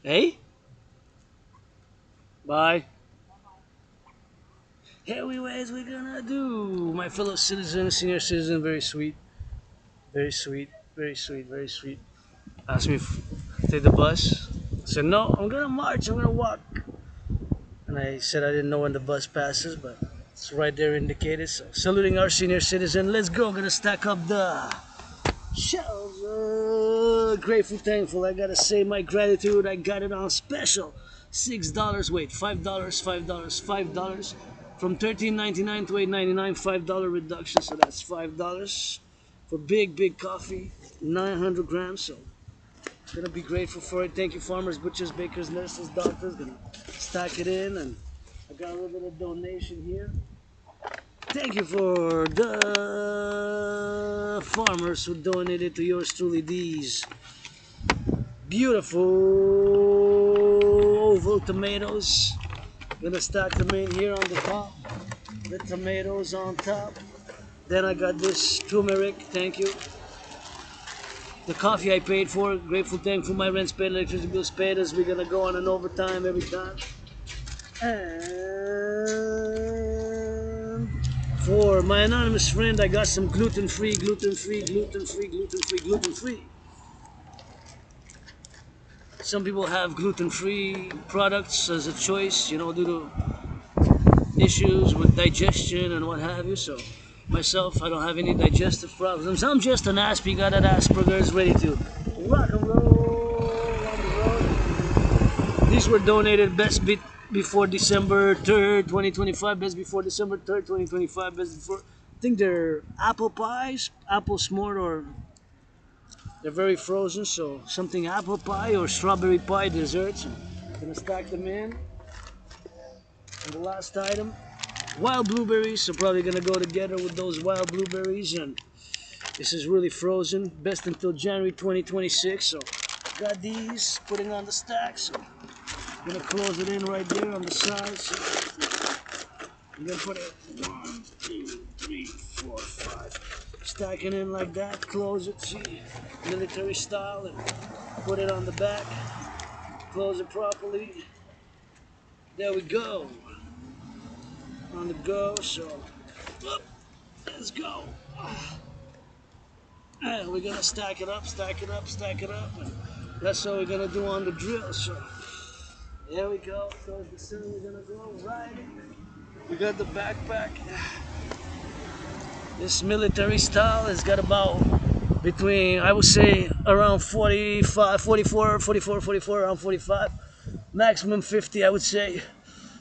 Hey, bye. Anyways, we're gonna do my fellow citizen, senior citizen, very sweet, very sweet, very sweet, very sweet. Asked me if take the bus. I said no, I'm gonna march, I'm gonna walk. And I said I didn't know when the bus passes, but it's right there indicated. So saluting our senior citizen. Let's go. Gonna stack up the shelves. Grateful, thankful. I gotta say my gratitude. I got it on special. $6. Wait, $5, $5, $5. From $13.99 to $8.99, $5 reduction. So that's $5 for big coffee, 900 grams. So gonna be grateful for it. Thank you, farmers, butchers, bakers, nurses, doctors. Gonna stack it in, and I got a little bit of donation here. Thank you for the farmers who donated to yours truly these beautiful oval tomatoes. Gonna stack them in here on the top. The tomatoes on top. Then I got this turmeric. Thank you. The coffee I paid for. Grateful, thankful. My rent's paid, electricity bills paid. As we're gonna go on an overtime every time. And for my anonymous friend, I got some gluten-free, gluten-free, gluten-free, gluten-free, gluten-free. Some people have gluten-free products as a choice, you know, due to issues with digestion and what have you. So myself, I don't have any digestive problems. I'm just an aspie, got that Asperger's, ready to rock and roll on the road. These were donated best before December 3rd, 2025. Best before December 3rd, 2025. Best before. I think they're apple pies, apple s'more, or they're very frozen. So something apple pie or strawberry pie desserts. I'm gonna stack them in. And the last item, wild blueberries. So probably gonna go together with those wild blueberries. And this is really frozen. Best until January 2026. So got these, putting on the stack. So gonna close it in right there on the sides. I'm gonna put it 1, 2, 3, 4, 5. Stacking in like that. Close it, see, military style, and put it on the back. Close it properly. There we go. On the go. So, whoop, let's go. And we're gonna stack it up, stack it up, stack it up. And that's what we're gonna do on the drill. So. There we go. Towards the sun, we're gonna go riding. We got the backpack. This military style has got about between, I would say, around 45, 44, 44, 44, around 45. Maximum 50, I would say.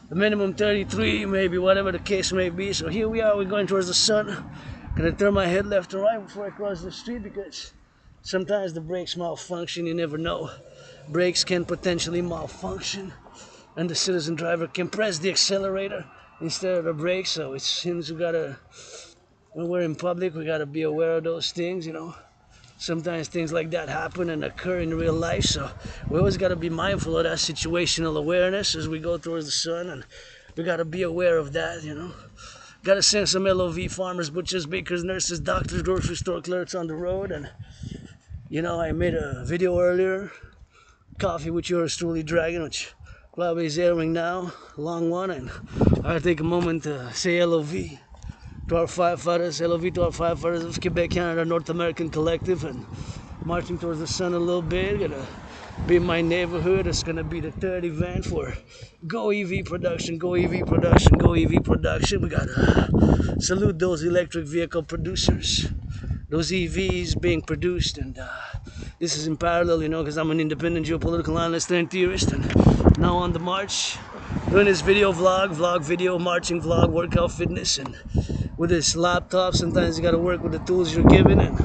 The minimum 33, maybe, whatever the case may be. So here we are, we're going towards the sun. Gonna turn my head left and right before I cross the street because sometimes the brakes malfunction, you never know. Brakes can potentially malfunction, and the citizen driver can press the accelerator instead of the brake. So it seems when we're in public, we gotta be aware of those things, you know. Sometimes things like that happen and occur in real life, so we always gotta be mindful of that situational awareness as we go towards the sun, and we gotta be aware of that, you know. Gotta send some LOV farmers, butchers, bakers, nurses, doctors, grocery store clerks on the road. And you know, I made a video earlier, coffee with yours truly dragon, which probably is airing now, long one. And I'll take a moment to say LOV to our firefighters, LOV to our firefighters of Quebec, Canada, North American Collective, and marching towards the sun a little bit. Gonna be in my neighborhood. It's gonna be the third event for Go EV Production, Go EV Production, Go EV Production. We gotta salute those electric vehicle producers, those EVs being produced. And this is in parallel, you know, because I'm an independent geopolitical analyst and theorist, and now on the march, doing this video vlog, video, marching vlog, workout, fitness. And with this laptop, sometimes you gotta work with the tools you're given, and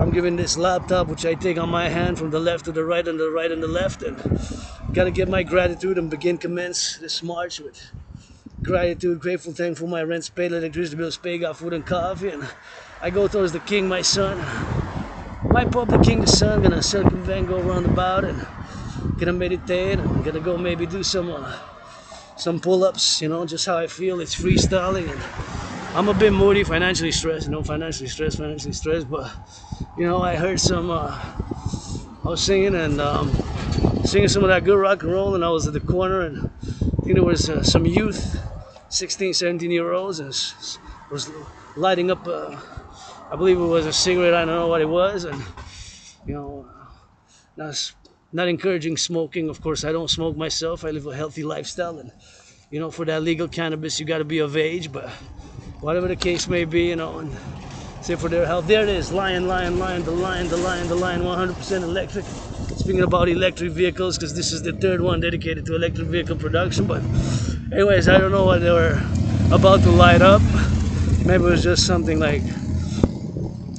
I'm given this laptop, which I take on my hand from the left to the right and the right and the left, and gotta give my gratitude and commence this march with gratitude, grateful, thankful. My rent's paid, electricity bills paid, got food and coffee, and I go towards the king, my son, my public king, the sun. Gonna circumvent, go roundabout, and gonna meditate, and gonna go maybe do some pull-ups, you know, just how I feel. It's freestyling, and I'm a bit moody, financially stressed, you know, financially stressed, but, you know, I heard I was singing, and singing some of that good rock and roll, and I was at the corner, and I think there was some youth, 16, 17-year-olds, and was lighting up, I believe it was a cigarette, I don't know what it was, and, you know, not encouraging smoking. Of course, I don't smoke myself. I live a healthy lifestyle, and, you know, for that legal cannabis, you got to be of age, but whatever the case may be, you know, and say for their health. There it is, lion, the lion, 100% electric. Speaking about electric vehicles, because this is the third one dedicated to electric vehicle production, but anyways, I don't know what they were about to light up. Maybe it was just something like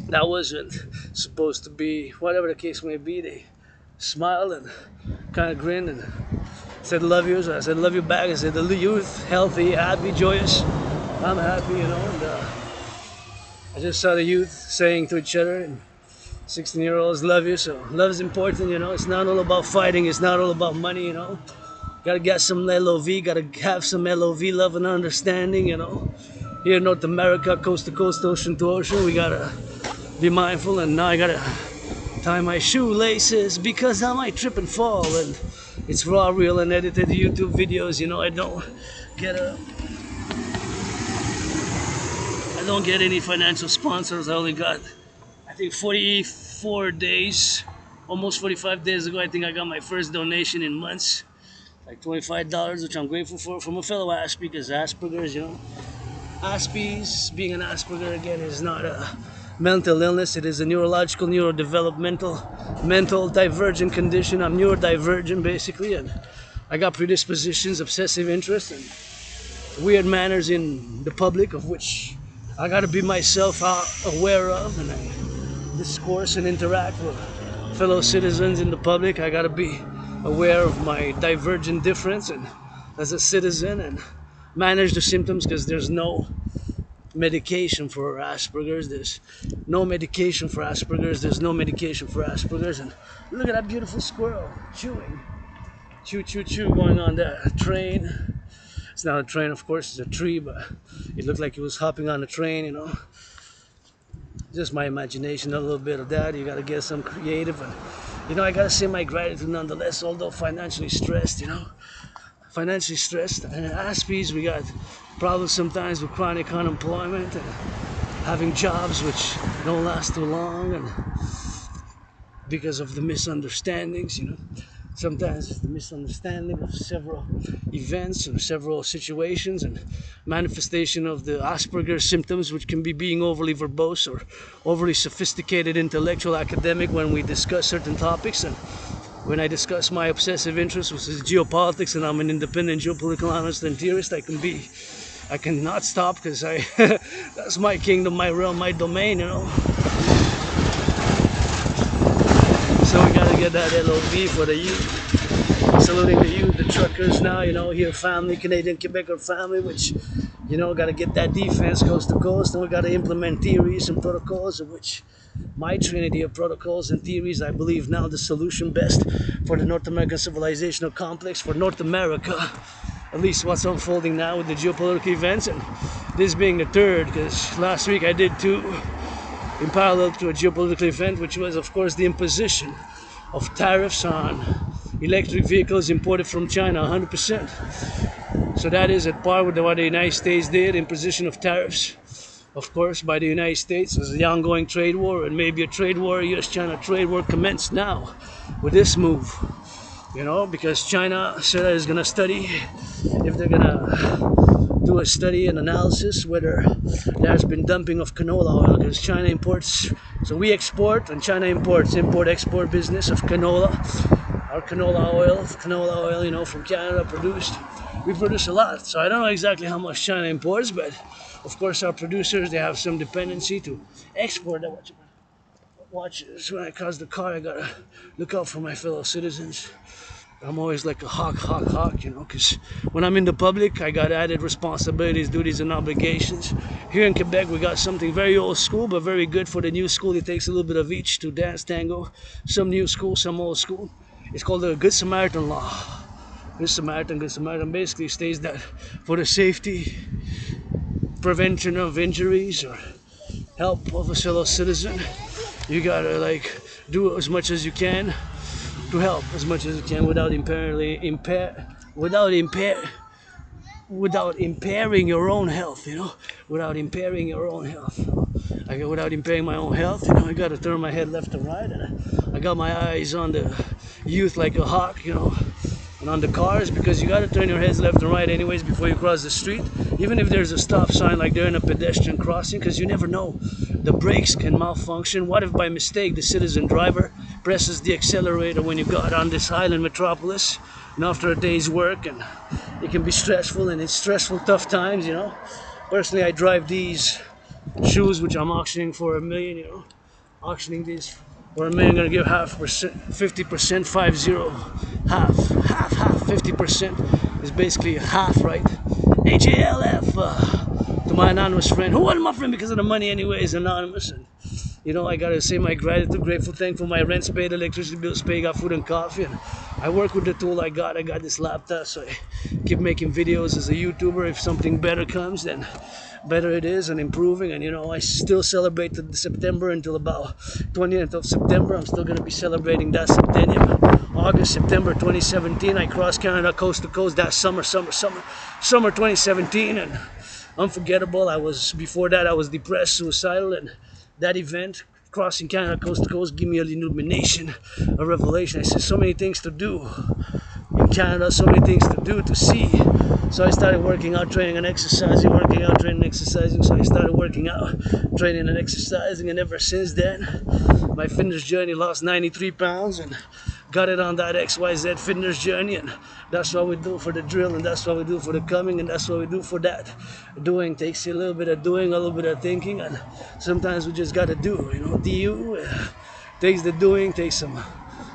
that wasn't supposed to be, whatever the case may be. They smiled and kind of grinned and said love you. So I said love you back. I said the youth, healthy, happy, joyous. I'm happy, you know, and I just saw the youth saying to each other, and 16-year-olds love you. So love is important, you know. It's not all about fighting. It's not all about money, you know. Gotta get some LOV, gotta have some LOV, love and understanding, you know. Here in North America, coast to coast, ocean to ocean, we gotta be mindful. And now I gotta tie my shoelaces because I might trip and fall. And it's raw, real, and edited YouTube videos, you know. I don't get any financial sponsors. I only got, I think, 44 days, almost 45 days ago, I think I got my first donation in months, like $25, which I'm grateful for, from a fellow Aspie, because Asperger's, you know. Aspies, being an Asperger, again, is not a mental illness. It is a neurological, neurodevelopmental, mental divergent condition. I'm neurodivergent, basically, and I got predispositions, obsessive interests, and weird manners in the public, of which I got to be myself aware of, and I discourse and interact with fellow citizens in the public. I got to be aware of my divergent difference and as a citizen, and manage the symptoms, because there's no medication for Asperger's. There's no medication for Asperger's. There's no medication for Asperger's. And look at that beautiful squirrel chewing. Chew, chew, chew, going on that train. It's not a train, of course, it's a tree, but it looked like he was hopping on a train, you know. Just my imagination, a little bit of that. You gotta get some creative, and, you know, I gotta say my gratitude nonetheless, although financially stressed, you know. Financially stressed. And Aspies, we got problems sometimes with chronic unemployment and having jobs which don't last too long, and because of the misunderstandings, you know. Sometimes the misunderstanding of several events and several situations, and manifestation of the Asperger's symptoms, which can be being overly verbose or overly sophisticated intellectual academic when we discuss certain topics. And when I discuss my obsessive interest, which is geopolitics, and I'm an independent geopolitical analyst and theorist, I cannot stop, because that's my kingdom, my realm, my domain, you know. So we gotta get that LOV for the youth. Saluting the youth, the truckers now, you know, here family, Canadian Quebecer family, which, you know, gotta get that defense coast to coast, and we gotta implement theories and protocols, of which my trinity of protocols and theories, I believe now the solution best for the North American civilizational complex, for North America, at least what's unfolding now with the geopolitical events, and this being the third, because last week I did two in parallel to a geopolitical event, which was, of course, the imposition of tariffs on electric vehicles imported from China, 100%. So that is at par with what the United States did, imposition of tariffs, of course, by the United States, as the ongoing trade war, and maybe a trade war, US-China trade war, commenced now with this move. You know, because China said that it's going to study, if they're going to do a study and analysis, whether there has been dumping of canola oil, because China imports, so we export and China imports, import-export business of canola, our canola oil, you know, from Canada produced. We produce a lot, so I don't know exactly how much China imports, but of course our producers, they have some dependency to export that. Watch this, when I cross the car, I gotta look out for my fellow citizens. I'm always like a hawk, you know, because when I'm in the public, I got added responsibilities, duties, and obligations. Here in Quebec, we got something very old school, but very good for the new school. It takes a little bit of each to dance tango. Some new school, some old school. It's called the Good Samaritan Law. Good Samaritan basically states that for the safety, prevention of injuries, or help of a fellow citizen, you gotta, like, do as much as you can to help as much as we can without without impairing your own health, you know, without impairing your own health. Without impairing my own health, you know, I gotta turn my head left and right, and I got my eyes on the youth like a hawk, you know, and on the cars, because you gotta turn your heads left and right anyways before you cross the street, even if there's a stop sign like they're in a pedestrian crossing, because you never know, the brakes can malfunction. What if by mistake the citizen driver presses the accelerator when you got on this island metropolis, and after a day's work, and it can be stressful, and it's stressful, tough times, you know. Personally, I drive these shoes which I'm auctioning for $1 million, you know, auctioning these for $1 million. Gonna give 50%, 50, half, 50% is basically half, right? HALF to my anonymous friend, who wasn't my friend because of the money anyways, anonymous. And you know, I gotta say my gratitude, grateful, thankful. My rent's paid, electricity bills paid, got food and coffee, and I work with the tool I got. I got this laptop, so I keep making videos as a YouTuber. If something better comes, then better it is, and improving. And you know, I still celebrate the September until about 20th of September. I'm still gonna be celebrating that centennial. August, September 2017, I crossed Canada coast to coast. That summer 2017, and unforgettable. Before that I was depressed, suicidal, and that event, crossing Canada coast to coast, gave me an illumination, a revelation. I said, so many things to do in Canada, so many things to do, to see. So I started working out, training and exercising, working out, training and exercising. So I started working out, training and exercising, and ever since then, my fitness journey, lost 93 pounds and got it on that XYZ fitness journey. And that's what we do for the drill, and that's what we do for the coming, and that's what we do for that. Doing takes a little bit of doing, a little bit of thinking, and sometimes we just gotta do, you know. Takes the doing, takes some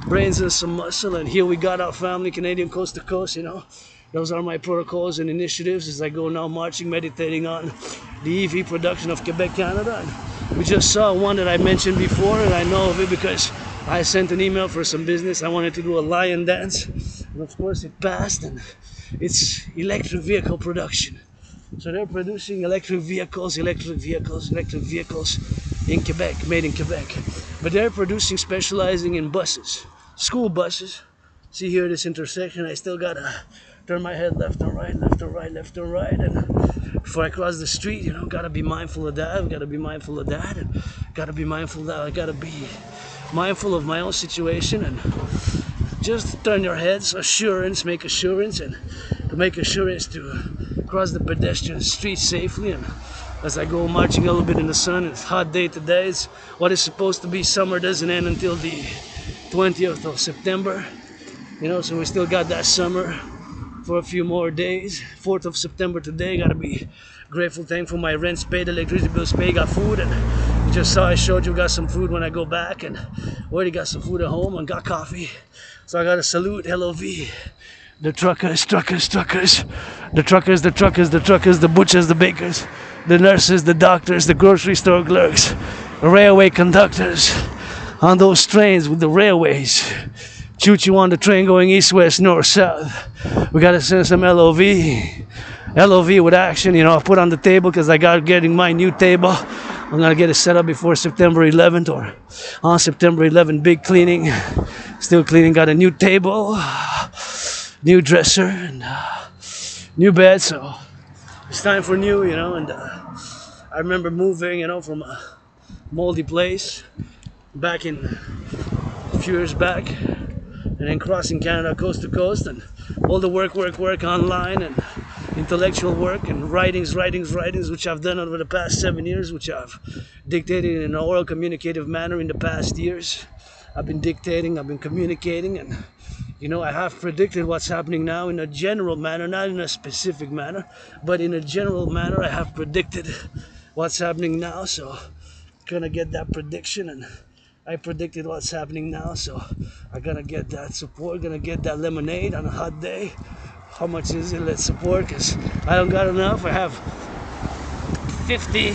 brains and some muscle, and here we got our family, Canadian coast to coast, you know. Those are my protocols and initiatives as I go now marching, meditating on the EV production of Quebec, Canada. And we just saw one that I mentioned before, and I know of it because I sent an email for some business. I wanted to do a lion dance, and of course it passed, and it's electric vehicle production. So they're producing electric vehicles in Quebec, made in Quebec. But they're producing, specializing in buses, school buses. See here, this intersection, I still gotta turn my head left and right, left and right, left and right. And before I cross the street, you know, gotta be mindful of that, gotta be mindful of that, and gotta be mindful of that. I gotta be mindful of my own situation, and just turn your heads, assurance, make assurance, and to make assurance to cross the pedestrian street safely. And as I go marching a little bit in the sun, it's a hot day today. It's what is supposed to be summer doesn't end until the 20th of September. You know, so we still got that summer for a few more days. 4th of September today, gotta be grateful, thankful. My rent's paid, electricity bills paid, got food, and you just saw I showed you got some food when I go back, and already got some food at home and got coffee. So I gotta salute LOV, the truckers, the butchers, the bakers, the nurses, the doctors, the grocery store clerks, the railway conductors on those trains with the railways. Choo-choo on the train going east, west, north, south. We gotta send some LOV with action. You know, I'll put on the table because I got getting my new table. I'm gonna get it set up before September 11th or on September 11th. Big cleaning, still cleaning. Got a new table, new dresser, and new bed. So it's time for new, you know. And I remember moving, you know, from a moldy place back in a few years back, and then crossing Canada coast to coast, and all the work online, and intellectual work, and writings, which I've done over the past 7 years, which I've dictated in an oral communicative manner in the past years. I've been dictating, I've been communicating, and you know, I have predicted what's happening now in a general manner, not in a specific manner, but in a general manner. I have predicted what's happening now, so gonna get that prediction, and I predicted what's happening now, so I'm gonna get that support, gonna get that lemonade on a hot day. How much is it? Let's support, because I don't got enough. I have $50.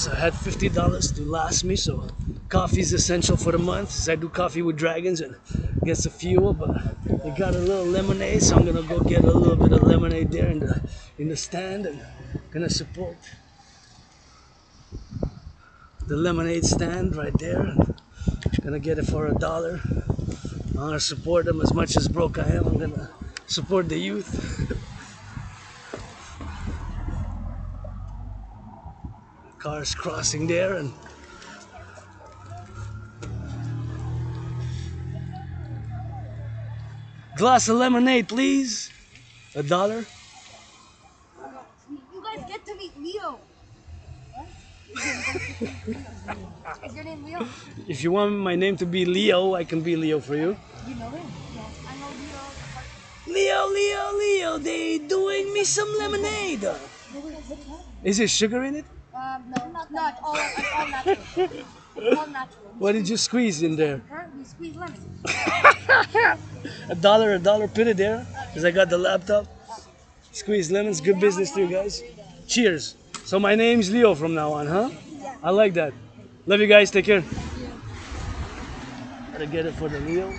I had $50 to last me, so coffee is essential for the month, as I do coffee with dragons and gets the fuel. But they got a little lemonade, so I'm gonna go get a little bit of lemonade there in the stand, and gonna support the lemonade stand right there. Gonna get it for $1. I'm gonna support them as much as broke I am. I'm gonna support the youth. Cars crossing there, and glass of lemonade, please. $1. You guys get to meet Leo. Is your name Leo? If you want my name to be Leo, I can be Leo for you. You know him? No. I know Leo, they doing me some lemonade. Is there sugar in it? No, not all. It's all natural. It's all natural. What did you squeeze in there? Huh? We squeeze lemon. $1, put it there, because I got the laptop. Squeeze lemons, good business to you guys. Cheers. So my name's Leo from now on, huh? I like that. Love you guys, take care. Gotta get it for the Leo.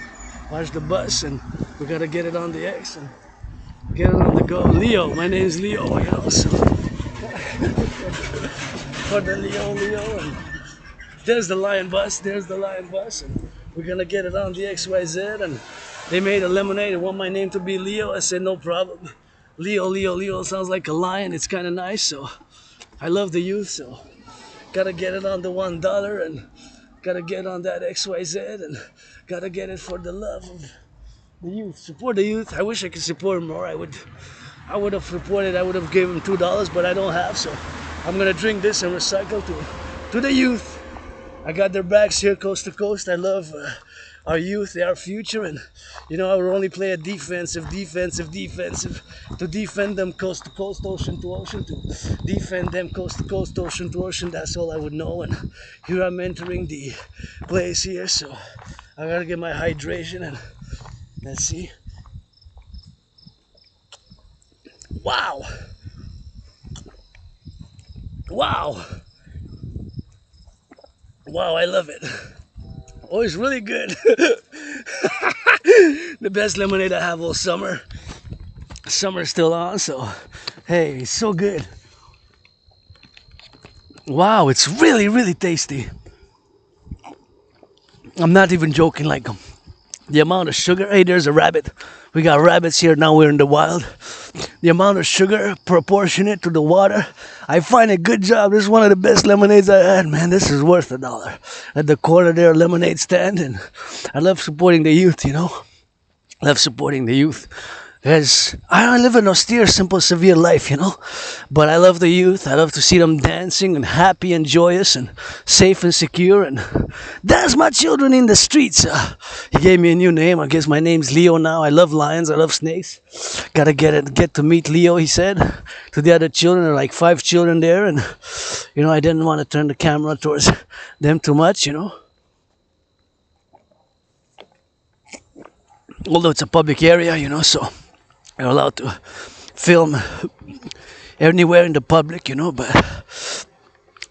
Watch the bus, and we gotta get it on the X and get it on the go. Leo, my name's Leo, you know, so. For the Leo, and there's the Lion bus, and we're gonna get it on the XYZ, and they made a lemonade and want my name to be Leo. I said no problem. Leo sounds like a lion. It's kind of nice, so I love the youth, so gotta get it on the $1 and gotta get on that XYZ and gotta get it for the love of the youth. Support the youth. I wish I could support more. I would have supported. I would have given them $2, but I don't have, so I'm gonna drink this and recycle to the youth. I got their backs here, coast to coast. I love our youth, they are our future, and you know I will only play a defensive to defend them coast to coast, ocean to ocean, to defend them coast to coast, ocean to ocean. That's all I would know. And here I'm entering the place here, so I gotta get my hydration, and let's see. Wow, I love it. Oh, it's really good. The best lemonade I have all summer. Summer's still on, so hey, it's so good. Wow, it's really, really tasty. I'm not even joking, like the amount of sugar. Hey, there's a rabbit. We got rabbits here now, we're in the wild. The amount of sugar proportionate to the water. I find a good job. This is one of the best lemonades I had, man. This is worth $1. At the corner there, lemonade stand, and I love supporting the youth, you know. Love supporting the youth. Because I don't live an austere, simple, severe life, you know. But I love the youth. I love to see them dancing and happy and joyous and safe and secure. And that's my children in the streets. He gave me a new name. I guess my name's Leo now. I love lions. I love snakes. Gotta get to meet Leo, he said. To the other children, there are like 5 children there. And, you know, I didn't want to turn the camera towards them too much, you know. Although it's a public area, you know, so you're allowed to film anywhere in the public, you know, but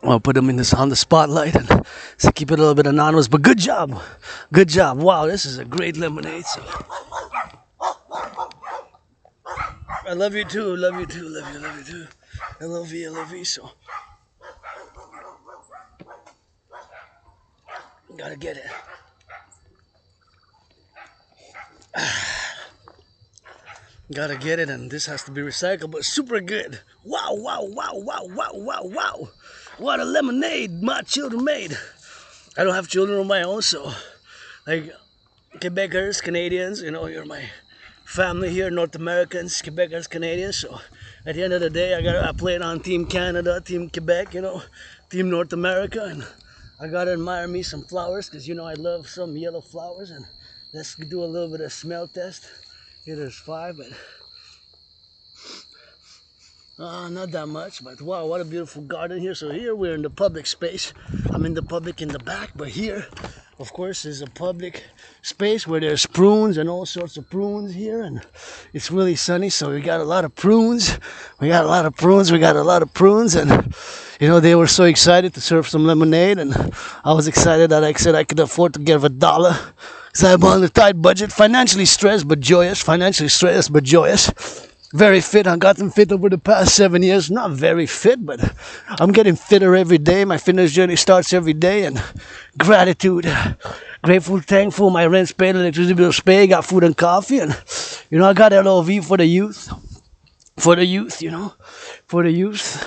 I'll put them on the spotlight and so keep it a little bit anonymous. But good job. Wow, this is a great lemonade. So I love you too. Love you too. I love you. So gotta get it. Gotta get it, and this has to be recycled, but super good. Wow. What a lemonade my children made. I don't have children of my own, so like Quebecers, Canadians, you know, you're my family here, North Americans, Quebecers, Canadians. So at the end of the day, I played on Team Canada, Team Quebec, you know, Team North America, and I gotta admire me some flowers, because you know I love some yellow flowers. And let's do a little bit of smell test. Here there's 5, but not that much. But wow, what a beautiful garden here. So here we're in the public space. I'm in the public in the back, but here, of course, is a public space where there's prunes and all sorts of prunes here, and it's really sunny, so we got a lot of prunes. And you know, they were so excited to serve some lemonade, and I was excited that I said I could afford to give $1. So I'm on a tight budget, financially stressed but joyous. Very fit. I gotten fit over the past 7 years. Not very fit, but I'm getting fitter every day. My fitness journey starts every day, and gratitude Grateful, thankful, my rent's paid, electricity bill's paid, got food and coffee, and I got LOV for the youth. For the youth, for the youth.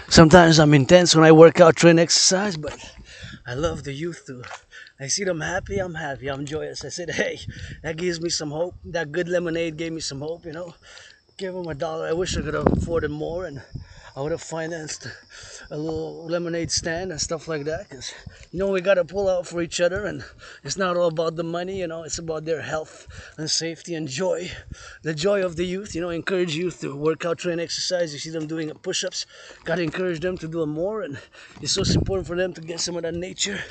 Sometimes I'm intense when I work out, train, exercise, but I love the youth too. I see them happy, I'm happy, I'm joyous. I said, hey, that gives me some hope. That good lemonade gave me some hope, Give them $1. I wish I could have afforded more, and I would have financed a little lemonade stand and stuff like that. Because, we got to pull out for each other, and it's not all about the money, it's about their health and safety and joy. The joy of the youth, encourage youth to work out, train, exercise. You see them doing push-ups, got to encourage them to do more, and it's so important for them to get some of that nature,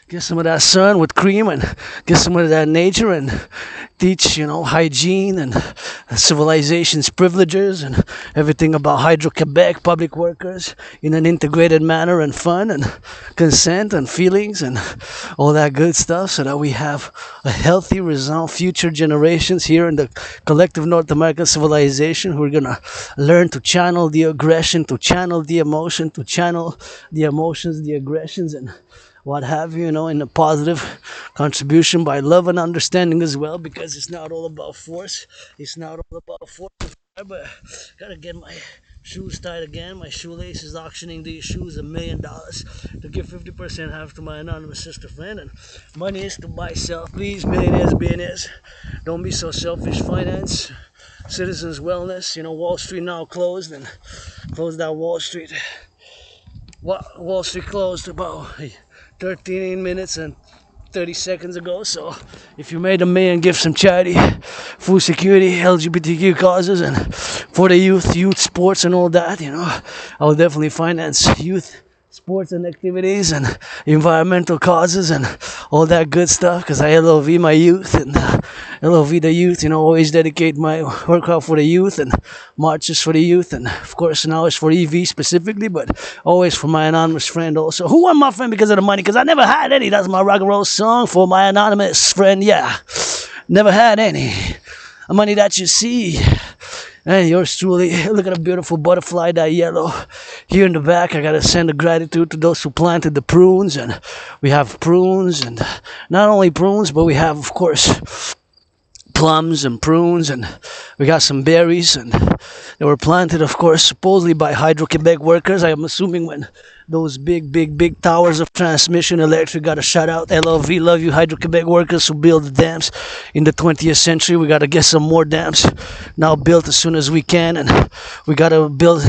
get some of that sun with cream, and get some of that nature, and teach, hygiene and civilization's privileges and everything about Hydro-Quebec, public workers in an integrated manner, and fun and consent and feelings and all that good stuff, so that we have a healthy, resound future generations here in the collective North American civilization who are going to learn to channel the aggression, to channel the emotion, to channel the emotions, the aggressions, and what have you, in a positive contribution by love and understanding as well, because it's not all about force. It's not all about force. But gotta get my shoes tied again. My shoelace is auctioning these shoes $1 million to give 50% half to my anonymous sister friend. And money is to buy self. Please, millionaires, billionaires, don't be so selfish. Finance, citizens' wellness. Wall Street now closed, and closed out Wall Street. Wall Street closed about 13 minutes and 30 seconds ago. So if you made $1 million, give some charity, food security, LGBTQ causes, and for the youth sports and all that, I will definitely finance youth sports and activities and environmental causes and all that good stuff, because I LOV my youth, and LOV the youth, always dedicate my workout for the youth and marches for the youth, and of course now it's for EV specifically, but always for my anonymous friend also. Who want my friend because of the money? Because I never had any. That's my Rock&Roll song for my anonymous friend. Yeah, never had any. The money that you see. And yours truly, look at a beautiful butterfly, that yellow. Here in the back, I gotta send a gratitude to those who planted the prunes. And we have prunes, and not only prunes, but we have, of course, plums and prunes, and we got some berries, and they were planted, of course, supposedly by Hydro-Quebec workers. I am assuming when those big towers of transmission electric got a shout out. LOV, love you, Hydro-Quebec workers who build the dams in the 20th century. We got to get some more dams now built as soon as we can, and we got to build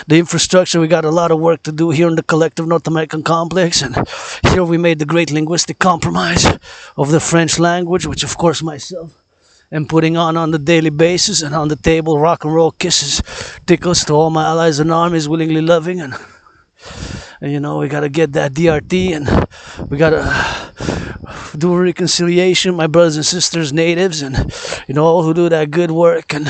the infrastructure. We got a lot of work to do here in the collective North American complex, and here we made the great linguistic compromise of the French language, which of course myself am putting on the daily basis, and on the table, Rock&Roll kisses, tickles to all my allies and armies, willingly loving, and we gotta get that DRT, and we gotta do a reconciliation, my brothers and sisters, natives, and all who do that good work, and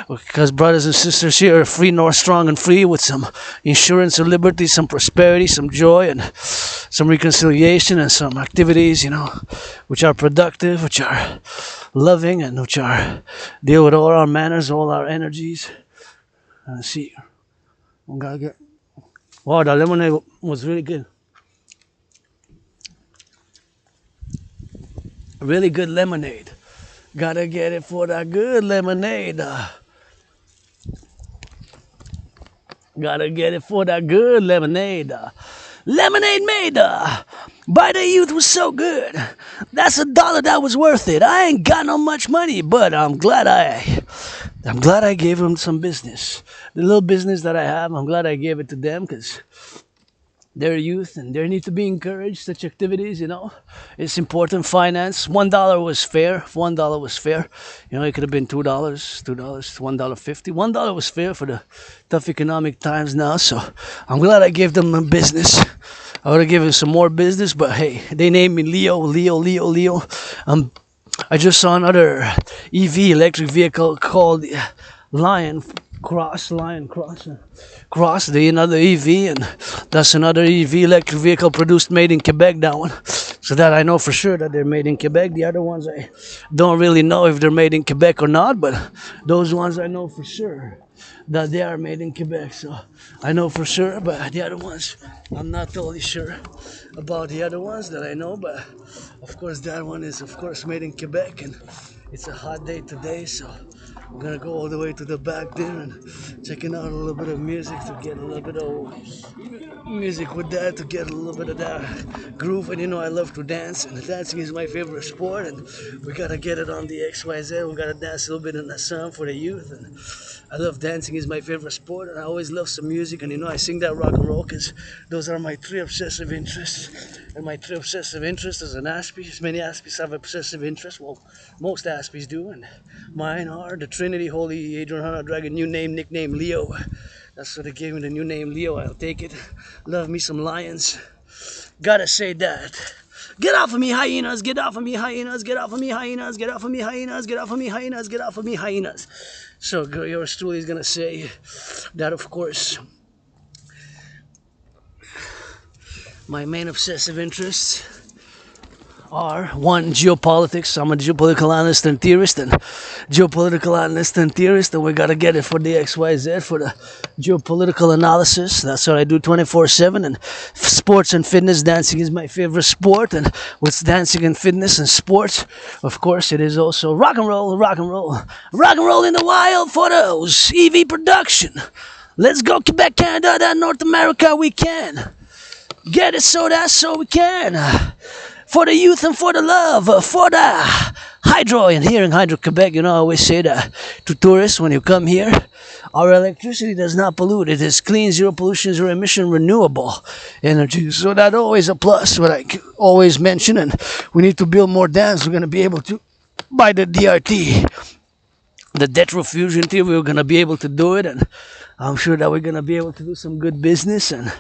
because brothers and sisters here are free, north, strong and free, with some insurance of liberty, some prosperity, some joy, and some reconciliation, and some activities, which are productive, which are loving, and which are deal with all our manners, all our energies. See, we gotta get. Wow, the lemonade was really good. Really good lemonade. Gotta get it for that good lemonade. Gotta get it for that good lemonade. Lemonade made by the youth was so good. That's $1 that was worth it. I ain't got no much money, but I'm glad I gave them some business. The little business that I have, I'm glad I gave it to them, because they're youth and they need to be encouraged. Such activities, it's important. Finance. $1 was fair. $1 was fair. It could have been $2, $1.50. $1 was fair for the tough economic times now. So I'm glad I gave them a business. I would have given some more business, but hey, they named me Leo. I just saw another EV electric vehicle called Lion Cross, the another EV, and that's another EV electric vehicle made in Quebec, that one. So that I know for sure that they're made in Quebec. The other ones I don't really know if they're made in Quebec or not, but those ones I know for sure that they are made in Quebec. So I know for sure, but the other ones I'm not totally sure about the other ones that I know. But of course, that one is of course made in Quebec, and it's a hot day today, so we're gonna go all the way to the back there and checking out a little bit of music to get a little bit of music with that, to get a little bit of that groove. And you know I love to dance, and dancing is my favorite sport, and we gotta get it on the XYZ. We gotta dance a little bit in the sun for the youth, and I love dancing is my favorite sport, and I always love some music. And you know I sing that rock and roll because those are my three obsessive interests. And my three obsessive interests as an Aspie, many Aspies have obsessive interests. Well, most Aspies do, and mine are the Trinity, Holy Adrian Hunter Dragon, new name, nickname Leo. That's what they gave me, the new name Leo. I'll take it. Love me some lions. Gotta say that. Get off of me, hyenas! Get off of me, hyenas! Get off of me, hyenas! Get off of me, hyenas! Get off of me, hyenas! Get off of me, hyenas! So yours truly is gonna say that, of course, my main obsessive interests are one, geopolitics. I'm a geopolitical analyst and theorist, and we gotta get it for the XYZ, for the geopolitical analysis. That's what I do 24/7. And sports and fitness, dancing is my favorite sport, and with dancing and fitness and sports, of course, it is also rock and roll in the wild for those EV production. Let's go Quebec, Canada, that North America we can. Get it so that so we can. For the youth and for the love, for the hydro. And here in Hydro Quebec, you know, I always say that to tourists when you come here, our electricity does not pollute. It is clean, zero pollution, zero emission, renewable energy. So that's always a plus, what I always mention. And we need to build more dams. We're going to be able to, by the DRT, the debt refusion theory, we're going to be able to do it. And I'm sure that we're going to be able to do some good business and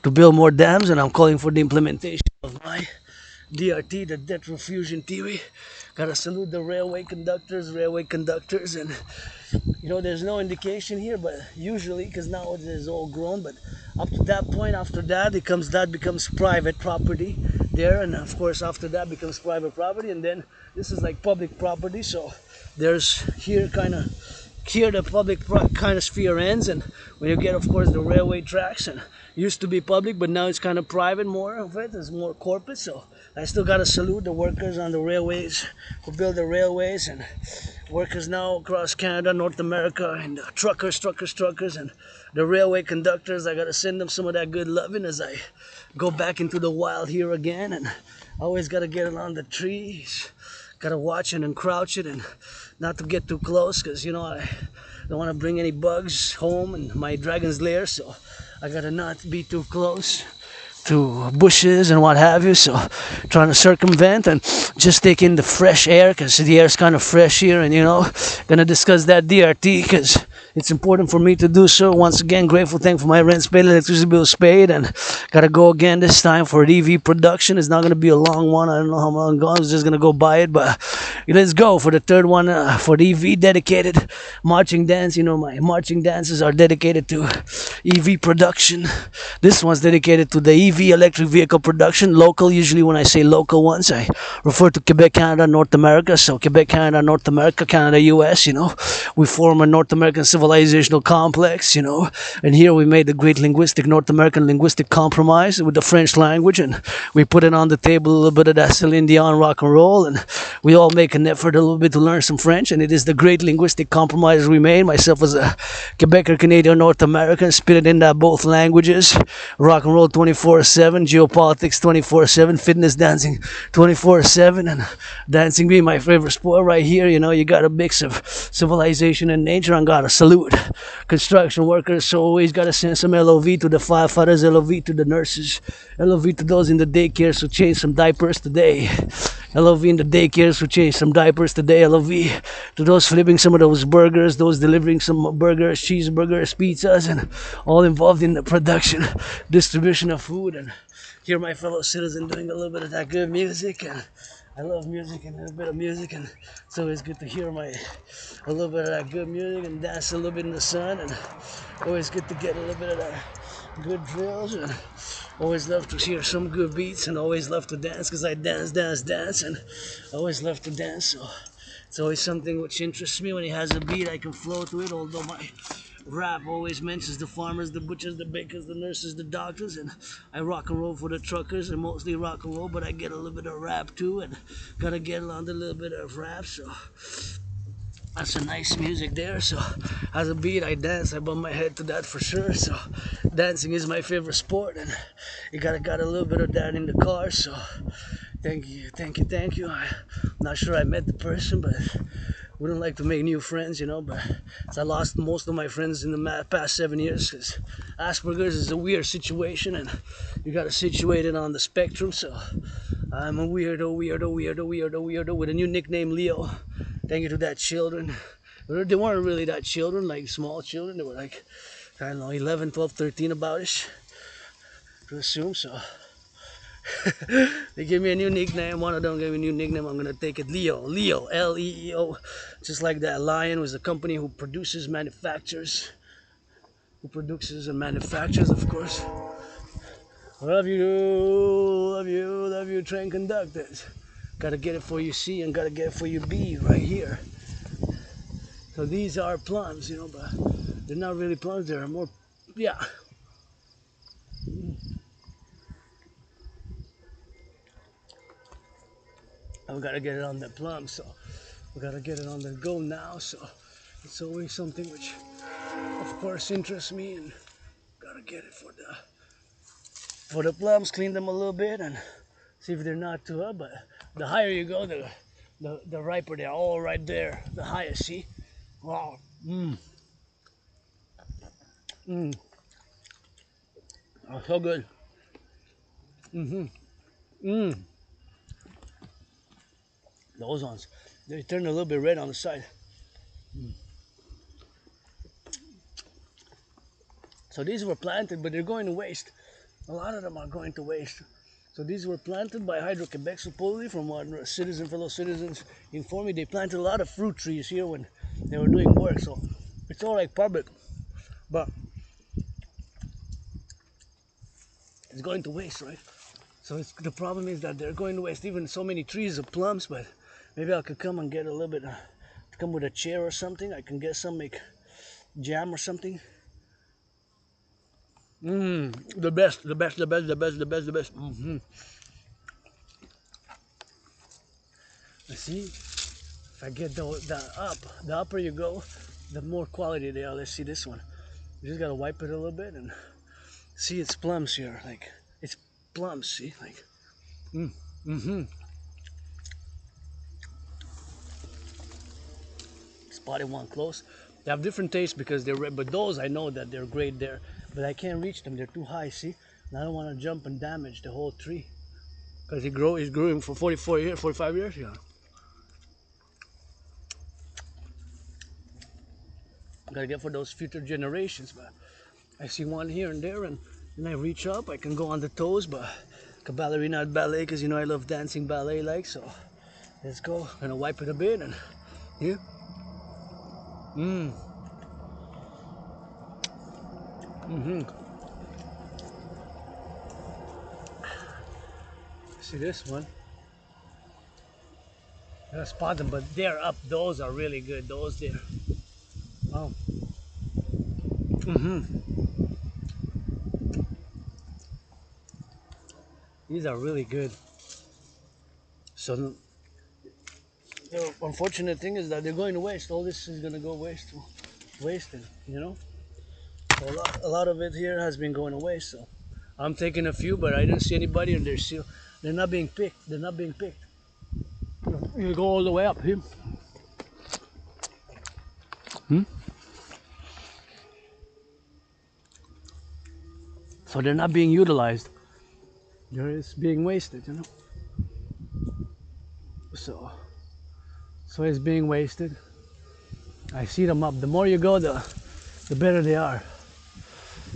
to build more dams. And I'm calling for the implementation of my DRT, the debt refusion theory. Gotta salute the railway conductors, and you know, there's no indication here, but usually, because now it is all grown, but up to that point, after that, becomes private property there, and of course, after that becomes private property, and then this is like public property. So there's here the public kind of sphere ends, and when you get, of course, the railway tracks, and used to be public, but now it's kind of private. More of it is more corporate. So I still gotta salute the workers on the railways who build the railways, and workers now across Canada, North America, and truckers, and the railway conductors. I gotta send them some of that good loving as I go back into the wild here again, and I always gotta get it on the trees. Gotta watch it and crouch it, and not to get too close, because you know I don't want to bring any bugs home in my dragon's lair. So I gotta not be too close to bushes and what have you. So trying to circumvent and just take in the fresh air, because the air is kind of fresh here. And you know, gonna discuss that DRT because it's important for me to do so. Once again, grateful, thankful for my rent paid, electricity bills paid, and gotta go again this time for EV production. It's not gonna be a long one. I don't know how long I was just gonna go by it, but let's go for the third one, for the EV dedicated marching dance. You know, my marching dances are dedicated to EV production. This one's dedicated to the EV, electric vehicle production. Local, usually when I say local ones, I refer to Quebec, Canada, North America. So Quebec, Canada, North America, Canada, US, you know, we form a North American civilizational complex, you know, and here we made the great linguistic North American linguistic compromise with the French language, and we put it on the table a little bit of that Celine Dion rock and roll, and we all make an effort a little bit to learn some French, and it is the great linguistic compromise we made. Myself as a Quebecer, Canadian, North American, spit it in that both languages. Rock and roll 24/7, geopolitics 24/7, fitness, dancing 24/7, and dancing being my favorite sport right here. You know, you got a mix of civilization and nature, and gotta salute construction workers. So always gotta send some LOV to the firefighters, LOV to the nurses, LOV to those in the daycares who changed some diapers today. LOV in the daycares who changed some diapers today. LOV to those flipping some of those burgers, those delivering some burgers, cheeseburgers, pizzas, and all involved in the production, distribution of food. And hear my fellow citizens doing a little bit of that good music. And I love music and a little bit of music, and it's always good to hear a little bit of that good music and dance a little bit in the sun, and always good to get a little bit of that good drills. And Always love to hear some good beats and always love to dance because I dance and I always love to dance. So it's always something which interests me. When he has a beat, I can flow to it. Although my rap always mentions the farmers, the butchers, the bakers, the nurses, the doctors, and I rock and roll for the truckers and mostly rock and roll. But I get a little bit of rap too, and gotta get on a little bit of rap. So that's a nice music there. So as a beat, I dance. I bump my head to that for sure. So dancing is my favorite sport, and you gotta got a little bit of that in the car. So thank you. I'm not sure I met the person, but wouldn't like to make new friends, you know. But I lost most of my friends in the past 7 years because Asperger's is a weird situation, and you gotta situate it on the spectrum. So I'm a weirdo with a new nickname, Leo. Thank you to that children. They weren't really that children, like small children. They were like, I don't know, 11, 12, 13 about-ish, to assume. So they gave me a new nickname. One of them gave me a new nickname. I'm gonna take it, Leo, Leo. Just like that. Lion was a company who produces, manufactures, of course. Love you, train conductors. Gotta get it for you see and gotta get it for you be right here. So these are plums, you know, but they're not really plums. They're more, yeah. I've got to get it on the plum, so we got to get it on the go now. So it's always something which, of course, interests me, and got to get it for the plums. Clean them a little bit and see if they're not too up. But the higher you go, the riper they're. All right there, the higher. See, wow, oh, so good. Those ones, they turn a little bit red on the side. So these were planted, but they're going to waste. A lot of them are going to waste. So these were planted by Hydro-Quebec, supposedly, from what fellow citizens informed me. They planted a lot of fruit trees here when they were doing work, so it's all like public. But it's going to waste, right? So the problem is that they're going to waste even so many trees of plums, but maybe I could come and get a little bit, come with a chair or something. I can get some, make jam or something. The best. See, if I get the upper you go, the more quality they are. Let's see this one. You just gotta wipe it a little bit and see it's plums here. Like it's plums. See, like, spotted one close. They have different tastes because they're red, but those I know that they're great there. But I can't reach them. They're too high. See, and I don't want to jump and damage the whole tree because he's growing for 44 years, 45 years. Yeah. Gotta get for those future generations, but I see one here and there, and then I reach up. I can go on the toes, but ballerina at ballet, because you know I love dancing ballet, like so. Let's go. Gonna wipe it a bit, and here. See this one? I gotta spot them, but they're up. Those are really good. Those there. Wow. These are really good. So the unfortunate thing is that they're going to waste. All this is gonna go wasted. You know. So a lot of it here has been going to waste. So I'm taking a few, but I didn't see anybody, and they're not being picked. They're not being picked. You go all the way up here. So they're not being utilized. They're just being wasted, you know. So it's being wasted. I see them up. The more you go, the better they are.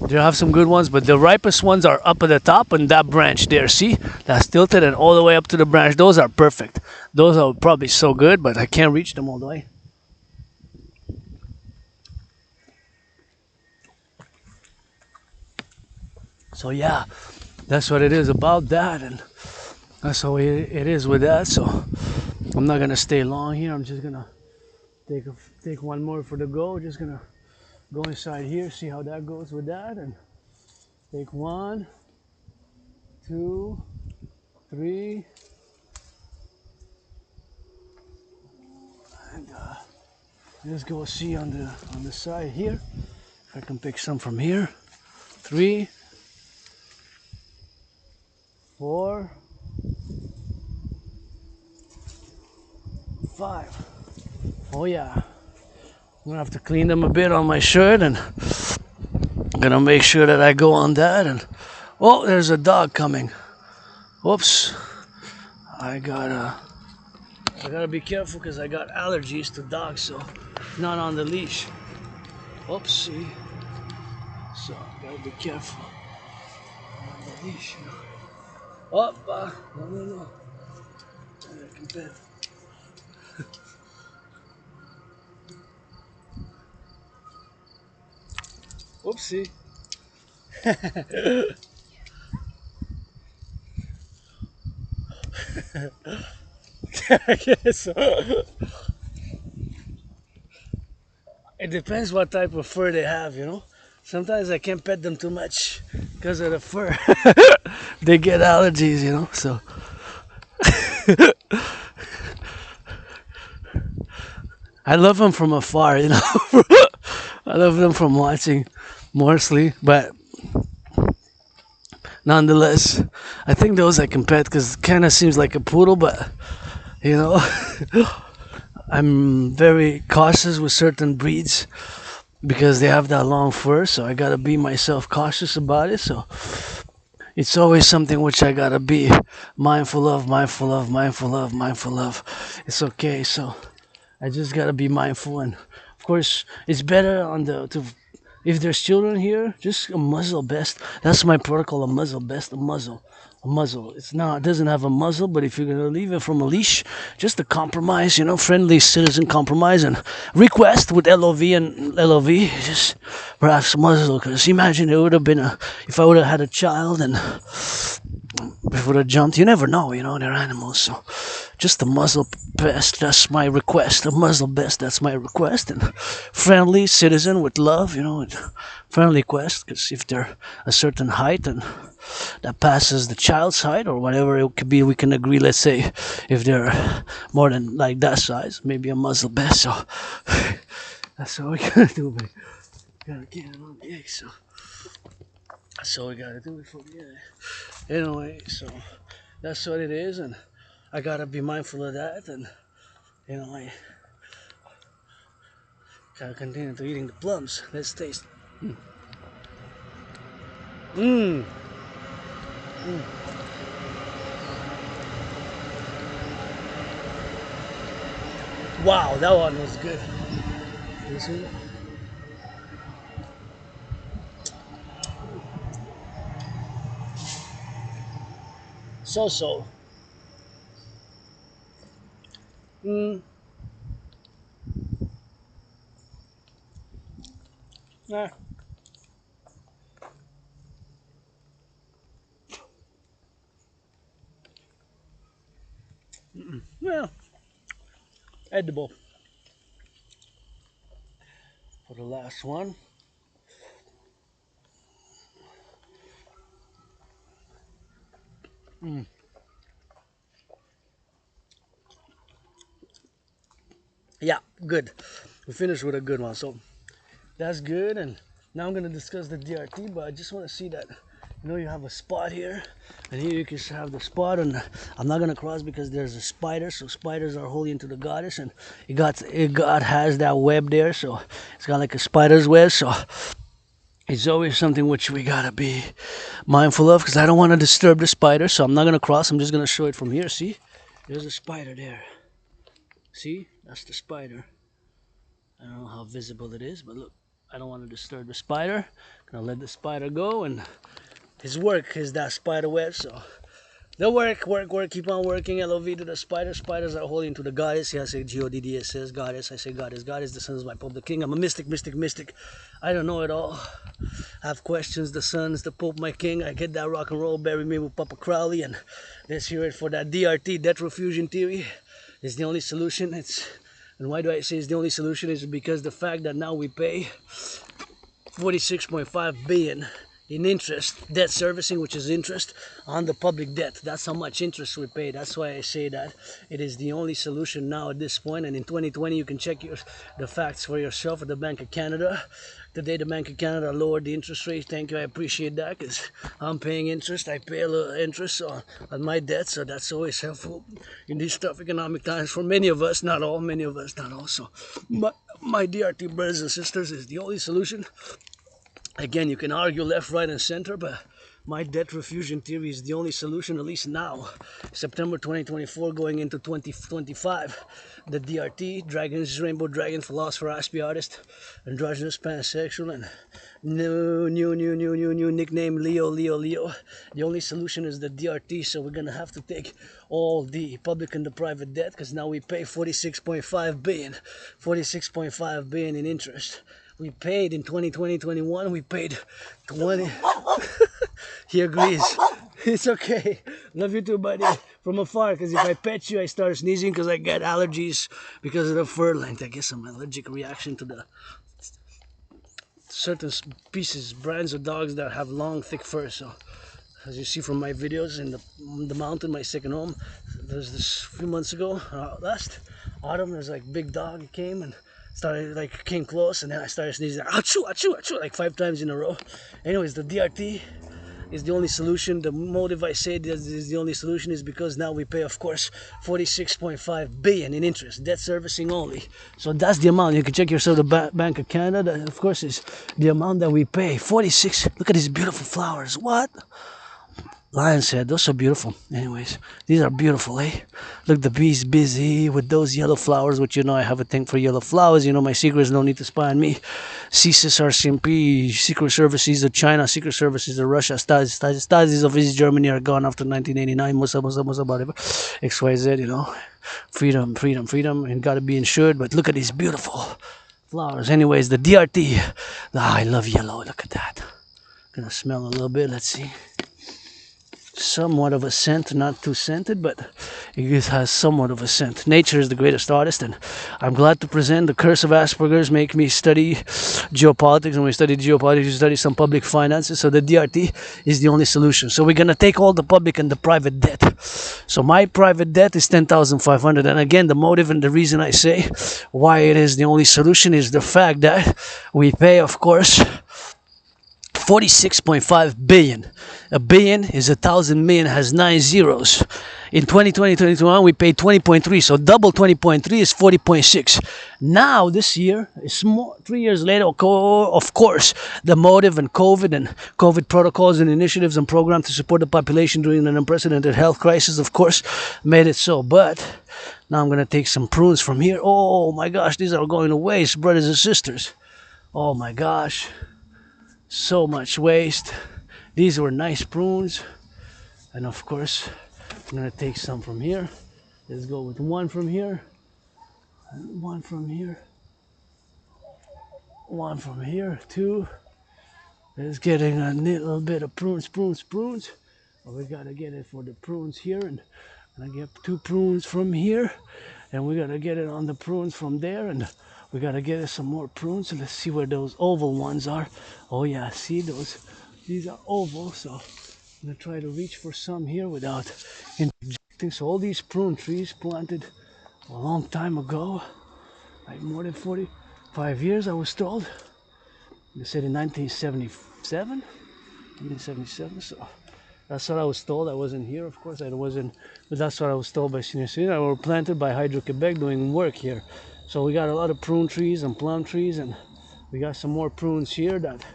They have some good ones, but the ripest ones are up at the top and that branch there. See, that's tilted and all the way up to the branch. Those are perfect. Those are probably so good, but I can't reach them all the way. So yeah, that's what it is about that, and that's how it is with that. So I'm not gonna stay long here. I'm just gonna take one more for the go. Just gonna go inside here, see how that goes with that, and take 1, 2, 3, and just go see on the side here. If I can pick some from here. 3, 4, 5. Oh yeah. I'm gonna have to clean them a bit on my shirt, and I'm gonna make sure that I go on that. And oh, there's a dog coming. Whoops. I gotta be careful because I got allergies to dogs, so not on the leash. Oopsie. So gotta be careful on the leash. Oh, no. I can bet. Oopsie. I guess so. It depends what type of fur they have, you know. Sometimes I can't pet them too much because of the fur. They get allergies, you know. So I love them from afar, you know. I love them from watching mostly, but nonetheless, I think those I can pet because it kind of seems like a poodle, but you know, I'm very cautious with certain breeds because they have that long fur, so I gotta be myself cautious about it. So it's always something which I gotta be mindful of, mindful of, mindful of, mindful of. It's okay, so I just gotta be mindful, and of course, it's better on the to. If there's children here, just a muzzle best. That's my protocol. A muzzle best. A muzzle. It's not. It doesn't have a muzzle, but if you're gonna leave it from a leash, just a compromise. You know, friendly citizen compromise and request with LOV and LOV. Just perhaps a muzzle. Because imagine it would have been if I would have had a child and if it would have jumped. You never know. You know, they're animals. So just a muzzle best, that's my request. A muzzle best, that's my request. And friendly citizen with love, you know, friendly quest, because if they're a certain height and that passes the child's height or whatever it could be, we can agree, let's say, if they're more than like that size, maybe a muzzle best. So that's what we gotta do, but gotta get it on the egg, so we gotta do it for the egg. Anyway, so that's what it is, and I gotta be mindful of that, and you know, I gotta continue to eating the plums. Let's taste. Mmm. Wow, that one was good. You see? So. Mmm. Nah. Well, edible. For the last one. Yeah, good. We finished with a good one. So that's good, and now I'm gonna discuss the DRT, but I just want to see that you have a spot here, and here you can have the spot, and I'm not gonna cross because there's a spider, so spiders are holy into the goddess, and God has that web there, so it's got like a spider's web, so it's always something which we gotta be mindful of because I don't want to disturb the spider, so I'm not gonna cross. I'm just gonna show it from here. See, there's a spider there. See, that's the spider. I don't know how visible it is, but look, I don't want to disturb the spider. Gonna let the spider go, and his work is that spider web, so The work, keep on working. LOV to the spider. Spiders are holding to the goddess. Yeah, I say G-O-D-D-S says goddess. I say goddess. The sun is my public king. I'm a mystic. I don't know it all. I have questions. The sun is the Pope, my king. I get that rock and roll. Bury me with Papa Crowley. And let's hear it for that DRT, debt refusion theory. It's the only solution. And why do I say it's the only solution? Is because the fact that now we pay 46.5 billion in interest, debt servicing, which is interest on the public debt. That's how much interest we pay. That's why I say that it is the only solution now at this point. And in 2020, you can check the facts for yourself at the Bank of Canada. Today, the Bank of Canada lowered the interest rate. Thank you, I appreciate that, because I'm paying interest. I pay a little interest on my debt, so that's always helpful in these tough economic times for many of us, not all, many of us, not all. So my DRT brothers and sisters is the only solution. Again, you can argue left, right, and center, but my debt refusion theory is the only solution, at least now, September 2024 going into 2025. The DRT, dragons, rainbow dragon, philosopher, aspie artist, androgynous, pansexual, and new nickname, Leo. The only solution is the DRT, so we're gonna have to take all the public and the private debt, because now we pay 46.5 billion in interest. We paid in 2020-21, we paid 20. He agrees. It's okay. Love you too, buddy. From afar, because if I pet you, I start sneezing because I get allergies because of the fur length. I guess I'm allergic reaction to the certain species, brands of dogs that have long, thick fur. So, as you see from my videos in the mountain, my second home, there's this few months ago, last autumn, there's like big dog came and came close, and then I started sneezing, achoo, achoo, achoo, like 5 times in a row. Anyways, the DRT is the only solution. The motive I say this is the only solution is because now we pay, of course, 46.5 billion in interest, debt servicing only. So that's the amount. You can check yourself the Bank of Canada. That, of course, is the amount that we pay. 46. Look at these beautiful flowers. What? Lion's head, those are beautiful. Anyways, these are beautiful, eh? Look, the bee's busy with those yellow flowers, which you know I have a thing for yellow flowers. You know my secrets, no need to spy on me. CSRCMP, Secret Services of China, Secret Services of Russia, Stasi's of East Germany are gone after 1989. Musa, whatever. XYZ, you know. Freedom, and gotta be insured. But look at these beautiful flowers. Anyways, the DRT. I love yellow. Look at that. Gonna smell a little bit. Let's see. Somewhat of a scent, not too scented, but it has somewhat of a scent. Nature is the greatest artist, and I'm glad to present the curse of Asperger's make me study geopolitics. And we studied geopolitics, we studied some public finances, so the DRT is the only solution. So we're going to take all the public and the private debt. So my private debt is 10,500, and again, the motive and the reason I say why it is the only solution is the fact that we pay, of course, 46.5 billion. A billion is 1,000 million, has 9 zeros. In 2020-2021, we paid 20.3, so double 20.3 is 40.6. Now, this year, it's more, 3 years later, of course, the motive and COVID protocols and initiatives and programs to support the population during an unprecedented health crisis, of course, made it so. But now I'm going to take some prunes from here. Oh my gosh, these are going to waste, brothers and sisters. Oh my gosh. So much waste. These were nice prunes, and of course I'm gonna take some from here. Let's go with one from here, and one from here, one from here, two. Let's get a little bit of prunes. Oh, we gotta get it for the prunes here, and I get 2 prunes from here, and we gotta get it on the prunes from there, and we gotta get some more prunes. Let's see where those oval ones are. Oh yeah, see those? These are oval, so I'm gonna try to reach for some here without interjecting. So all these prune trees planted a long time ago, like more than 45 years, I was told. They said in 1977, so that's what I was told. I wasn't here, of course, I wasn't, but that's what I was told by senior citizen. I were planted by Hydro-Quebec doing work here. So we got a lot of prune trees and plum trees, and we got some more prunes here that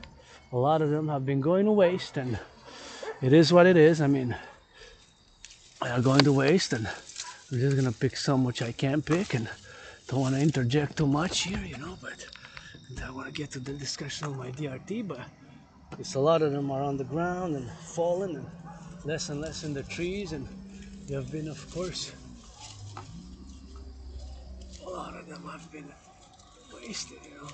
a lot of them have been going to waste, and it is what it is. I mean, they are going to waste, and I'm just gonna pick some which I can pick, and don't want to interject too much here, you know, but I want to get to the discussion of my DRT, but it's a lot of them are on the ground and fallen, and less and less in the trees, and there have been, of course, a lot of them have been wasted, you know.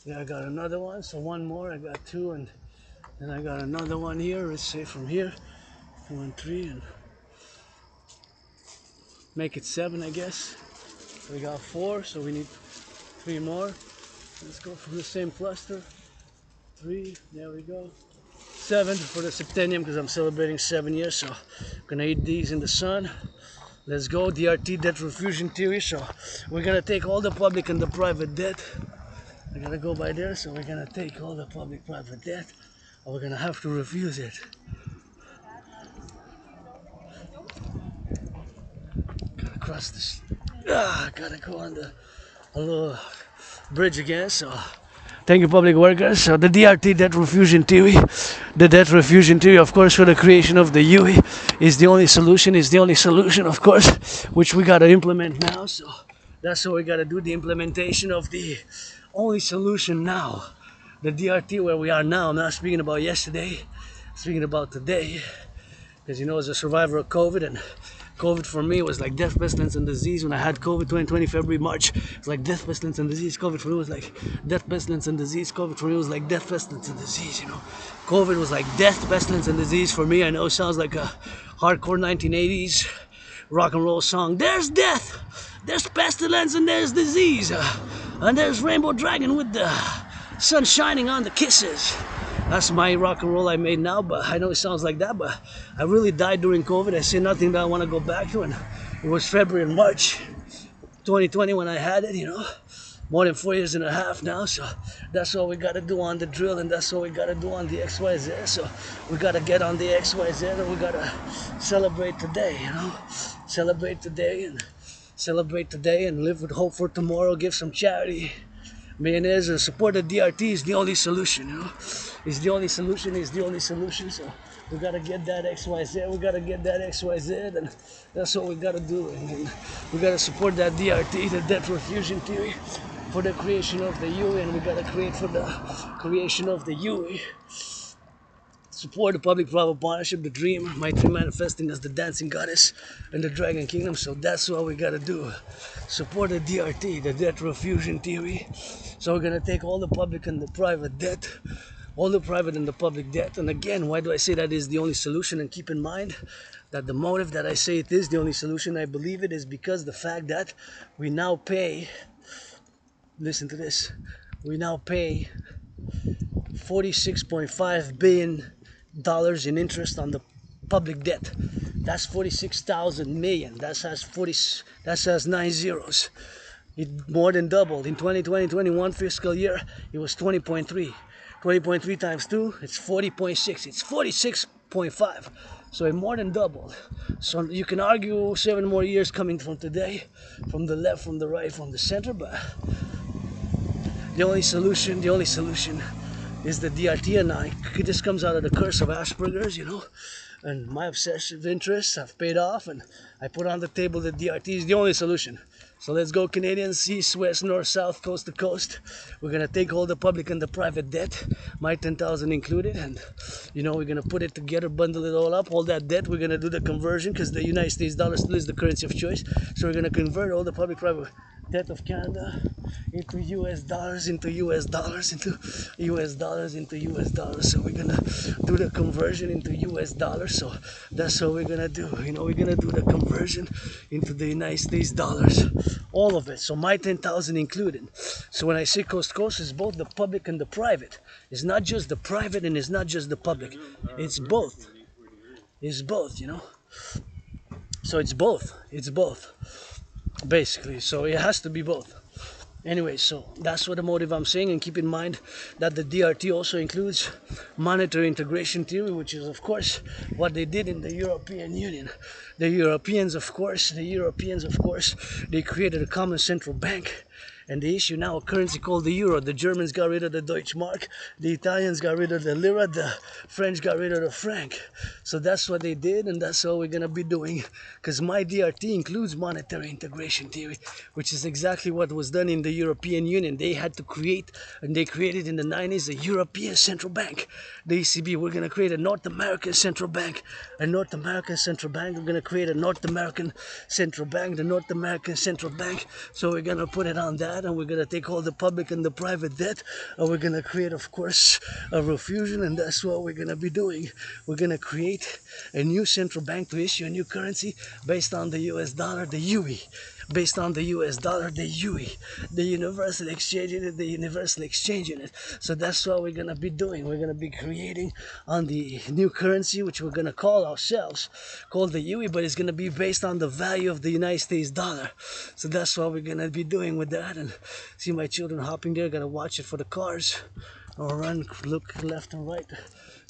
Yeah, I got another one, so one more, I got two, and then I got another one here, let's say from here, 2 and 3, and make it 7, I guess. We got 4, so we need 3 more. Let's go from the same cluster. 3, there we go. 7 for the septennium, because I'm celebrating 7 years, so I'm gonna eat these in the sun. Let's go, DRT, debt refusion theory. So we're gonna take all the public and the private debt. I gotta go by there, so we're gonna take all the public private debt, or we're gonna have to refuse it. Gotta cross this. Gotta go on a little bridge again. So thank you, public workers. So the DRT, debt refusion theory, the debt refusion theory, of course, for the creation of the UE is the only solution. Is the only solution, of course, which we gotta implement now. So that's what we gotta do. The implementation of the only solution now. The DRT where we are now. I'm not speaking about yesterday. I'm speaking about today. Because you know, as a survivor of COVID, and COVID for me was like death, pestilence, and disease. When I had COVID 2020, February, March, it's like death, pestilence, and disease. COVID for me was like death, pestilence, and disease. COVID for me was like death, pestilence, and disease, you know. COVID was like death, pestilence, and disease for me. I know it sounds like a hardcore 1980s rock and roll song. There's death, there's pestilence, and there's disease. And there's Rainbow Dragon with the sun shining on the kisses. That's my rock and roll I made now, but I know it sounds like that, but I really died during COVID. I see nothing that I want to go back to, and it was February and March 2020 when I had it, you know. More than 4 years and a half now, so that's what we gotta do on the drill, and that's what we gotta do on the XYZ. So we gotta get on the XYZ, and we gotta celebrate today, you know. Celebrate today and live with hope for tomorrow. Give some charity. Millionaires and support the DRT is the only solution, you know. It's the only solution, so we gotta get that XYZ, and that's what we gotta do. And we gotta support that DRT, the debt refusion theory, for the creation of the UE, and we gotta create for the creation of the UE. Support the public-private partnership, the dream, my dream manifesting as the dancing goddess and the dragon kingdom. So that's what we gotta do. Support the DRT, the debt refusion theory. So we're gonna take all the public and the private debt, all the private and the public debt. And again, why do I say that is the only solution? And keep in mind that the motive that I say it is the only solution, I believe it, is because the fact that we now pay, listen to this, we now pay $46.5 billion in interest on the public debt. That's 46,000 million. That has 9 zeros. It more than doubled. In 2020-21 fiscal year, it was 20.3. 20.3 times 2, it's 40.6. It's 46.5. So it more than doubled. So you can argue 7 more years coming from today, from the left, from the right, from the center, but the only solution is the DRT, and this comes out of the curse of Asperger's, you know, and my obsessive interests have paid off, and I put on the table the DRT is the only solution. So let's go, Canadians, east, west, north, south, coast to coast. We're gonna take all the public and the private debt, my 10,000 included, and you know, we're gonna put it together, bundle it all up, all that debt. We're gonna do the conversion because the United States dollar still is the currency of choice. So we're gonna convert all the public private debt of Canada into US dollars, into US dollars, into US dollars, into US dollars. So we're gonna do the conversion into US dollars. So that's what we're gonna do. You know, we're gonna do the conversion into the United States dollars, all of it. So my 10,000 included. So when I say coast to coast, it's both the public and the private. It's not just the private and it's not just the public. It's both. It's both, you know. So it's both. It's both. Basically, so it has to be both. Anyway, so that's what the motive I'm saying, and keep in mind that the DRT also includes monetary integration theory, which is of course what they did in the European Union. The Europeans, of course, they created a common central bank, and they issue now a currency called the euro. The Germans got rid of the Deutschmark, the Italians got rid of the lira, the French got rid of the franc. So that's what they did, and that's what we're gonna be doing. Because my DRT includes monetary integration theory, which is exactly what was done in the European Union. They had to create, and they created in the 90s, a European Central Bank, the ECB. We're gonna create a North American Central Bank, a North American Central Bank. We're gonna create a North American Central Bank, the North American Central Bank. So we're gonna put it on that, and we're gonna take all the public and the private debt, and we're gonna create, of course, a refusion, and that's what we're gonna be doing. We're gonna create a new central bank to issue a new currency based on the US dollar, the UE. Based on the US dollar, the UE, the universal exchange unit, the universal exchange unit. So that's what we're gonna be doing. We're gonna be creating on the new currency, which we're gonna call ourselves, called the UE, but it's gonna be based on the value of the United States dollar. So that's what we're gonna be doing with that. And see my children hopping there, gotta watch it for the cars. Or run, look left and right.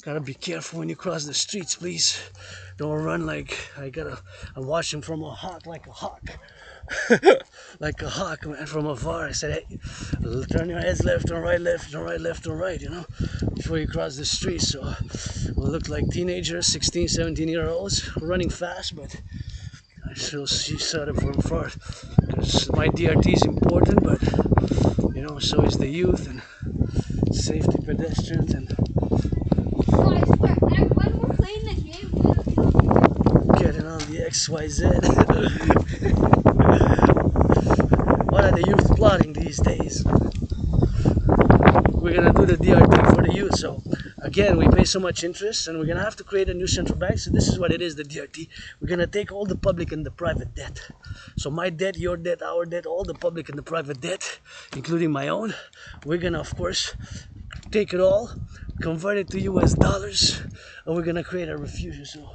Gotta be careful when you cross the streets, please. Don't run like I'm watching from a hawk, like a hawk. Like a hawk, man, from afar. I said, hey, turn your heads left and right, left and right, left and right, you know, before you cross the street. So we look like teenagers, 16, 17-year-olds, running fast, but I still see sort of from far. Because my DRT is important, but, you know, so is the youth and safety pedestrians and No, I swear, when we're playing the game, getting on the XYZ. What are the youth plotting these days? We're gonna do the DRT for the youth. So again, we pay so much interest, and we're gonna have to create a new central bank. So this is what it is, the DRT. We're gonna take all the public and the private debt. So my debt, your debt, our debt, all the public and the private debt, including my own. We're gonna, of course, take it all, convert it to US dollars, and we're gonna create a refusion. So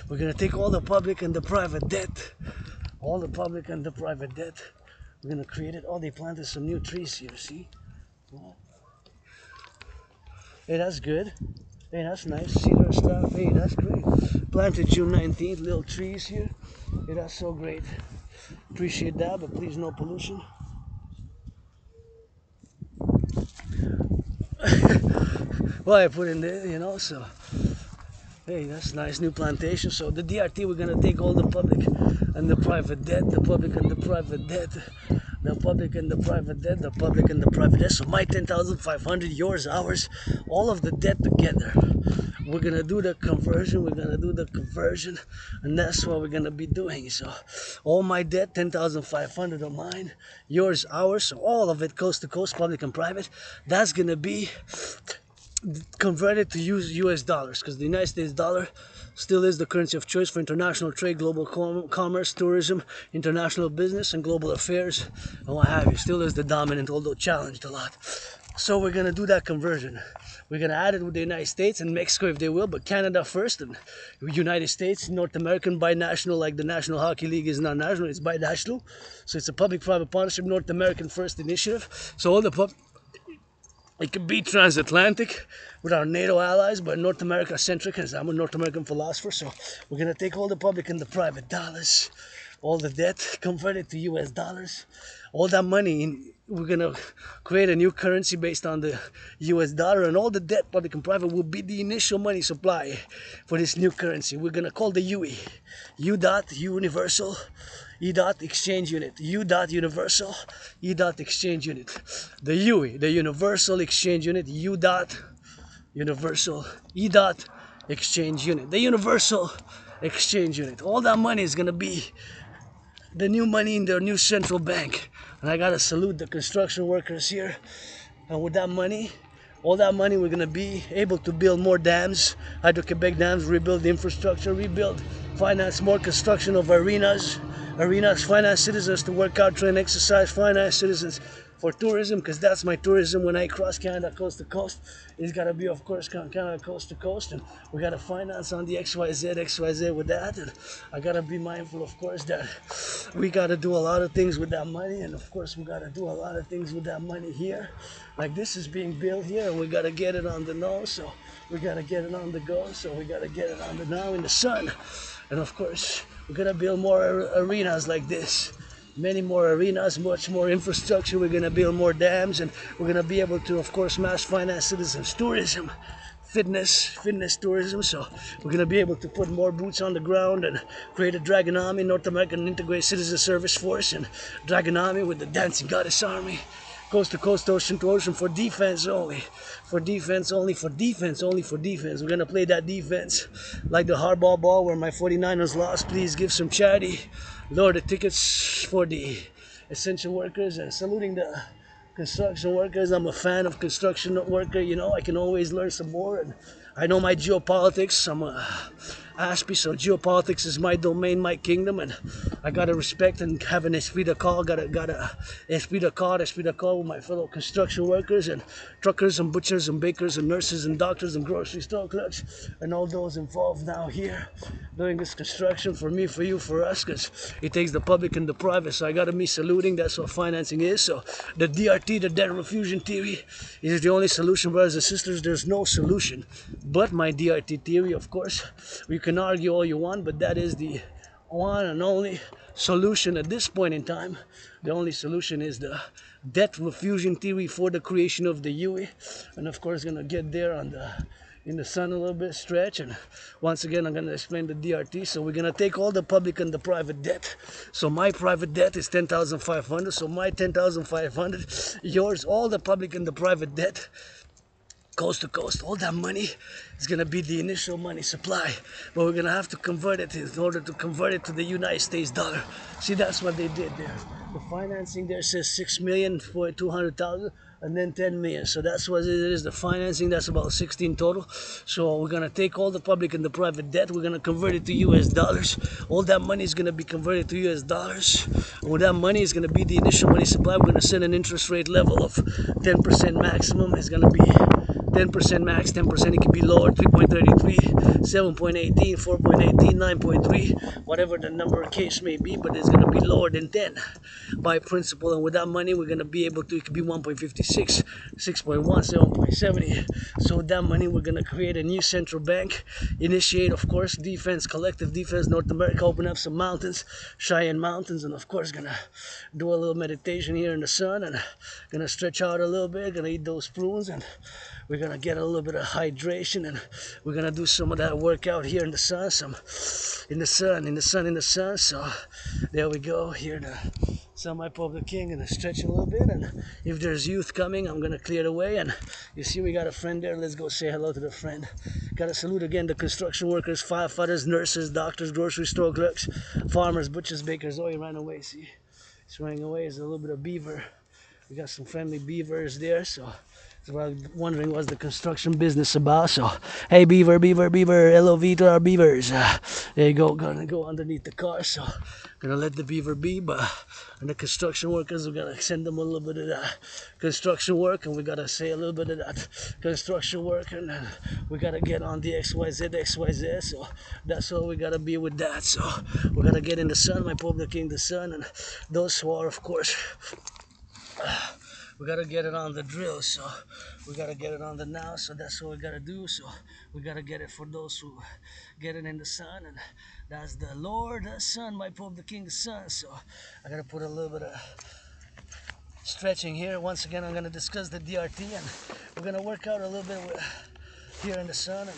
we're gonna take all the public and the private debt, all the public and the private debt. We're gonna create it. Oh, they planted some new trees here, see? Hey, that's good. Hey, that's nice. Cedar stuff. Hey, that's great. Planted June 19th, little trees here. Hey, that's so great. Appreciate that, but please no pollution. Well, I put in there, you know, so hey, that's nice, new plantation. So the DRT, we're gonna take all the public and the private debt, the public and the private debt, the public and the private debt, the public and the private debt. So my 10,500, yours, ours, all of the debt together. We're gonna do the conversion, and that's what we're gonna be doing. So all my debt, 10,500 of mine, yours, ours, so all of it coast to coast, public and private, that's gonna be converted to US dollars, because the United States dollar still is the currency of choice for international trade, global commerce, tourism, international business, and global affairs, and what have you. Still is the dominant, although challenged a lot. So we're gonna do that conversion. We're gonna add it with the United States and Mexico if they will, but Canada first, and United States, North American, binational, like the National Hockey League is not national, it's binational. So it's a public-private partnership, North American first initiative. So all the it could be transatlantic with our NATO allies, but North America centric, as I'm a North American philosopher. So we're gonna take all the public and the private dollars, all the debt, convert it to US dollars, all that money. We're gonna create a new currency based on the US dollar, and all the debt, public and private, will be the initial money supply for this new currency. We're gonna call the UE, U dot universal, E dot exchange unit, U dot universal, E dot exchange unit. The UE, the universal exchange unit, U dot universal, E dot exchange unit, the universal exchange unit. All that money is gonna be the new money in their new central bank. And I gotta salute the construction workers here. And with that money, all that money, we're gonna be able to build more dams, Hydro-Quebec dams, rebuild the infrastructure, finance more construction of arenas, finance citizens to work out, train, exercise, finance citizens for tourism, because that's my tourism when I cross Canada coast to coast. It's gotta be, of course, Canada coast to coast, and we gotta finance on the XYZ with that. And I gotta be mindful, of course, that we gotta do a lot of things with that money, and of course we gotta do a lot of things with that money here. Like this is being built here, and we gotta get it on the nose, so we gotta get it on the go, so we gotta get it on the now in the sun. And of course, we're gonna build more arenas like this many more arenas, much more infrastructure. We're going to build more dams, and we're going to be able to, of course, mass finance citizens tourism, fitness tourism. So we're going to be able to put more boots on the ground and create a dragon army, North American integrated citizen service force, and dragon army with the dancing goddess army, coast to coast, ocean to ocean, for defense only. For defense only, for defense only, for defense. We're going to play that defense like the hardball ball where my 49ers lost. Please give some charity. Lower the tickets for the essential workers, and saluting the construction workers. I'm a fan of construction worker. You know, I can always learn some more, and I know my geopolitics. I'm a Ashby, so geopolitics is my domain, my kingdom, and I gotta respect and have an esprit de corps, gotta esprit de corps with my fellow construction workers and truckers and butchers and bakers and nurses and doctors and grocery store clerks and all those involved now here doing this construction for me, for you, for us, because it takes the public and the private. So I gotta be saluting. That's what financing is. So the DRT, the debt refusion theory, is the only solution, brothers and sisters. There's no solution but my DRT theory, of course. We can argue all you want, but that is the one and only solution at this point in time. The only solution is the debt refusion theory for the creation of the UE, and of course gonna get there on the in the sun a little bit stretch. And once again I'm going to explain the DRT. So we're going to take all the public and the private debt. So my private debt is 10,500, so my 10,500, yours, all the public and the private debt, coast to coast, all that money is going to be the initial money supply, but we're going to have to convert it in order to convert it to the United States dollar. See, that's what they did there. The financing there says 6,000,000 for 200,000 and then 10 million. So that's what it is. The financing, that's about 16 total. So we're going to take all the public and the private debt. We're going to convert it to US dollars. All that money is going to be converted to US dollars. And with that money is going to be the initial money supply. We're going to set an interest rate level of 10% maximum. It's going to be 10% max, 10%. It can be lower, 3.33, 7.18, 4.18, 9.3, whatever the number case may be, but it's going to be lower than 10 by principle. And with that money, we're going to be able to, it could be 1.56, 6.1, 7.70. So with that money, we're going to create a new central bank, initiate, of course, defense, collective defense, North America, open up some mountains, Cheyenne Mountains, and of course, going to do a little meditation here in the sun, and going to stretch out a little bit, going to eat those prunes, and we're going to get a little bit of hydration, and we're going to do some of that workout here in the sun, in the sun. So there we go, here to Semi Public King, and stretch a little bit, and if there's youth coming, I'm going to clear the way. And you see we got a friend there. Let's go say hello to the friend. Got to salute again the construction workers, firefighters, nurses, doctors, grocery store clerks, farmers, butchers, bakers. Oh, he ran away. See, he's running away. There's a little bit of beaver. We got some friendly beavers there, so I was wondering what's the construction business about. So, hey, beaver, LOV to our beavers. There you go, gonna go underneath the car. So, gonna let the beaver be, but and the construction workers, we're gonna send them a little bit of that construction work, and we gotta say a little bit of that construction work, and we gotta get on the XYZ. So, that's all we gotta be with that. So, we're gonna get in the sun, my public king, the sun, and those who are, of course, we gotta get it on the drill, so we gotta get it on the now, so that's what we gotta do. So we gotta get it for those who get it in the sun, and that's the Lord, the Son, my Pope, the King, the Son. So I gotta put a little bit of stretching here. Once again, I'm gonna discuss the DRT, and we're gonna work out a little bit here in the sun, and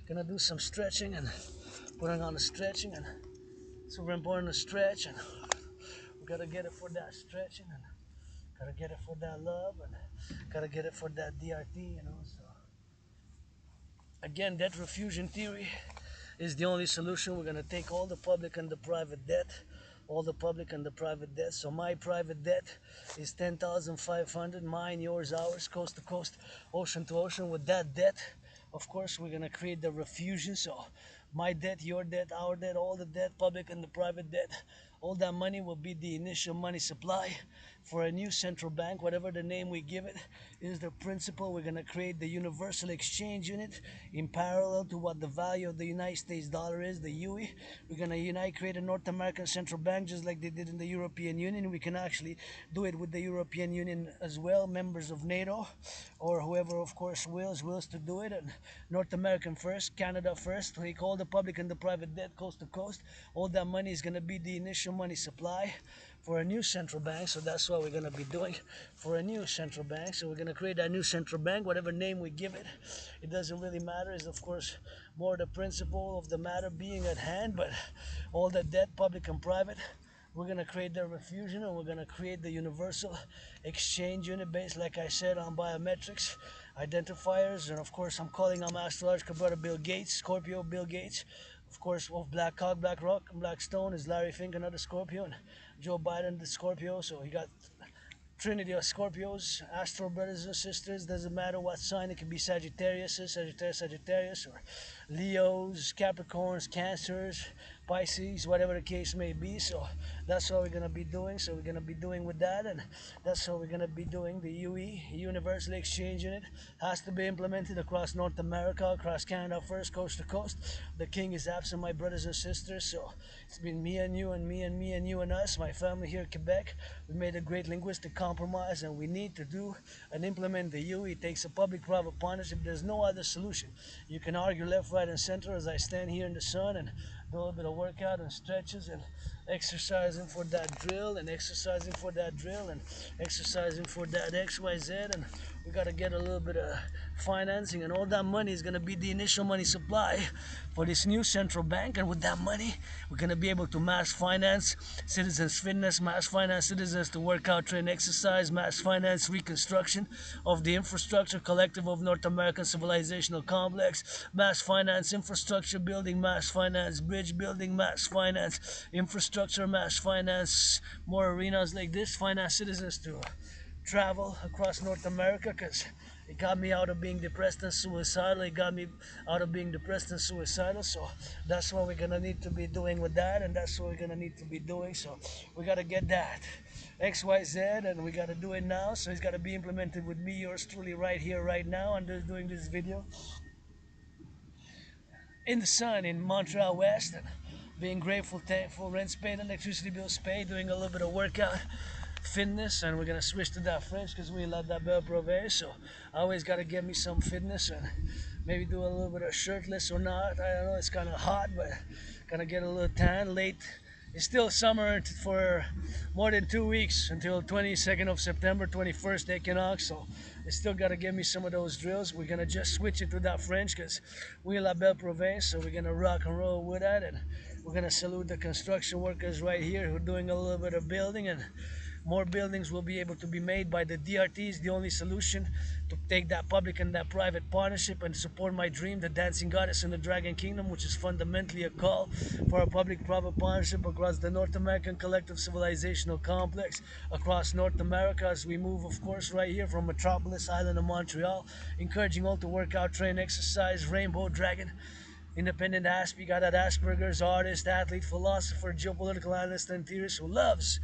gonna do some stretching and putting on the stretching, and super important to stretch, and we gotta get it for that stretching, and gotta get it for that love, and gotta get it for that DRT, you know. So again, debt refusion theory is the only solution. We're gonna take all the public and the private debt, all the public and the private debt. So my private debt is 10,500, mine, yours, ours, coast to coast, ocean to ocean. With that debt, of course, we're gonna create the refusion. So my debt, your debt, our debt, all the debt, public and the private debt, all that money will be the initial money supply for a new central bank, whatever the name we give it, is the principle. We're going to create the universal exchange unit in parallel to what the value of the United States dollar is, the UE. We're going to create a North American central bank just like they did in the European Union. We can actually do it with the European Union as well, members of NATO, or whoever, of course, wills to do it. And North American first, Canada first. Take all the public and the private debt coast to coast. All that money is going to be the initial money supply for a new central bank. So that's what we're going to be doing for a new central bank. So we're going to create that new central bank, whatever name we give it. It doesn't really matter. It's, of course, more the principle of the matter being at hand, but all the debt, public and private, we're going to create the refusion, and we're going to create the universal exchange unit based, like I said, on biometrics, identifiers, and of course I'm calling on my astrological brother Bill Gates, Scorpio Bill Gates. Of course, Wolf Black Hawk, Black Rock, and Black Stone is Larry Fink, another Scorpio, and Joe Biden, the Scorpio. So you got Trinity of Scorpios, astral brothers and sisters, doesn't matter what sign, it can be Sagittarius, Sagittarius, or Leos, Capricorns, Cancers, Pisces, whatever the case may be. So that's what we're going to be doing. So we're going to be doing with that, and that's what we're going to be doing. The UE, Universal Exchange Unit, has to be implemented across North America, across Canada first, coast to coast. The king is absent, my brothers and sisters, so it's been me and you and me and me and you and us, my family here in Quebec. We made a great linguistic compromise, and we need to do and implement the UE. It takes a public-private partnership. There's no other solution. You can argue left, right, and center as I stand here in the sun and do a little bit of workout and stretches and exercising for that drill and exercising for that drill and exercising for that XYZ, and we got to get a little bit of financing, and all that money is going to be the initial money supply for this new central bank. And with that money, we're going to be able to mass finance citizens fitness, mass finance citizens to work out, train, exercise, mass finance reconstruction of the infrastructure collective of North American civilizational complex, mass finance infrastructure building, mass finance bridge building, mass finance infrastructure, mass finance more arenas like this, finance citizens to travel across North America, because it got me out of being depressed and suicidal. It got me out of being depressed and suicidal. So that's what we're gonna need to be doing with that, and that's what we're gonna need to be doing. So we gotta get that XYZ, and we gotta do it now. So it's gotta be implemented with me, yours truly, right here, right now, and just doing this video in the sun in Montreal West, and being grateful, thankful, rent's paid, electricity bills paid, doing a little bit of workout, fitness, and we're gonna switch to that French because we love that belle province. So I always gotta get me some fitness and maybe do a little bit of shirtless or not. I don't know, it's kind of hot, but gonna get a little tan late. It's still summer for more than 2 weeks until 22nd of September, 21st equinox. So I still gotta give me some of those drills. We're gonna just switch it to that French because we la belle province. So we're gonna rock and roll with that, and we're gonna salute the construction workers right here who are doing a little bit of building, and more buildings will be able to be made by the DRTs. The only solution to take that public and that private partnership and support my dream, the dancing goddess in the dragon kingdom, which is fundamentally a call for a public-private partnership across the North American collective civilizational complex, across North America, as we move, of course, right here from Metropolis Island of Montreal, encouraging all to work out, train, exercise, rainbow dragon, independent Asp. Got that Asperger's artist, athlete, philosopher, geopolitical analyst, and theorist who loves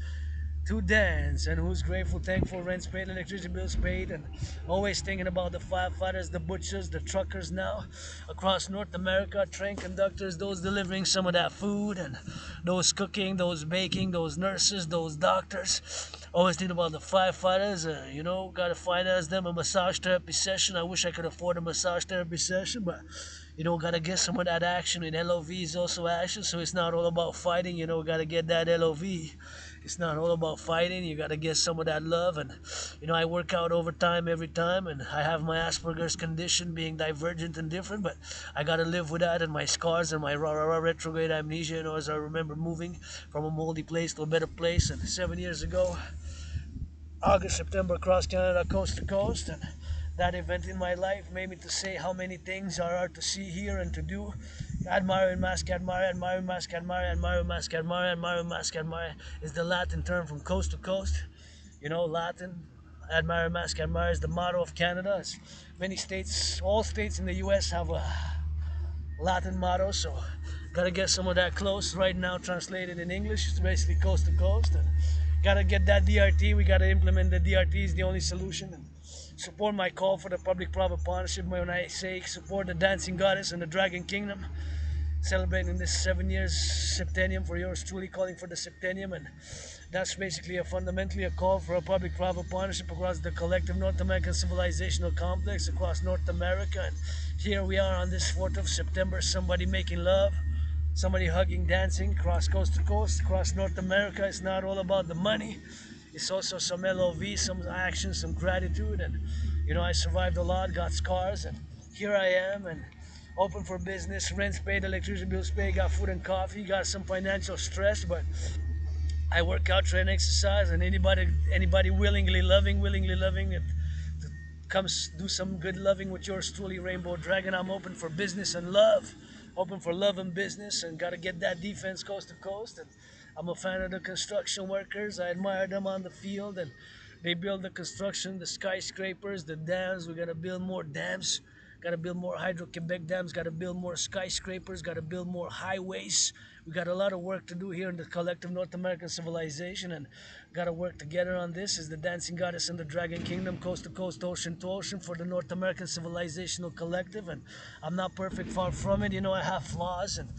to dance and who's grateful, thankful, rent's paid, electricity bills paid, and always thinking about the firefighters, the butchers, the truckers now across North America, train conductors, those delivering some of that food, and those cooking, those baking, those nurses, those doctors. Always thinking about the firefighters, gotta finance them a massage therapy session. I wish I could afford a massage therapy session, but gotta get some of that action, and LOV is also action, so it's not all about fighting, gotta get that LOV. It's not all about fighting. You gotta get some of that love, and I work out overtime every time, and I have my Asperger's condition being divergent and different, but I gotta live with that and my scars and my retrograde amnesia, as I remember moving from a moldy place to a better place, and 7 years ago, August, September, across Canada, coast to coast, and that event in my life made me to say how many things there are to see, hear, and to do. Admire and mask, admire, admire, mask, admire, admire, mask, admire, admire, mask, admire is the Latin term from coast to coast. Latin. Admire, mask, admire is the motto of Canada. It's many states, all states in the U.S. have a Latin motto, so gotta get some of that close right now translated in English. It's basically coast to coast, and gotta get that DRT. We gotta implement the DRT is the only solution, and support my call for the public-private partnership. When I say support the dancing goddess and the dragon kingdom, celebrating this 7 years septennium for yours truly, calling for the septennium, and that's basically fundamentally a call for a public-private partnership across the collective North American civilizational complex across North America. And here we are on this 4th of September, somebody making love, somebody hugging, dancing, cross coast to coast, across North America. It's not all about the money. It's also some LOV, some action, some gratitude. And, you know, I survived a lot, got scars, and here I am, and open for business, rent's paid, electricity bills paid, got food and coffee, got some financial stress, but I work out, train, exercise, and anybody willingly loving to come do some good loving with yours truly, Rainbow Dragon. I'm open for business and love, open for love and business, and gotta get that defense coast to coast. And I'm a fan of the construction workers. I admire them on the field, and they build the construction, the skyscrapers, the dams. We gotta build more dams. Got to build more Hydro-Quebec dams, got to build more skyscrapers, got to build more highways. We got a lot of work to do here in the collective North American civilization, and got to work together on this as the dancing goddess in the Dragon Kingdom, coast to coast, ocean to ocean, for the North American civilizational collective. And I'm not perfect, far from it. You know, I have flaws, and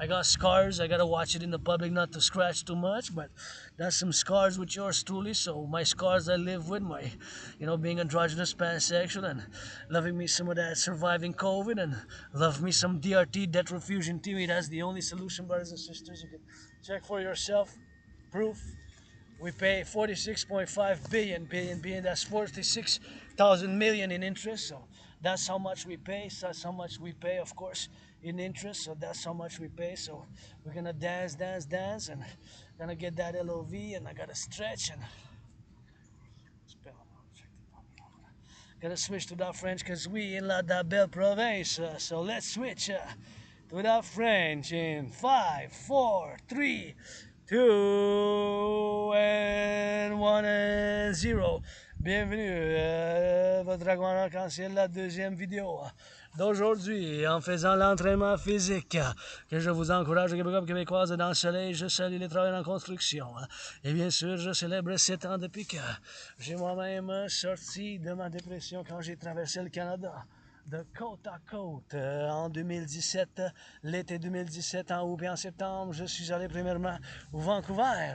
I got scars. I gotta watch it in the public not to scratch too much, but that's some scars with yours truly. So my scars I live with, my, you know, being androgynous, pansexual, and loving me some of that surviving COVID, and love me some DRT, debt refusion TV. That's the only solution, brothers and sisters. You can check for yourself. Proof. We pay 46.5 billion, that's 46,000 million in interest. So that's how much we pay. So that's how much we pay, of course, in interest. So that's how much we pay. So we're gonna dance, and gonna get that LOV, and I gotta stretch and gotta switch to that French because we in la da belle province. So let's switch to that French in 5, 4, 3, 2, and 1 and 0. Bienvenue à votre dragon en arc-en-ciel, la deuxième vidéo d'aujourd'hui, en faisant l'entraînement physique que je vous encourage, Québécois, Québécoises, dans le soleil. Je salue les travailleurs en construction. Et bien sûr, je célèbre 7 ans depuis que j'ai moi-même sorti de ma dépression quand j'ai traversé le Canada de côte à côte en 2017, l'été 2017, en août et en septembre. Je suis allé premièrement au Vancouver.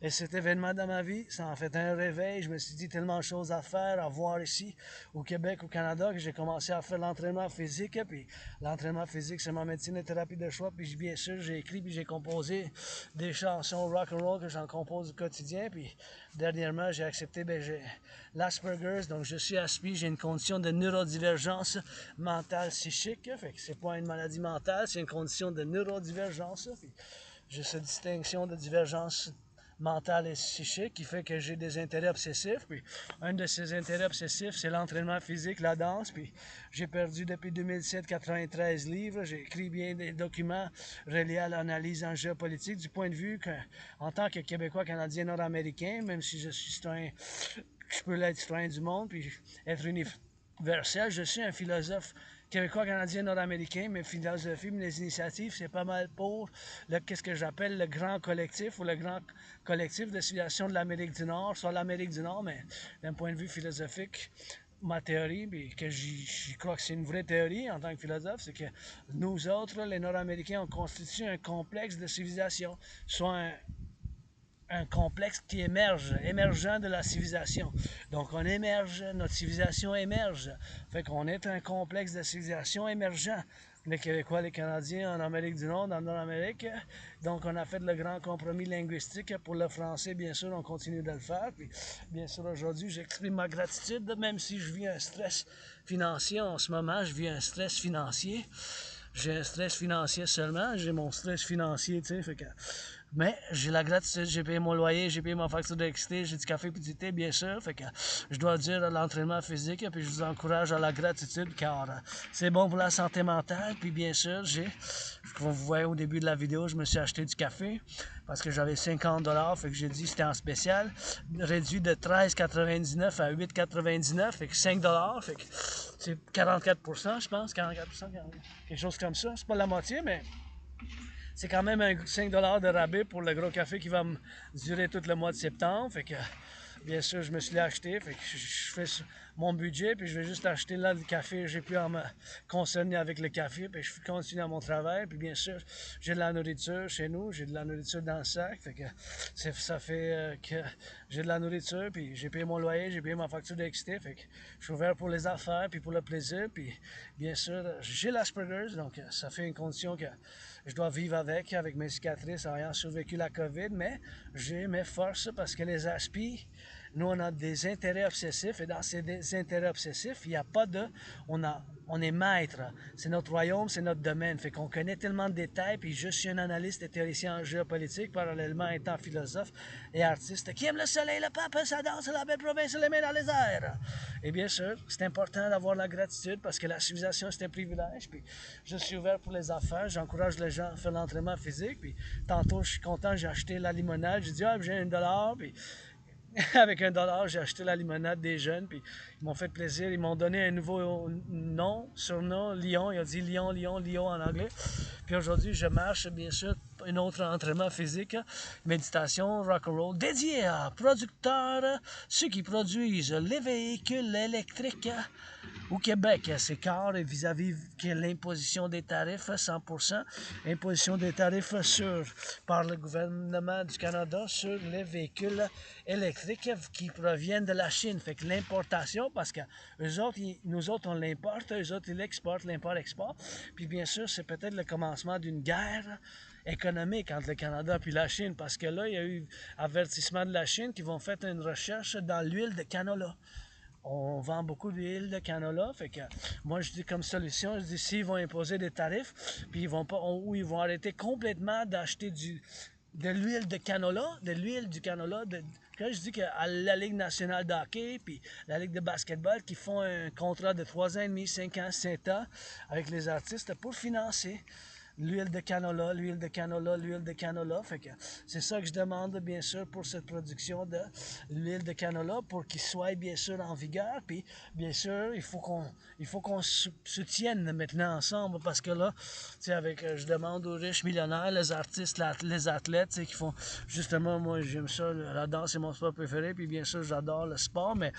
Et cet événement dans ma vie, ça en fait un réveil. Je me suis dit tellement de choses à faire, à voir ici, au Québec, au Canada, que j'ai commencé à faire l'entraînement physique. Puis l'entraînement physique, c'est ma médecine et thérapie de choix. Puis bien sûr, j'ai écrit puis j'ai composé des chansons rock&roll que j'en compose au quotidien. Puis dernièrement, j'ai accepté, j'ai l'Asperger's, donc je suis aspi, j'ai une condition de neurodivergence mentale psychique. Fait que c'est pas une maladie mentale, c'est une condition de neurodivergence. Puis j'ai cette distinction de divergence mentale et psychique qui fait que j'ai des intérêts obsessifs. Puis un de ces intérêts obsessifs, c'est l'entraînement physique, la danse. Puis j'ai perdu depuis 2007 93 livres. J'ai écrit bien des documents reliés à l'analyse en géopolitique du point de vue qu'en tant que Québécois, Canadien, Nord-Américain, même si je suis citoyen, je peux l'être citoyen du monde, puis être universel, je suis un philosophe Québécois, Canadien, Nord-Américain. Mes philosophies, mes initiatives, c'est pas mal pour qu'est-ce que j'appelle le grand collectif ou le grand collectif de civilisation de l'Amérique du Nord, soit l'Amérique du Nord, mais d'un point de vue philosophique, ma théorie, puis que j'y crois que c'est une vraie théorie en tant que philosophe, c'est que nous autres, les Nord-Américains, on constitue un complexe de civilisation, soit un complexe qui émergent de la civilisation. Donc on émerge, notre civilisation émerge. Fait qu'on est un complexe de civilisation émergent. Les Québécois, les Canadiens en Amérique du Nord, en Nord-Amérique. Donc on a fait le grand compromis linguistique pour le français, bien sûr, on continue de le faire. Puis bien sûr, aujourd'hui, j'exprime ma gratitude, même si je vis un stress financier en ce moment, je vis un stress financier. J'ai un stress financier seulement, j'ai mon stress financier, tu sais, fait que... Mais j'ai la gratitude, j'ai payé mon loyer, j'ai payé ma facture d'électricité, j'ai du café et du thé, bien sûr. Fait que je dois dire à l'entraînement physique, puis je vous encourage à la gratitude car c'est bon pour la santé mentale. Puis bien sûr, comme vous voyez au début de la vidéo, je me suis acheté du café parce que j'avais 50$, fait que j'ai dit c'était en spécial, réduit de 13,99 à 8,99, fait que 5$, fait que c'est 44%, je pense, 44%, quelque chose comme ça. C'est pas la moitié, mais c'est quand même un 5$ de rabais pour le gros café qui va me durer tout le mois de septembre. Fait que, bien sûr, je me suis acheté. Fait que je fais mon budget, puis je vais juste acheter là le café. J'ai pu me concerner avec le café, puis je continue à mon travail. Puis bien sûr, j'ai de la nourriture chez nous, j'ai de la nourriture dans le sac. Fait que ça fait que j'ai de la nourriture, puis j'ai payé mon loyer, j'ai payé ma facture d'électricité. Fait que je suis ouvert pour les affaires, puis pour le plaisir. Puis bien sûr, j'ai l'Asperger's, donc ça fait une condition que je dois vivre avec mes cicatrices, ayant survécu la COVID, mais j'ai mes forces parce que les aspis, nous, on a des intérêts obsessifs et dans ces intérêts obsessifs, il n'y a pas de... On est maître. C'est notre royaume, c'est notre domaine. Fait qu'on connaît tellement de détails, puis je suis un analyste et théoricien en géopolitique, parallèlement étant philosophe et artiste qui aime le soleil, le pape, sa danse, la belle province, les mains dans les airs. Et bien sûr, c'est important d'avoir la gratitude parce que la civilisation, c'est un privilège. Puis je suis ouvert pour les affaires, j'encourage les gens à faire l'entraînement physique. Puis tantôt, je suis content, j'ai acheté la limonade. J'ai dit, ah, j'ai $1. Puis avec $1, j'ai acheté la limonade des jeunes, puis ils m'ont fait plaisir. Ils m'ont donné un nouveau nom, surnom, Lion. Il a dit Lion, Lion, Lion en anglais. Puis aujourd'hui, je marche, bien sûr, un autre entraînement physique, méditation, rock&roll, dédié à producteurs, ceux qui produisent les véhicules électriques au Québec. C'est car vis-à-vis l'imposition des tarifs 100%, imposition des tarifs par le gouvernement du Canada sur les véhicules électriques qui proviennent de la Chine. Fait que l'importation, parce que nous autres, on l'importe, eux autres, ils l'exportent, l'import-export. Puis bien sûr, c'est peut-être le commencement d'une guerre économique entre le Canada et la Chine, parce que là, il y a eu avertissement de la Chine qui vont faire une recherche dans l'huile de canola. On vend beaucoup d'huile de canola, fait que moi je dis comme solution, je dis s'ils vont imposer des tarifs, puis ils vont pas, ou ils vont arrêter complètement d'acheter de l'huile de canola, de l'huile du canola, quand je dis que la Ligue nationale de hockey, puis la Ligue de basketball, qui font un contrat de 3 ans et demi, 5 ans, 7 ans avec les artistes pour financer l'huile de canola, l'huile de canola, l'huile de canola. Fait que c'est ça que je demande, bien sûr, pour cette production de l'huile de canola, pour qu'il soit, bien sûr, en vigueur. Puis, bien sûr, il faut qu'on se tienne maintenant ensemble, parce que là, tu sais, je demande aux riches millionnaires, les artistes, les athlètes, tu sais, qui font, justement, moi, j'aime ça, la danse, c'est mon sport préféré, puis bien sûr, j'adore le sport, mais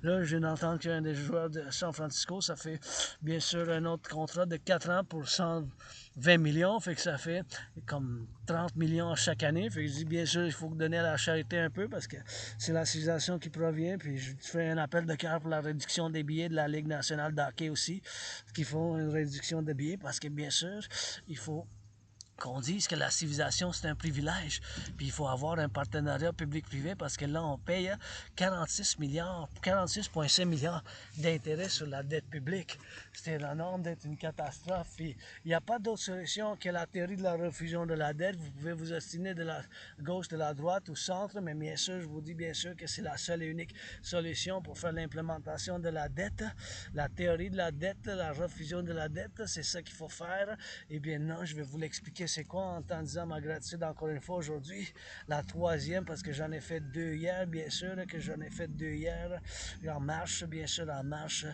là, je viens d'entendre qu'un des joueurs de San Francisco, ça fait, bien sûr, un autre contrat de 4 ans pour 120 millions, fait que ça fait comme 30 millions chaque année. Fait que je dis, bien sûr, il faut donner à la charité un peu parce que c'est la civilisation qui provient. Puis je fais un appel de cœur pour la réduction des billets de la Ligue nationale de hockey aussi, qui font une réduction de billets parce que, bien sûr, il faut qu'on dise que la civilisation, c'est un privilège. Puis il faut avoir un partenariat public-privé parce que là, on paye 46 milliards, 46,5 milliards d'intérêts sur la dette publique. C'est énorme d'être une catastrophe. Puis il n'y a pas d'autre solution que la théorie de la refusion de la dette. Vous pouvez vous ostiner de la gauche, de la droite ou centre, mais bien sûr, je vous dis bien sûr que c'est la seule et unique solution pour faire l'implémentation de la dette. La théorie de la dette, la refusion de la dette, c'est ça qu'il faut faire. Eh bien non, je vais vous l'expliquer c'est quoi en t'en disant ma gratitude encore une fois aujourd'hui. La troisième, parce que j'en ai fait 2 hier, bien sûr, que j'en ai fait 2 hier. En marche, bien sûr, en marche.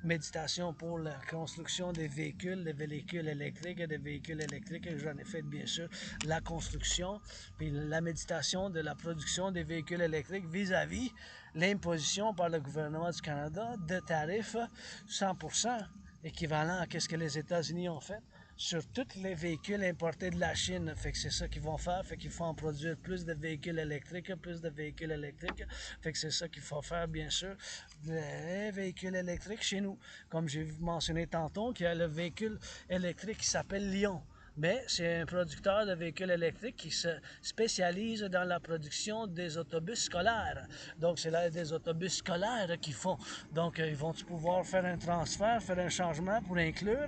Méditation pour la construction des véhicules électriques, des véhicules électriques. J'en ai fait, bien sûr, la construction, puis la méditation de la production des véhicules électriques vis-à-vis l'imposition par le gouvernement du Canada de tarifs 100% équivalent à ce que les États-Unis ont fait sur tous les véhicules importés de la Chine. Fait que c'est ça qu'ils vont faire. Fait qu'il faut en produire plus de véhicules électriques, plus de véhicules électriques. Fait que c'est ça qu'il faut faire, bien sûr. Les véhicules électriques chez nous. Comme j'ai mentionné tantôt, qu'il y a le véhicule électrique qui s'appelle Lyon. Mais c'est un producteur de véhicules électriques qui se spécialise dans la production des autobus scolaires. Donc, c'est là des autobus scolaires qu'ils font. Donc, ils vont pouvoir faire un transfert, faire un changement pour inclure?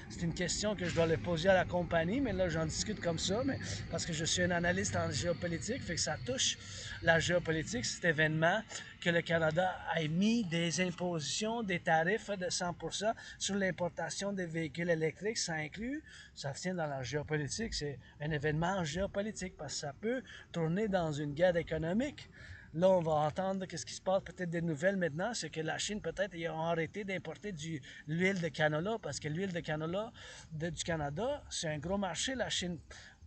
C'est une question que je dois le poser à la compagnie, mais là, j'en discute comme ça, mais parce que je suis un analyste en géopolitique, fait que ça touche la géopolitique, cet événement, que le Canada a mis des impositions, des tarifs de 100% sur l'importation des véhicules électriques. Ça inclut, ça tient dans la géopolitique, c'est un événement géopolitique parce que ça peut tourner dans une guerre économique. Là, on va entendre qu'est-ce qui se passe, peut-être des nouvelles maintenant, c'est que la Chine, peut-être, ils ont arrêté d'importer de l'huile de canola parce que l'huile de canola du Canada, c'est un gros marché, la Chine,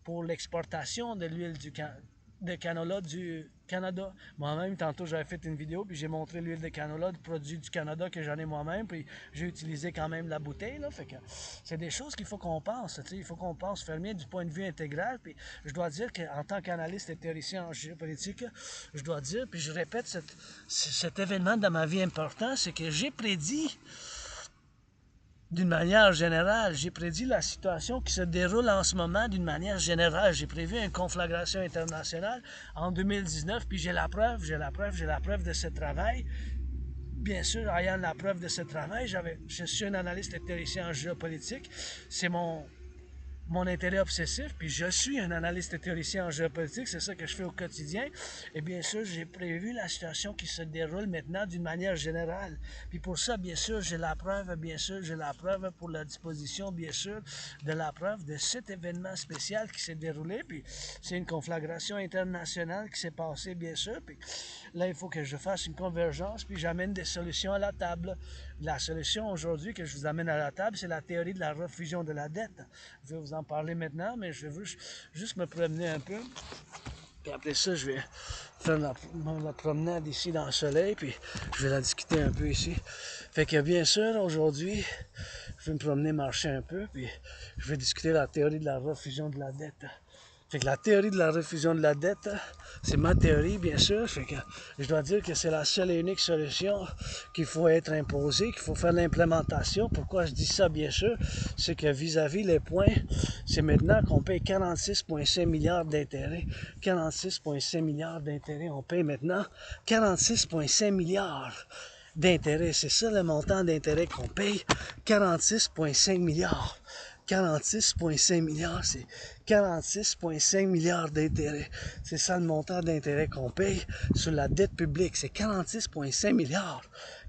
pour l'exportation de l'huile de canola du Canada. Moi-même, tantôt, j'avais fait une vidéo, puis j'ai montré l'huile de canola, de produit du Canada que j'en ai moi-même, puis j'ai utilisé quand même la bouteille, là, fait que c'est des choses qu'il faut qu'on pense, tu sais, il faut qu'on pense fermier du point de vue intégral, puis je dois dire qu'en tant qu'analyste et théoricien en géopolitique, je dois dire, puis je répète cet événement dans ma vie important, c'est que j'ai prédit d'une manière générale, j'ai prédit la situation qui se déroule en ce moment d'une manière générale. J'ai prévu une conflagration internationale en 2019, puis j'ai la preuve de ce travail. Bien sûr, ayant la preuve de ce travail, je suis un analyste et théoricien en géopolitique. C'est mon intérêt obsessif, puis je suis un analyste et théoricien en géopolitique, c'est ça que je fais au quotidien. Et bien sûr, j'ai prévu la situation qui se déroule maintenant d'une manière générale. Puis pour ça, bien sûr, j'ai la preuve pour la disposition, bien sûr, de la preuve de cet événement spécial qui s'est déroulé. Puis c'est une conflagration internationale qui s'est passée, bien sûr. Puis là, il faut que je fasse une convergence, puis j'amène des solutions à la table. La solution aujourd'hui que je vous amène à la table, c'est la théorie de la refusion de la dette. Je vais vous en parler maintenant, mais je veux juste me promener un peu. Puis après ça, je vais faire la promenade ici dans le soleil, puis je vais la discuter un peu ici. Fait que bien sûr, aujourd'hui, je vais me promener, marcher un peu, puis je vais discuter la théorie de la refusion de la dette. Fait que la théorie de la refusion de la dette, c'est ma théorie, bien sûr. Fait que je dois dire que c'est la seule et unique solution qu'il faut être imposée, qu'il faut faire l'implémentation. Pourquoi je dis ça, bien sûr? C'est que vis-à-vis les points, c'est maintenant qu'on paye 46,5 milliards d'intérêts. 46,5 milliards d'intérêts. On paye maintenant 46,5 milliards d'intérêts. C'est ça le montant d'intérêt qu'on paye. 46,5 milliards. 46,5 milliards, c'est 46,5 milliards d'intérêts. C'est ça le montant d'intérêt qu'on paye sur la dette publique. C'est 46,5 milliards.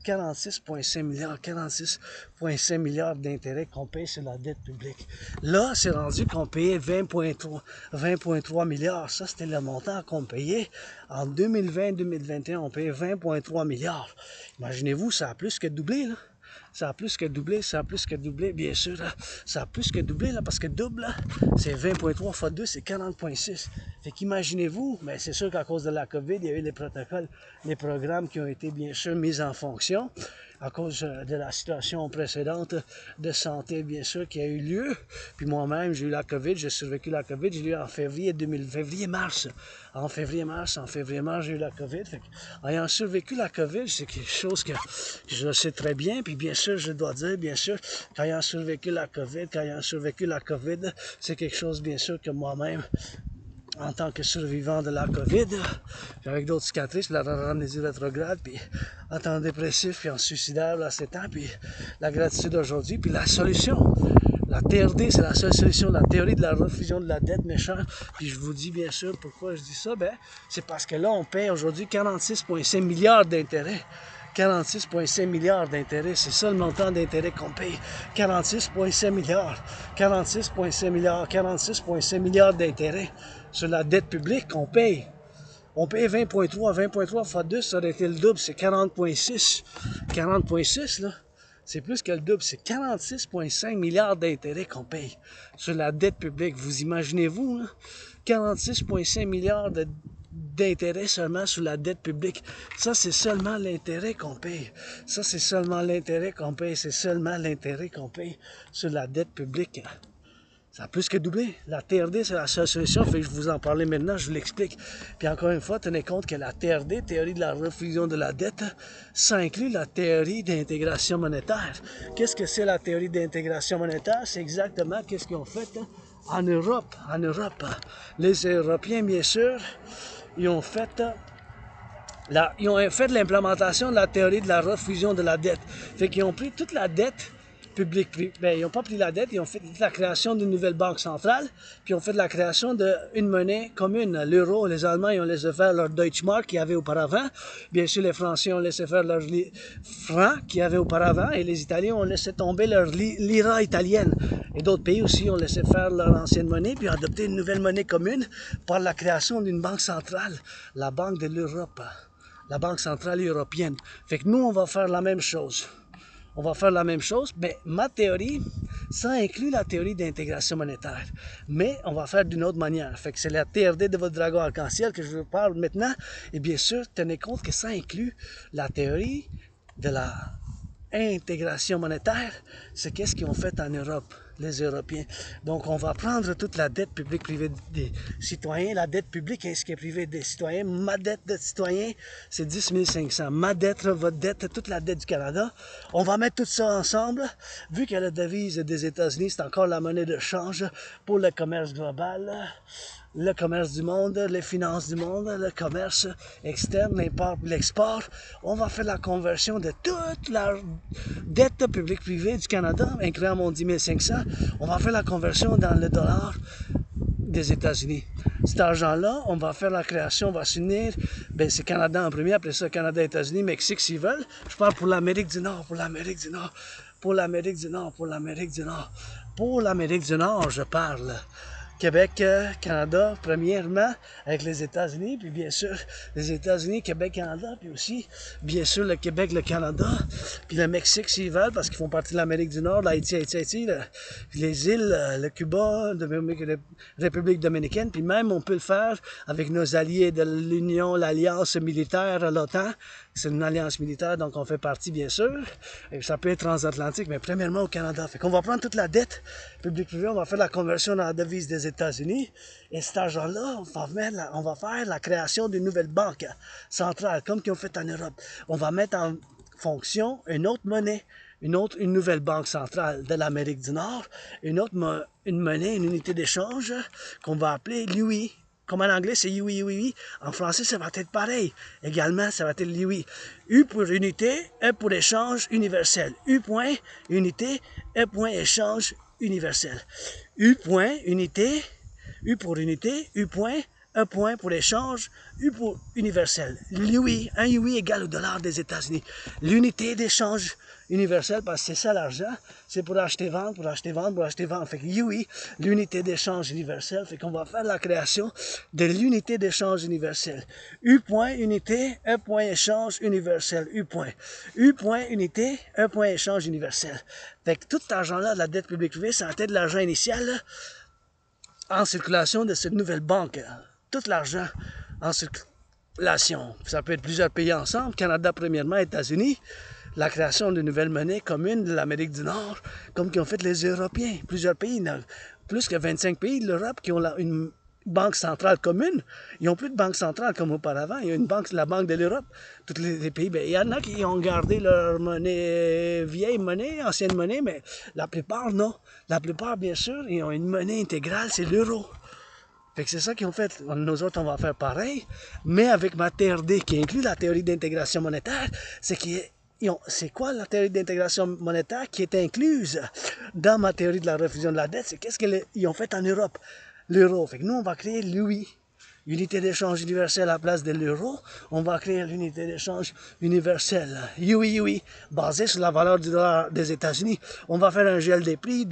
46,5 milliards, 46,5 milliards d'intérêts qu'on paye sur la dette publique. Là, c'est rendu qu'on payait 20,3 milliards. Ça, c'était le montant qu'on payait. En 2020-2021, on payait 20,3 milliards. Imaginez-vous, ça a plus que doublé, là. Ça a plus que doublé, bien sûr. Là. Ça a plus que doublé, là, parce que double, c'est 20,3 fois 2, c'est 40,6. Fait qu'imaginez-vous, mais c'est sûr qu'à cause de la COVID, il y a eu les protocoles, les programmes qui ont été bien sûr mis en fonction à cause de la situation précédente de santé, bien sûr, qui a eu lieu. Puis moi-même, j'ai eu la COVID, j'ai survécu la COVID, j'ai eu en février-mars. En février-mars, j'ai eu la COVID. Fait ayant survécu la COVID, c'est quelque chose que je sais très bien. Puis bien sûr, je dois dire, bien sûr, qu'ayant survécu la COVID, c'est quelque chose, bien sûr, que moi-même, en tant que survivant de la COVID, avec d'autres cicatrices, la amnésie rétrograde, puis en temps dépressif, puis en suicidaire à 7 ans, puis la gratitude aujourd'hui, puis la solution. La TRD, c'est la seule solution, la théorie de la refusion de la dette, méchant. Puis je vous dis bien sûr pourquoi je dis ça, c'est parce que là, on paie aujourd'hui 46,5 milliards d'intérêts. 46,5 milliards d'intérêts, c'est ça le montant d'intérêt qu'on paye. 46,5 milliards, 46,5 milliards, 46,5 milliards d'intérêts sur la dette publique qu'on paye. On paye 20,3 fois 2, ça aurait été le double, c'est 40,6. 40,6, là. C'est plus que le double, c'est 46,5 milliards d'intérêts qu'on paye sur la dette publique. Vous imaginez-vous, 46,5 milliards d'intérêts seulement sur la dette publique. Ça, c'est seulement l'intérêt qu'on paye. Ça, c'est seulement l'intérêt qu'on paye. C'est seulement l'intérêt qu'on paye sur la dette publique. Ça a plus que doublé. La TRD, c'est la seule solution. Fait que je vous en parlais maintenant, je vous l'explique. Puis encore une fois, tenez compte que la TRD, théorie de la refusion de la dette, ça inclut la théorie d'intégration monétaire. Qu'est-ce que c'est la théorie d'intégration monétaire? C'est exactement qu'est-ce qu'ils ont fait en Europe. En Europe, les Européens, bien sûr, ils ont fait de l'implémentation de la théorie de la refusion de la dette. Fait qu'ils ont pris toute la dette publique. Ils n'ont pas pris la dette, ils ont fait la création d'une nouvelle banque centrale, puis ils ont fait la création d'une monnaie commune, l'euro. Les Allemands, ils ont laissé faire leur Deutschmark qu'il y avait auparavant. Bien sûr, les Français ont laissé faire leur franc qu'il y avait auparavant, et les Italiens ont laissé tomber leur lira italienne. Et d'autres pays aussi ont laissé faire leur ancienne monnaie, puis ont adopté une nouvelle monnaie commune par la création d'une banque centrale, la Banque de l'Europe, la Banque centrale européenne. Fait que nous, on va faire la même chose. on va faire la même chose, mais ma théorie, ça inclut la théorie d'intégration monétaire. Mais on va faire d'une autre manière. Fait que c'est la TRD de votre dragon arc-en-ciel que je vous parle maintenant. Et bien sûr, tenez compte que ça inclut la théorie de la intégration monétaire. C'est qu'est-ce qu'ils ont fait en Europe, les Européens. Donc, on va prendre toute la dette publique privée des citoyens, la dette publique ainsi que privée des citoyens. Ma dette de citoyen, c'est 10 500. Ma dette, votre dette, toute la dette du Canada. On va mettre tout ça ensemble. Vu que la devise des États-Unis, c'est encore la monnaie de change pour le commerce global, le commerce du monde, les finances du monde, le commerce externe, l'import et l'export. On va faire la conversion de toute la dette publique privée du Canada, incluant mon 10 500. On va faire la conversion dans le dollar des États-Unis. Cet argent-là, on va faire la création, on va s'unir. Ben, c'est Canada en premier, après ça, Canada, États-Unis, Mexique s'ils veulent. Je parle pour l'Amérique du Nord, pour l'Amérique du Nord, pour l'Amérique du Nord, pour l'Amérique du Nord. Pour l'Amérique du Nord, je parle. Québec, Canada, premièrement, avec les États-Unis, puis bien sûr, les États-Unis, Québec, Canada, puis aussi, bien sûr, le Québec, le Canada, puis le Mexique, s'ils veulent, parce qu'ils font partie de l'Amérique du Nord, l'Haïti, les îles, le Cuba, la République dominicaine, puis même, on peut le faire avec nos alliés de l'Union, l'Alliance militaire, l'OTAN. C'est une alliance militaire, donc on fait partie, bien sûr. Et ça peut être transatlantique, mais premièrement au Canada. Fait qu'on va prendre toute la dette publique-privée, on va faire la conversion dans la devise des États-Unis. Et cet argent-là, on va faire la création d'une nouvelle banque centrale, comme qu'ils ont fait en Europe. On va mettre en fonction une autre monnaie, une nouvelle banque centrale de l'Amérique du Nord, une monnaie, une unité d'échange qu'on va appeler l'UI. Comme en anglais, c'est UI. En français, ça va être pareil. Également, ça va être l'UI. U pour unité, E pour échange universel. U point, unité, E point, échange universel. U point, unité, U pour unité, U point, E point pour échange, U pour universel. L'UI, un UI égale au dollar des États-Unis. L'unité d'échange universel, parce que c'est ça l'argent, c'est pour acheter, vendre, pour acheter, vendre, pour acheter, vendre. Fait que UI, l'unité d'échange universel, fait qu'on va faire la création de l'unité d'échange universel. U point, unité, E point, échange universel. U point, unité, E point, échange universel. Fait que tout cet argent-là, de la dette publique privée, ça a été de l'argent initial là, en circulation de cette nouvelle banque. Tout l'argent en circulation. Ça peut être plusieurs pays ensemble, Canada premièrement, États-Unis. La création de nouvelles monnaies communes de l'Amérique du Nord, comme qu'ont fait les Européens. Plusieurs pays, plus que 25 pays de l'Europe qui ont une banque centrale commune. Ils n'ont plus de banque centrale comme auparavant. Il y a une banque, la Banque de l'Europe. Tous les pays, ben, il y en a qui ont gardé leur monnaie, vieille monnaie, ancienne monnaie, mais la plupart, non. La plupart, bien sûr, ils ont une monnaie intégrale, c'est l'euro. Fait que c'est ça qu'ils ont fait. Nous autres, on va faire pareil, mais avec ma TRD qui inclut la théorie d'intégration monétaire, c'est quoi la théorie d'intégration monétaire qui est incluse dans ma théorie de la refusion de la dette? C'est qu'est-ce qu'ils ont fait en Europe? L'euro. Fait que nous, on va créer l'UI, unité d'échange universelle à la place de l'euro. On va créer l'unité d'échange universelle, UI, basée sur la valeur du dollar des États-Unis. On va faire un gel des prix,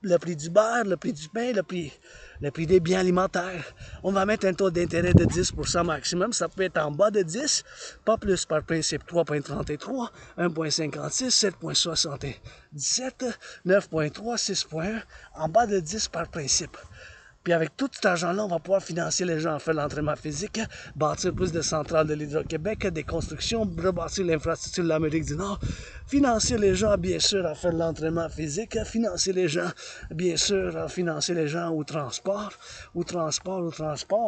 le prix du beurre, le prix du pain, le prix des biens alimentaires. On va mettre un taux d'intérêt de 10% maximum. Ça peut être en bas de 10, pas plus par principe. 3,33, 1,56, 7,77, 9,3, 6,1. En bas de 10 par principe. Puis avec tout cet argent-là, on va pouvoir financer les gens à faire l'entraînement physique, bâtir plus de centrales de l'Hydro-Québec, des constructions, rebâtir l'infrastructure de l'Amérique du Nord, financer les gens, bien sûr, à faire l'entraînement physique, financer les gens, bien sûr, à financer les gens au transport,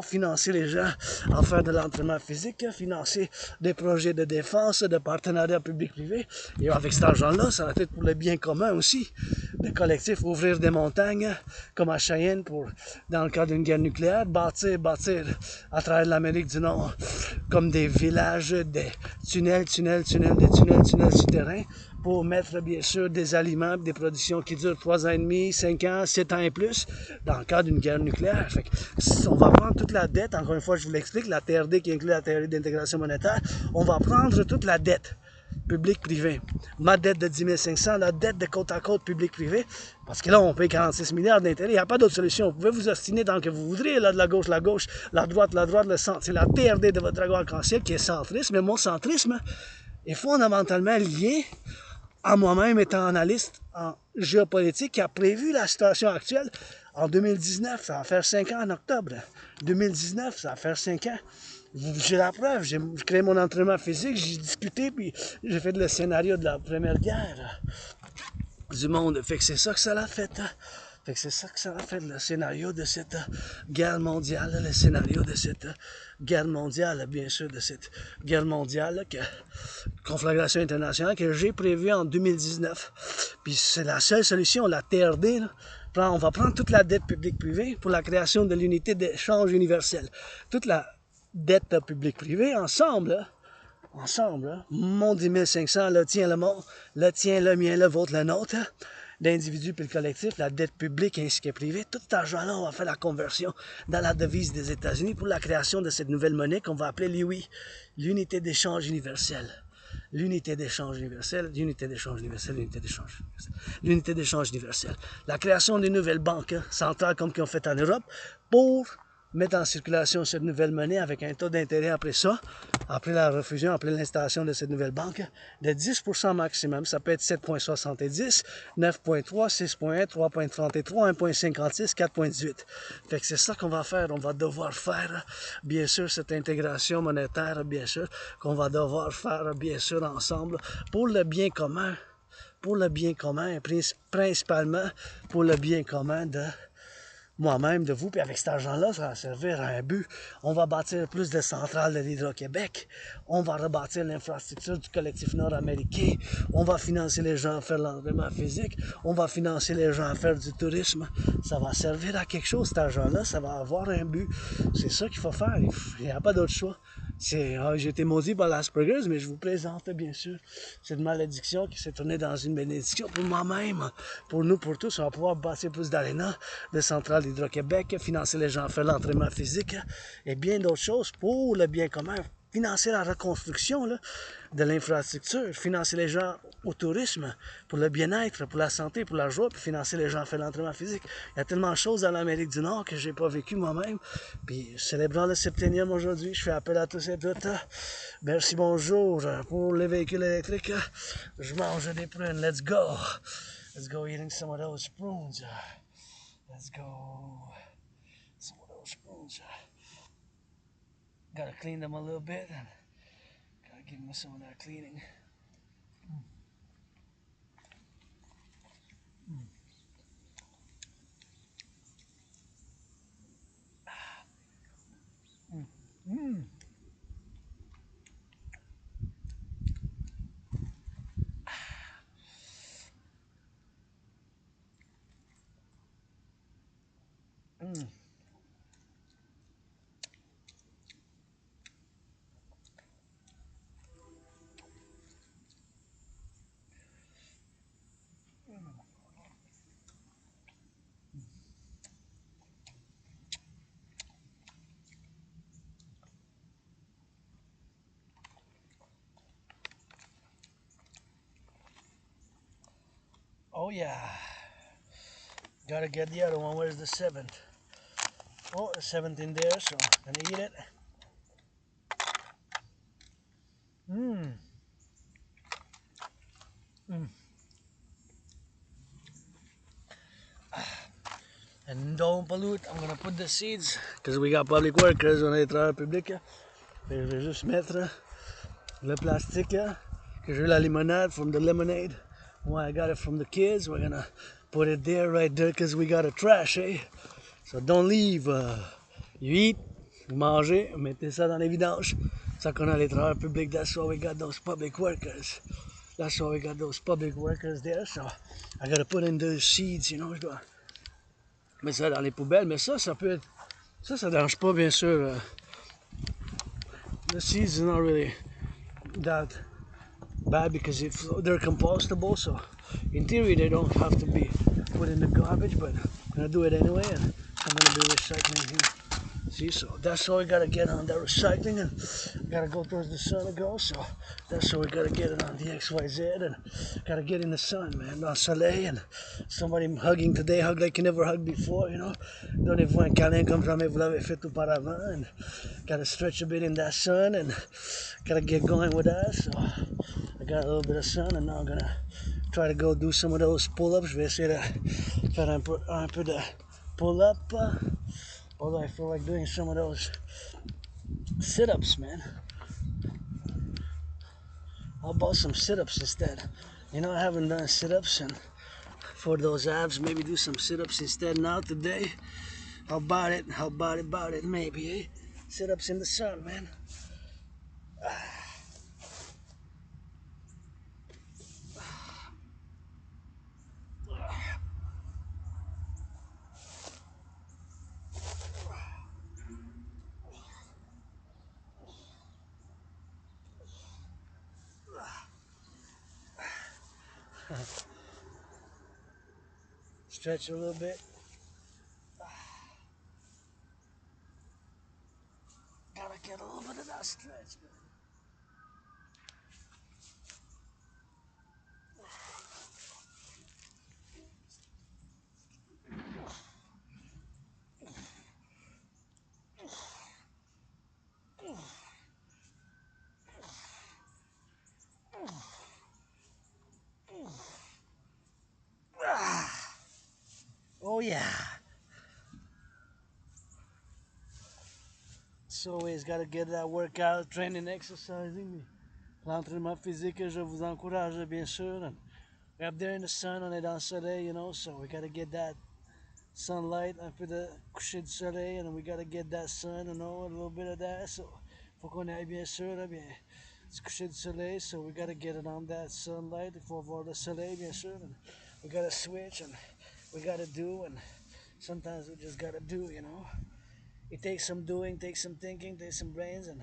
financer les gens à faire de l'entraînement physique, financer des projets de défense, de partenariat public-privé. Et avec cet argent-là, ça va être pour le bien commun aussi. Le collectif, ouvrir des montagnes, comme à Cheyenne, dans le cas d'une guerre nucléaire, bâtir à travers l'Amérique du Nord comme des villages, des tunnels souterrains pour mettre bien sûr des aliments, des productions qui durent 3 ans et demi, 5 ans, 7 ans et plus dans le cas d'une guerre nucléaire. Fait que, on va prendre toute la dette, encore une fois je vous l'explique, la TRD qui inclut la théorie d'intégration monétaire, on va prendre toute la dette public-privé. Ma dette de 10 500, la dette de côte à côte public-privé, parce que là, on paye 46 milliards d'intérêts. Il n'y a pas d'autre solution. Vous pouvez vous ostiner tant que vous voudrez, là, de la gauche, la droite, le centre. C'est la TRD de votre dragon arc-en-ciel qui est centriste, mais mon centrisme est fondamentalement lié en moi-même étant analyste en géopolitique qui a prévu la situation actuelle en 2019, ça va faire 5 ans en octobre. 2019, ça va faire 5 ans. J'ai la preuve, j'ai créé mon entraînement physique, j'ai discuté, puis j'ai fait le scénario de la première guerre du monde. Fait que c'est ça que ça l'a fait. Hein? Fait que c'est ça que ça a fait, le scénario de cette guerre mondiale, le scénario de cette guerre mondiale, bien sûr, de cette guerre mondiale, conflagration internationale, que j'ai prévue en 2019. Puis c'est la seule solution, la TRD, là. On va prendre toute la dette publique-privée pour la création de l'unité d'échange universel. Toute la dette publique-privée, ensemble, mon 10 500, le tien, le mon, le tien, le mien, le vôtre, le nôtre, l'individu puis le collectif, la dette publique ainsi que privée, tout cet argent-là, on va faire la conversion dans la devise des États-Unis pour la création de cette nouvelle monnaie qu'on va appeler l'UI, l'unité d'échange universelle. L'unité d'échange universelle, l'unité d'échange universelle, l'unité d'échange universelle, l'unité d'échange universelle. La création d'une nouvelle banque centrale comme qu'ils ont fait en Europe pour mettre en circulation cette nouvelle monnaie avec un taux d'intérêt après ça, après la refusion, après l'installation de cette nouvelle banque, de 10% maximum. Ça peut être 7,70, 9,3, 6,1, 3,33, 1,56, 4,18. Fait que c'est ça qu'on va faire. On va devoir faire, bien sûr, cette intégration monétaire, bien sûr, qu'on va devoir faire, bien sûr, ensemble pour le bien commun. Pour le bien commun, principalement pour le bien commun de moi-même, de vous, puis avec cet argent-là, ça va servir à un but. On va bâtir plus de centrales de l'Hydro-Québec, on va rebâtir l'infrastructure du collectif nord-américain, on va financer les gens à faire l'entraînement physique, on va financer les gens à faire du tourisme. Ça va servir à quelque chose, cet argent-là, ça va avoir un but. C'est ça qu'il faut faire, il n'y a pas d'autre choix. J'ai été maudit par l'Asperger's, mais je vous présente, bien sûr, cette malédiction qui s'est tournée dans une bénédiction pour moi-même, pour nous, pour tous. On va pouvoir bâtir plus d'arénas, de centrales d'Hydro-Québec, financer les gens à faire l'entraînement physique et bien d'autres choses pour le bien commun. Financer la reconstruction là, de l'infrastructure, financer les gens au tourisme, pour le bien-être, pour la santé, pour la joie, puis financer les gens à faire l'entraînement physique. Il y a tellement de choses dans l'Amérique du Nord que j'ai pas vécu moi-même. Puis célébrant le septénième aujourd'hui, je fais appel à tous et toutes. Merci, bonjour. Pour les véhicules électriques, je mange des prunes. Let's go. Let's go eating some of those prunes. Let's go. Some of those prunes. Gotta clean them a little bit and gotta give them some of that cleaning. Oh yeah. Gotta get the other one. Where's the seventh? Oh, the seventh in there, so I'm gonna eat it. And don't pollute. I'm gonna put the seeds because we got public workers on les travailleurs publics. Je vais juste mettre le plastique que j'ai eu la limonade from the lemonade. Well, I got it from the kids. We're gonna put it there, right there, because we got a trash, eh? So don't leave. You eat, vous mangez, mettez ça dans les vidanges. Ça qu'on a les travailleurs publics. That's why we got those public workers. That's why we got those public workers there. So I gotta put in the seeds, you know. Je dois mettre ça dans les poubelles. Mais ça peut être. Ça dérange pas, bien sûr. The seeds is not really that bad because they're compostable, so in theory they don't have to be put in the garbage, but I'm gonna do it anyway and I'm gonna be recycling here See, so that's how we gotta get on that recycling and gotta go towards the sun to go. So that's how we gotta get it on the XYZ and gotta get in the sun, man, on soleil and somebody hugging today, hug like you never hugged before, you know. Donnez-vous un câlin comme jamais vous l'avez fait auparavant and gotta stretch a bit in that sun and gotta get going with that. So I got a little bit of sun and now I'm gonna try to go do some of those pull-ups. Je vais essayer de faire un peu de pull-up. Although I feel like doing some of those sit-ups, man. How about some sit-ups instead? You know, I haven't done sit-ups and for those abs, maybe do some sit-ups instead now today. How about it? How about it? Maybe, eh? Sit-ups in the sun, man. Stretch a little bit. Gotta get a little bit of that stretch, man. Oh yeah. So always gotta get that workout, training, exercising. L'entraînement physique, je vous encourage, bien sûr. And we're up there in the sun, on est dans le soleil, you know, so we gotta get that sunlight, un peu de coucher du soleil, and we gotta get that sun, you know, a little bit of that. So, faut qu'on aille bien sûr, là, bien, du coucher du soleil, so we gotta get it on that sunlight. Il faut voir le soleil, bien sûr. And we gotta switch, and we gotta do, and sometimes we just gotta do, you know. It takes some doing, takes some thinking, takes some brains, and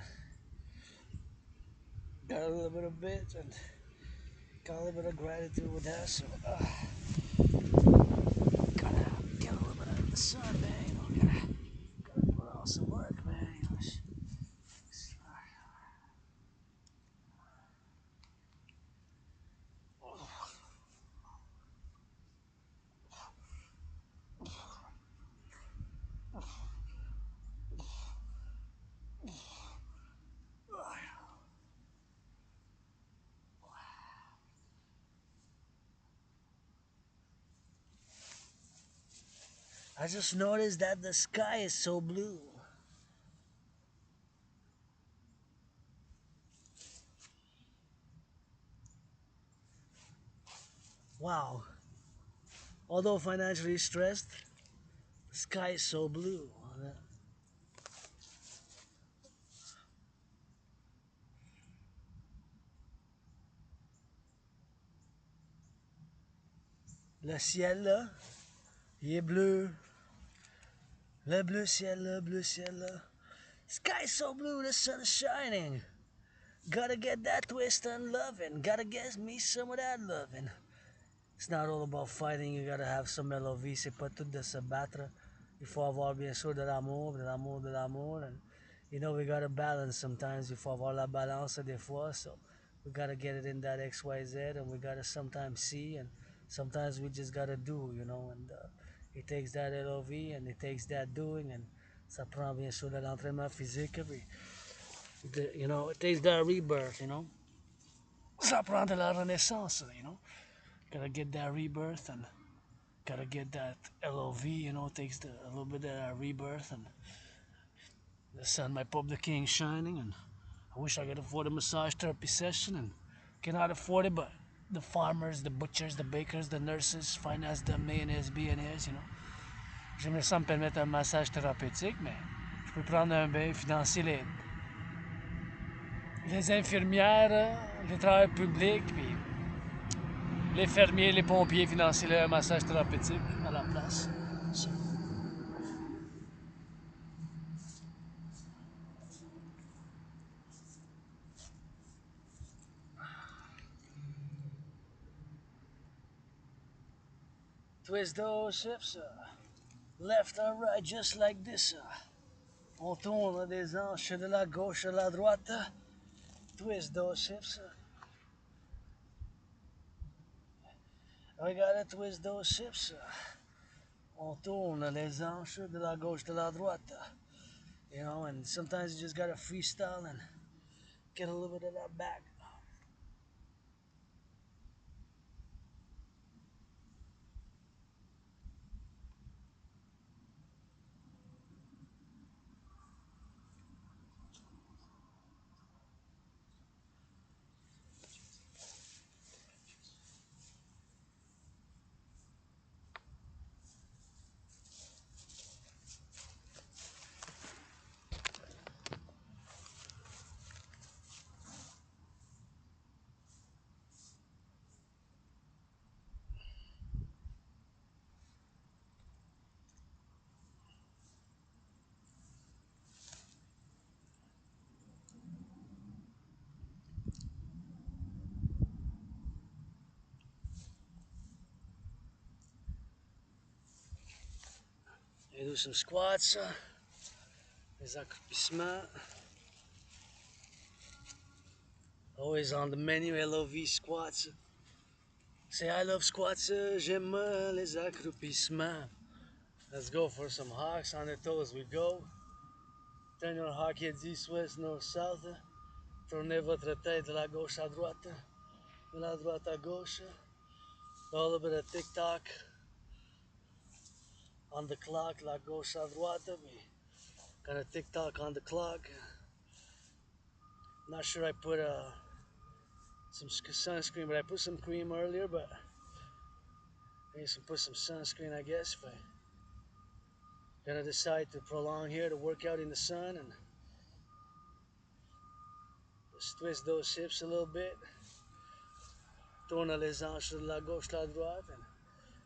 got a little bit of bit, and got a little bit of gratitude with that. So, gotta get a little bit of the sun, man. You know, gotta put out some work, man. You know, I just noticed that the sky is so blue. Wow. Although financially stressed, the sky is so blue. Le ciel là, il est bleu. Le bleu ciel là, bleu ciel là. Sky is so blue, the sun is shining. Gotta get that twist and loving. Gotta get me some of that loving. It's not all about fighting, you gotta have some LOV, c'est pas tout de se battre. Il faut avoir bien sûr de l'amour, de l'amour, de l'amour. And you know, we gotta balance sometimes. Il faut avoir la balance des fois. So we gotta get it in that XYZ and we gotta sometimes see and sometimes we just gotta do, you know. And it takes that LOV and it takes that doing and ça prend bien sûr de l'entraînement physique. You know, it takes that rebirth, you know. Ça prend de la renaissance, you know. Gotta get that rebirth and gotta get that LOV, you know, it takes a little bit of that rebirth and the sun might pop the king shining and I wish I could afford a massage therapy session and cannot afford it, but the farmers, the butchers, the bakers, the nurses finance the millionaires, billionaires, you know. J'aimerais ça me permettre un massage thérapeutique, mais je peux prendre un bain, financer les infirmières, les travailleurs publics, puis les fermiers, les pompiers, financer un massage thérapeutique à la place. So, twist those hips, left or right, just like this. On tourne des hanches de la gauche à la droite. Twist those hips. We gotta twist those hips. On tourne les hanches de la gauche de la droite. You know, and sometimes you just gotta freestyle and get a little bit of that back. You do some squats, des accroupissements. Always on the menu, LOV squats. Say I love squats, j'aime les accroupissements. Let's go for some hawks on the toes we go. Turn your hawk head east, west, north, south. Tournez votre tête de la gauche à droite, de la droite à gauche. A little bit of tick-tock on the clock, la gauche à droite. We got a tick-tock on the clock. Not sure I put some sunscreen, but I put some cream earlier, but I need to put some sunscreen, I guess, if I gonna decide to prolong here to work out in the sun and just twist those hips a little bit. Tourne les hanches de la gauche à la droite, and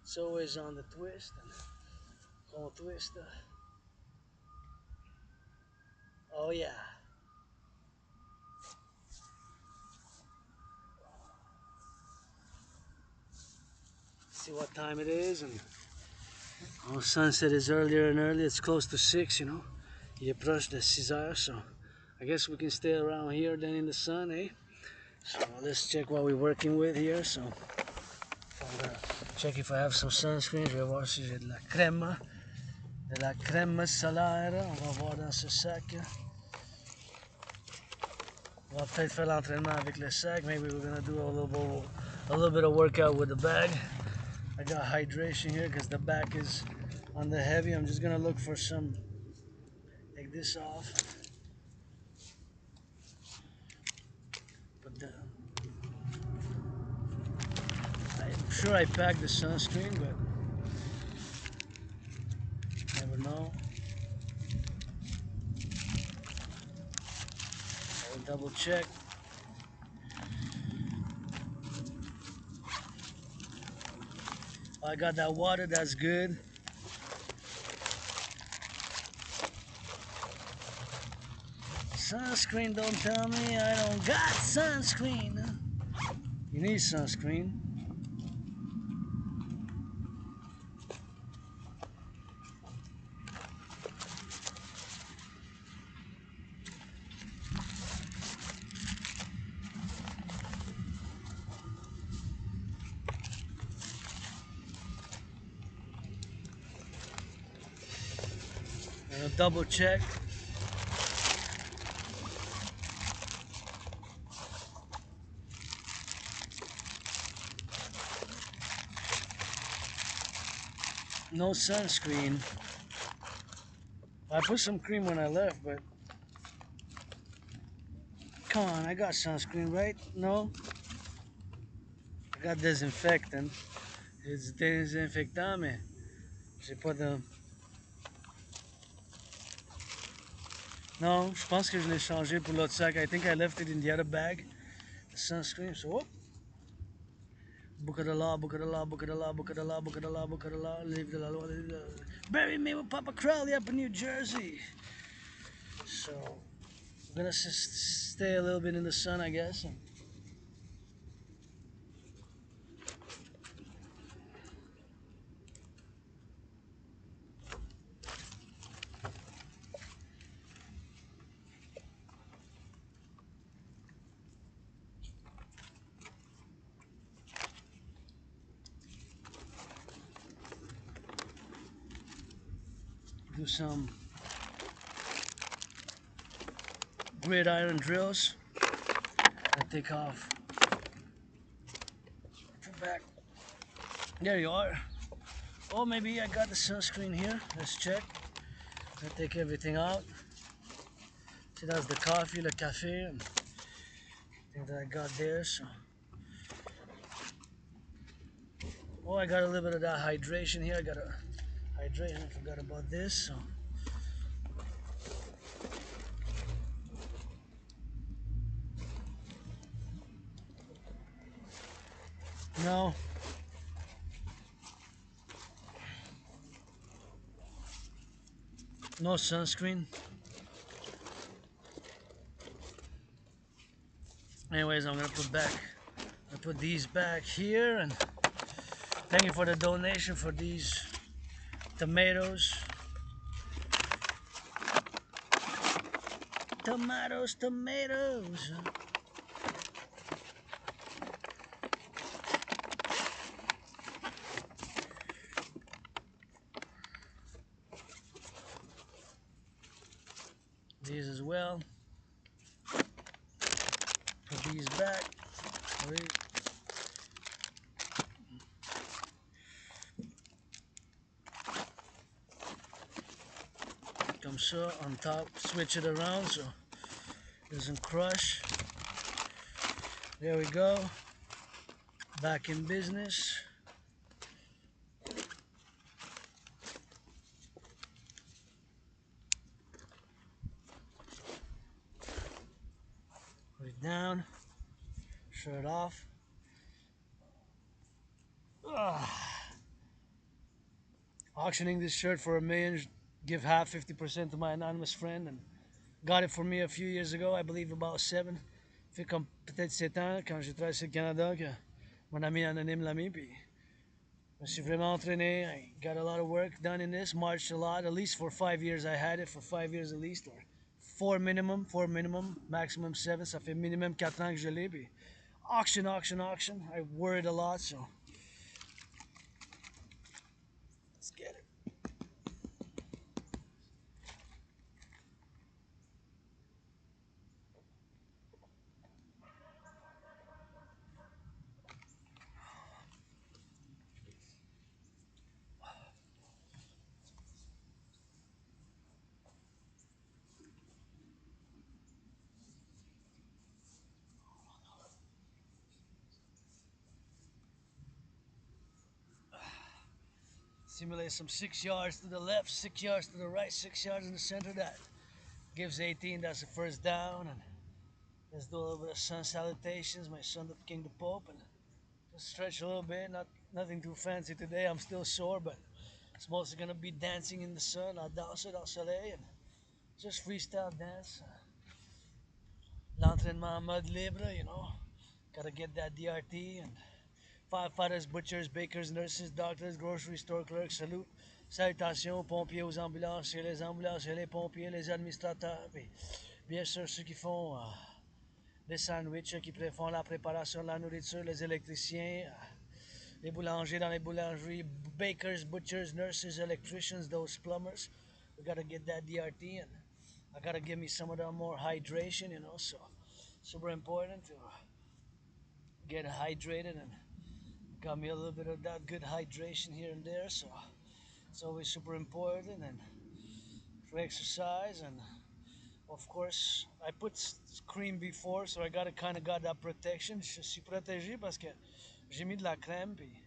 it's always on the twist. And on twist. Oh yeah. See what time it is, and sunset is earlier and earlier. It's close to 6, you know. Il approche de 6 heures, so I guess we can stay around here then in the sun, eh? So let's check what we're working with here. So I'm gonna check if I have some sunscreen. Je vais voir si j'ai de la crème solaire. On va voir dans ce sac. On va peut-être faire l'entraînement avec le sac. Maybe we're gonna do a little bit of workout with the bag. I got hydration here because the back is on the heavy. I'm just gonna look for some. Take this off. I'm sure I packed the sunscreen, but never know. I'll double check. I got that water, that's good. Sunscreen, don't tell me I don't got sunscreen. You need sunscreen. And I'll double check. No sunscreen. I put some cream when I left, but come on, I got sunscreen, right? No? I got disinfectant. It's désinfectant, mais j'ai pas de... Non, je pense que je l'ai changé pour l'autre sac. I think I left it in the other bag. The sunscreen, so... Oh. Book of the law, book of the law, book of the law, book of the law, book of the law, book of the law, leave the law, leave the law. Bury me with Papa Crowley up in New Jersey. So, we're gonna stay a little bit in the sun, I guess. do some gridiron drills. I take off. Put back. There you are. Oh, maybe I got the sunscreen here. Let's check. I take everything out. See, that's the coffee, the cafe, and thing that I got there. So, oh, I got a little bit of that hydration here. I gotta hydrate. I forgot about this. So, no. No sunscreen. Anyways, I'm gonna put these back here, and thank you for the donation for these tomatoes. Tomatoes. These as well. Put these back. Wait. Comme ça on top. Switch it around so it doesn't crush. There we go. Back in business. Put it down. Shirt off. Auctioning this shirt for $1 million. Give half 50% to my anonymous friend, and got it for me a few years ago, I believe about 7. Fait comme peut-être 7 ans quand j'ai travaillé sur le Canada que mon ami anonyme l'a mis, puis je me suis vraiment entraîné. I got a lot of work done in this, marched a lot, at least for 5 years. I had it for 5 years at least, or 4 minimum, maximum 7. Ça fait minimum 4 ans que je l'ai, puis auction. I worried a lot, so let's get it. Simulate some 6 yards to the left, 6 yards to the right, 6 yards in the center. That gives 18. That's the first down. And let's do a little bit of sun salutations. My son, the King, the Pope, and just stretch a little bit. Nothing too fancy today. I'm still sore, but it's mostly gonna be dancing in the sun. I'll danse dans le soleil and just freestyle dance. L'entraînement en mode libre, you know. Gotta get that DRT and firefighters, butchers, bakers, nurses, doctors, grocery store clerks, salut. Salutations aux pompiers, aux ambulanciers, les ambulanciers, les pompiers, les administrateurs, puis bien sûr ceux qui font les sandwichs, qui font la préparation de la nourriture, les électriciens, les boulangers dans les boulangeries, bakers, butchers, nurses, electricians, those plumbers. We gotta get that DRT, and I gotta give me some of the more hydration, you know, so super important to get hydrated and got me a little bit of that good hydration here and there, so it's always super important. And for exercise, and of course I put cream before, so I got that protection. Je suis protégé parce que j'ai mis de la crème, puis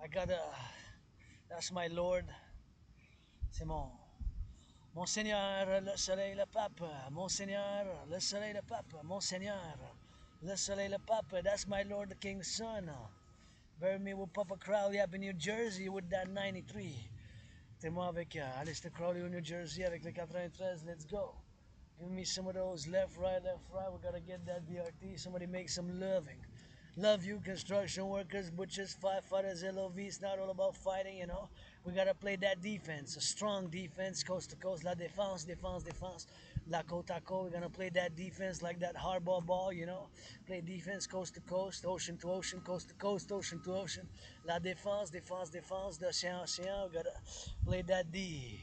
I gotta, that's my Lord, c'est mon Seigneur, le soleil, le pape, mon Seigneur, le soleil, le pape, mon Seigneur, le soleil, le pape, that's my Lord, the King, the Son. Bury me with Papa Crowley up in New Jersey with that 93. T'es moi avec Alistair Crowley in New Jersey avec le 93. Let's go. Give me some of those left, right. We gotta get that BRT. Somebody make some loving. Love you, construction workers, butchers, firefighters, LOV. It's not all about fighting, you know. We gotta play that defense, a strong defense, coast to coast. La défense. La côte à côte. We're gonna play that defense like that hardball ball, you know. Play defense coast to coast, ocean to ocean, coast to coast, ocean to ocean. La défense, d'océan, océan. We gotta play that D.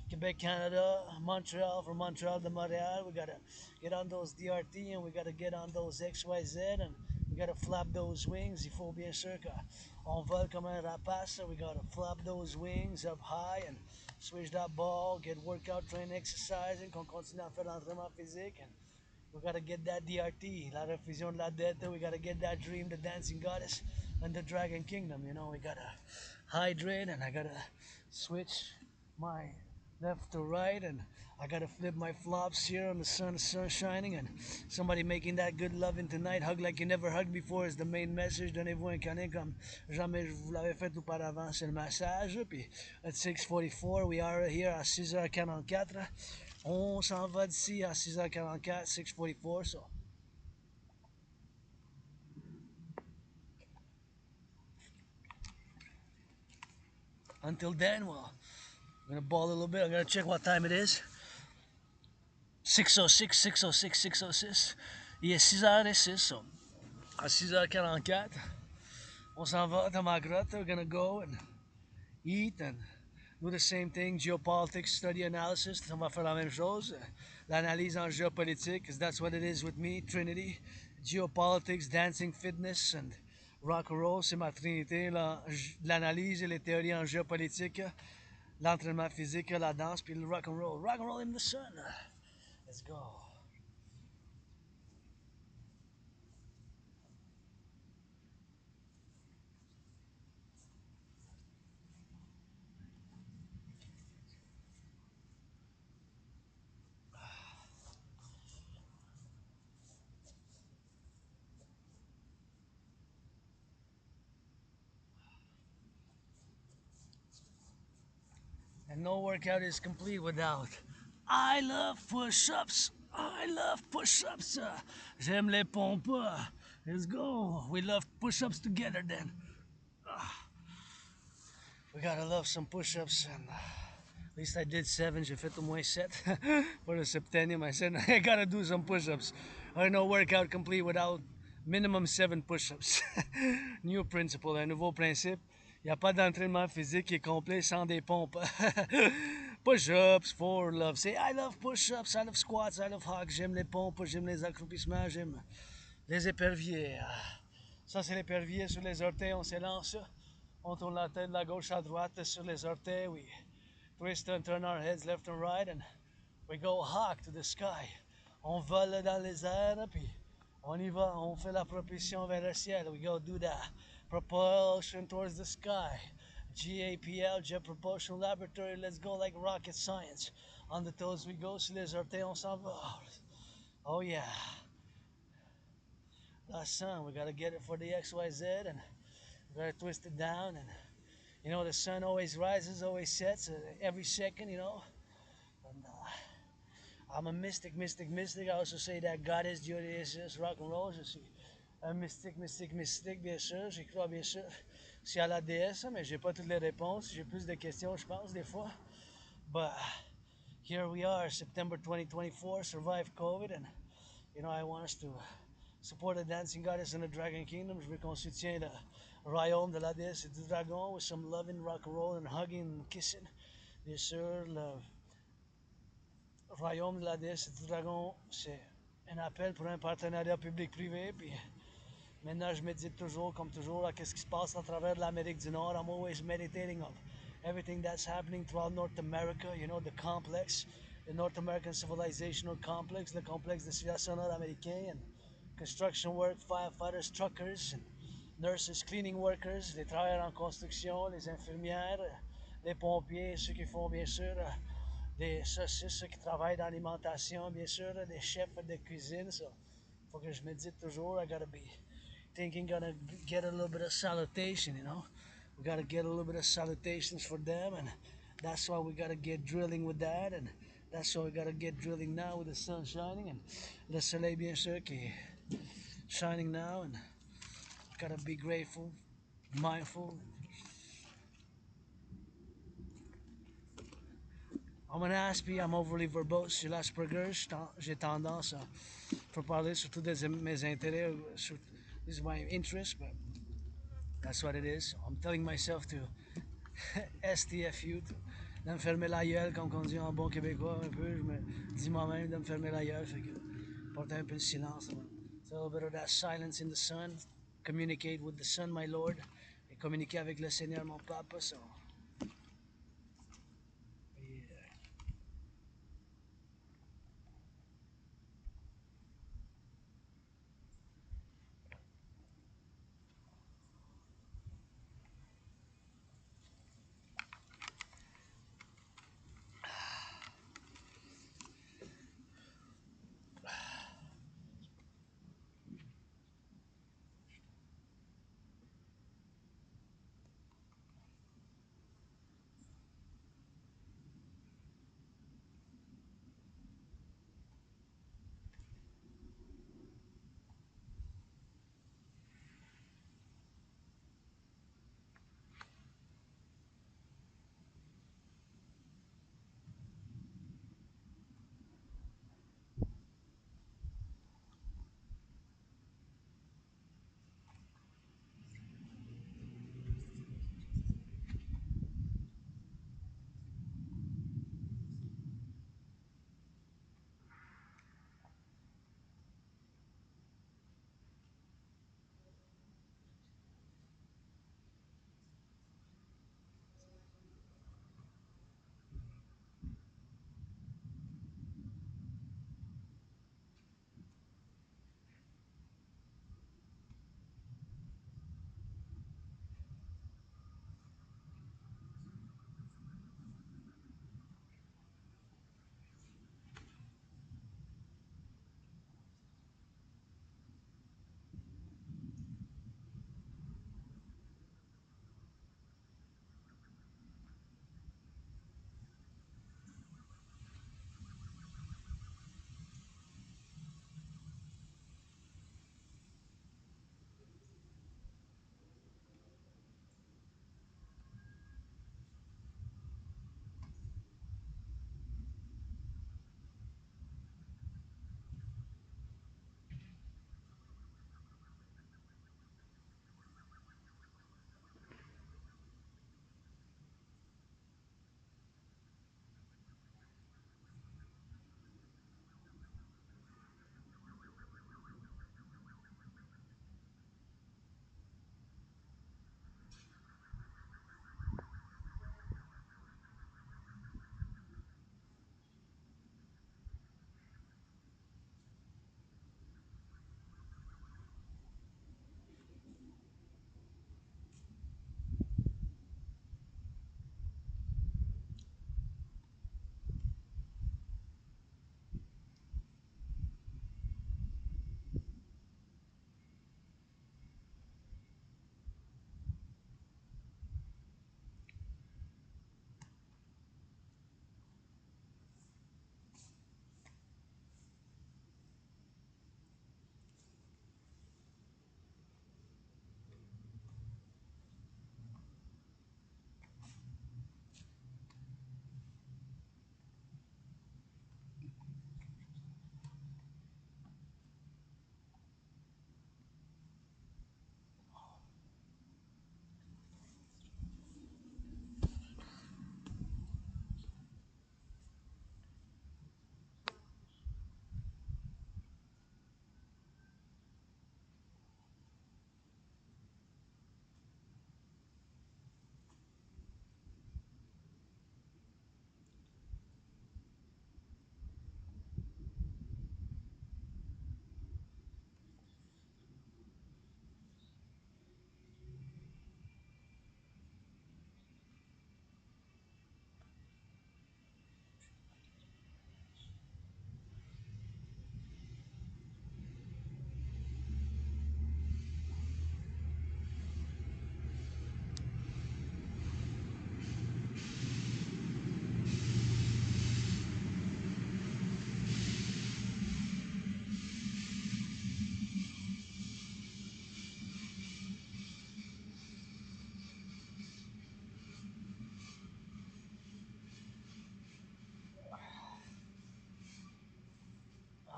Quebec, Canada, Montreal, from Montreal to Montreal. We gotta get on those DRT and we gotta get on those XYZ and we gotta flap those wings. Il faut bien sûr qu'on vole comme un rapace. We gotta flap those wings up high and switch that ball, get workout, train, exercising, qu'on continue à faire l'entraînement physique. And we gotta get that DRT, la refusion de la dette. We gotta get that dream, the dancing goddess, and the dragon kingdom. You know, we gotta hydrate, and I gotta switch my left to right, and I gotta flip my flops here on the sun shining, and somebody making that good loving tonight. Hug like you never hugged before is the main message. Donnez-vous un câlin comme jamais je vous l'avais fait auparavant. C'est le massage. Puis at 6:44, we are here à 6h44. On s'en va d'ici à 6h44, 6:44. So until then, well, I'm gonna ball a little bit. I'm gonna check what time it is. 6:06, 6:06, 6:06. Il est 6h06, so à 6h44, on s'en va dans ma grotte. We're gonna go and eat and do the same thing. Geopolitics, study analysis. On va faire la même chose. L'analyse en géopolitique, because that's what it is with me, Trinity. Geopolitics, dancing, fitness, and rock-and-roll, c'est ma trinité. L'analyse et les théories en géopolitique, l'entraînement physique, la danse, puis le rock-and-roll. Rock-and-roll in the sun. Let's go. And no workout is complete without I love push-ups. I love push-ups. J'aime les pompes. Let's go. We love push-ups together then. We gotta love some push-ups and at least I did 7. J'ai fait au moins 7 for the septennium. I said I gotta do some push-ups. Or no workout complete without minimum 7 push-ups. New principle, un nouveau principe. Il n'y a pas d'entraînement physique qui est complet sans des pompes. Push-ups for love. Say I love push-ups, I love squats, I love hugs. J'aime les pompes, j'aime les accroupissements, j'aime les éperviers. Ça, c'est l'épervier sur les orteils, on s'élance. On tourne la tête de la gauche à droite sur les orteils. We twist and turn our heads left and right and we go hawk to the sky. On vole dans les airs, puis on y va, on fait la propulsion vers le ciel. We go do that propulsion towards the sky. GAPL, Jet Propulsion Laboratory, let's go like rocket science. On the toes we go, sur les orteils on s'en va. Oh yeah. The sun, we gotta get it for the XYZ and we gotta twist it down and you know the sun always rises, always sets every second, you know. And I'm a mystic, mystic, mystic. I also say that God is, Dieu is, rock and roll. Je suis un mystique, mystique, mystique, bien sûr. J'y crois, bien sûr. C'est à la déesse, mais j'ai pas toutes les réponses. J'ai plus de questions, je pense, des fois. But here we are, September 2024, survive COVID, and you know, I want us to support the dancing goddess in the dragon kingdom. Je veux qu'on soutienne le royaume de la déesse et du dragon with some loving, rock and roll, and hugging, and kissing. Bien sûr, le royaume de la déesse et du dragon, c'est un appel pour un partenariat public-privé. Puis maintenant, je médite toujours, comme toujours, à qu'est-ce qui se passe à travers l'Amérique du Nord. I'm always meditating on everything that's happening throughout North America, you know, the complex, the North American civilizational complex, le complexe de civilisation nord-américain, and construction work, firefighters, truckers, and nurses, cleaning workers, les travailleurs en construction, les infirmières, les pompiers, ceux qui font bien sûr des saucisses, ceux qui travaillent dans l'alimentation, bien sûr, des chefs de cuisine. So, faut que je médite toujours. I gotta be thinking, gotta get a little bit of salutation, you know. We gotta get a little bit of salutations for them, and that's why we gotta get drilling with that, and that's why we gotta get drilling now with the sun shining, and le soleil bien sûr qui est shining now, and gotta be grateful, mindful. I'm an Aspie, I'm overly verbose, j'ai l'Asperger, j'ai tendance à faire parler surtout de mes intérêts, this is my interest, but that's what it is. I'm telling myself to STFU, to de me fermer la gueule, comme on dit en bon québécois un peu. Je me dis moi-même de me fermer la gueule, fait que porter un peu de silence. So a little bit of that silence in the sun, communicate with the sun, my lord, et communiquer avec le Seigneur, mon papa. So, yeah.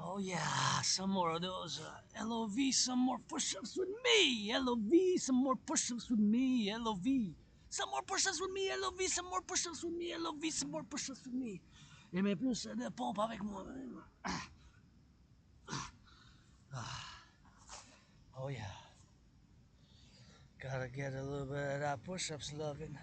Oh yeah, some more of those LOV, some more push-ups with me. LOV, some more push-ups with me. LOV, Some more push-ups with me, LOV, some more push-ups with me, LOV, some more push-ups with me. Et mais plus de pompe avec moi-même. Oh yeah. Gotta get a little bit of that push-ups loving.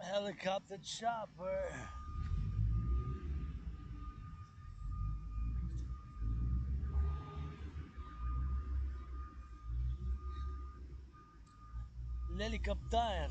Helicopter chopper. L'hélicoptère.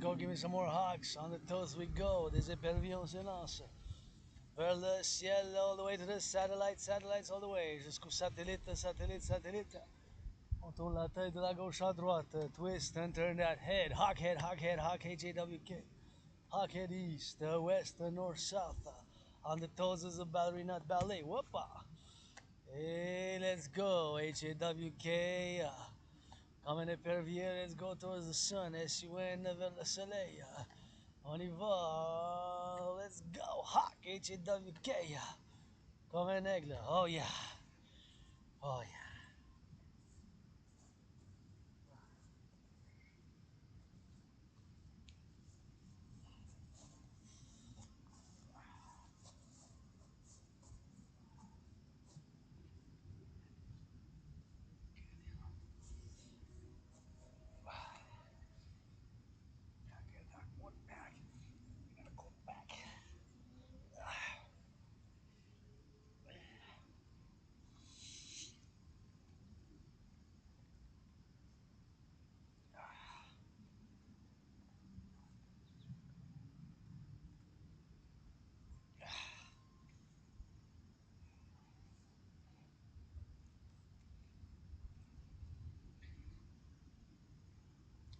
go, give me some more hawks. On the toes we go. Des éperviers, on se lance. Vers le ciel, all the way to the satellite, satellites all the way. Jusqu'au satellite, satellite, satellite. On tourne la tête de la gauche à droite. Twist and turn that head. Hawk head, hawk head, hawk H-A-W-K. Hawk head east, west, north, south. On the toes is a ballerina, not ballet. Whoopa! Hey, let's go. H-A-W-K. Comme un épervier, let's go towards the sun. S-U-N vers le soleil. On y va. Let's go. Hawk, H-A-W-K. Comme un aigle. Oh yeah. Oh yeah.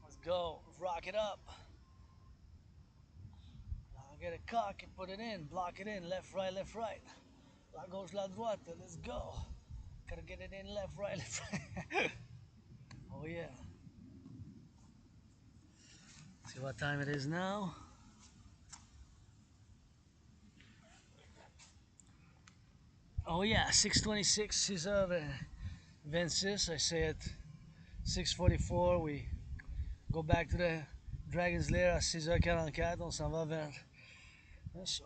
Let's go. Rock it up. Now get a cock and put it in. Block it in. Left, right, left, right. La gauche, la droite. Let's go. Gotta get it in left, right, left, right. Oh yeah. See what time it is now? Oh yeah, 6:26, 6h26. I say at 6:44, we go back to the Dragon's Lair à 6h44. On s'en va vers. So,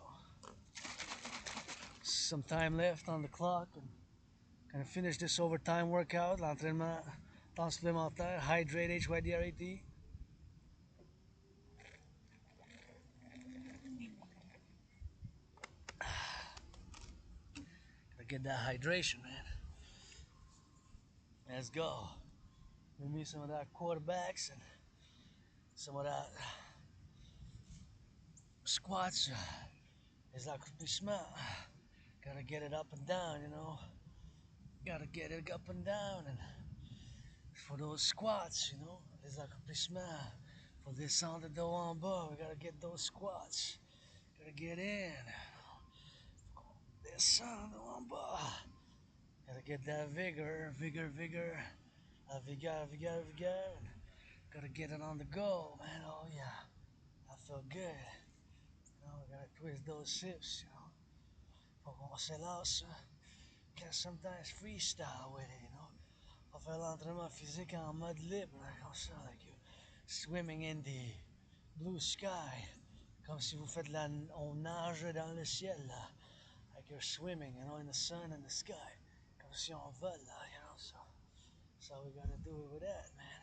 some time left on the clock. And gonna finish this overtime workout. L'entraînement temps supplémentaire. Hydrate, H-Y-D-R-A-T. Gotta get that hydration, man. Let's go. Give me some of that quarterbacks and some of that squats. It's like accomplissement. Gotta get it up and down, you know. Gotta get it up and down. And for those squats, you know, les accomplissements. For descendre de dos en bas, we gotta get those squats. Gotta get in. Descendre de dos en bas. Gotta get that vigor, vigor, vigor. Vigor, vigor, vigor. Gotta get it on the go, man. Oh yeah. I feel good. You know, we gotta twist those hips, you know. Faut qu'on se lance. Can sometimes freestyle with it, you know. On fait l'entraînement physique en mode libre, comme ça, like you swimming in the blue sky. Comme si vous faites on nage dans le ciel, là. Like you're swimming, you know, in the sun and the sky. Comme si on vole, là, you know, so. So we gotta do it with that, man.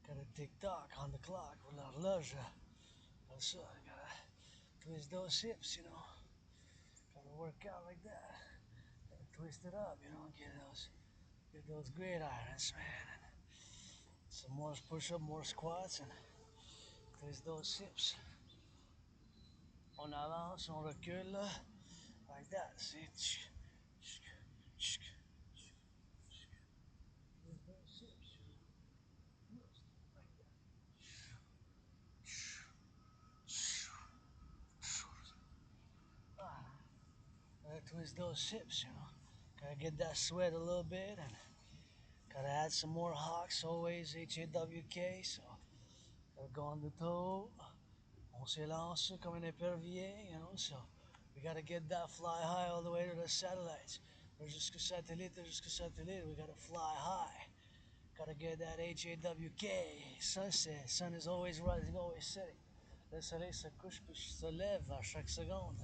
Gotta tick-tock on the clock with l'horloge. Comme ça, gotta twist those hips, you know. Gotta work out like that. Gotta twist it up, you know, get those great irons, man. Some more push-up, more squats, and twist those hips. On avance, on recule, like that, see? Twist those hips, like that. Gotta twist those hips, you know. Gotta get that sweat a little bit, and gotta add some more hawks, always H-A-W-K, so gotta go on the toe. On s'élance comme un épervier, you know, so we gotta get that fly high all the way to the satellites. Jusqu'au satellite, we gotta fly high. Gotta get that H-A-W-K, sunset. Sun is always rising, always setting. Le soleil se couche puis se lève à chaque seconde.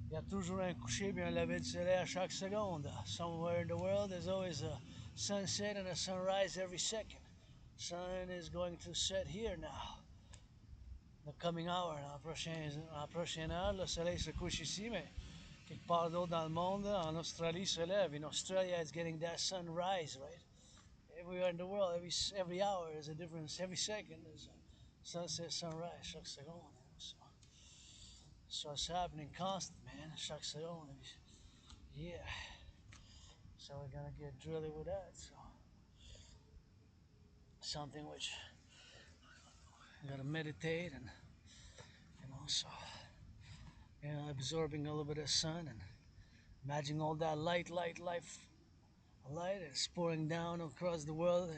Il y a toujours un coucher puis un lever du soleil à chaque seconde. Somewhere in the world, there's always a sunset and a sunrise every second. Sun is going to set here now. The coming hour, la prochaine heure, le soleil se couche ici, mais quelque part d'autre dans le monde, en Australie, se lève. In Australia, it's getting that sunrise, right? Everywhere in the world, every hour is a difference. Every second, sunset, sunrise, chaque seconde. So it's happening constant, man, chaque seconde. Yeah. So we're gonna get drilly with that. So something which you gotta meditate and so absorbing a little bit of sun and imagining all that light is pouring down across the world.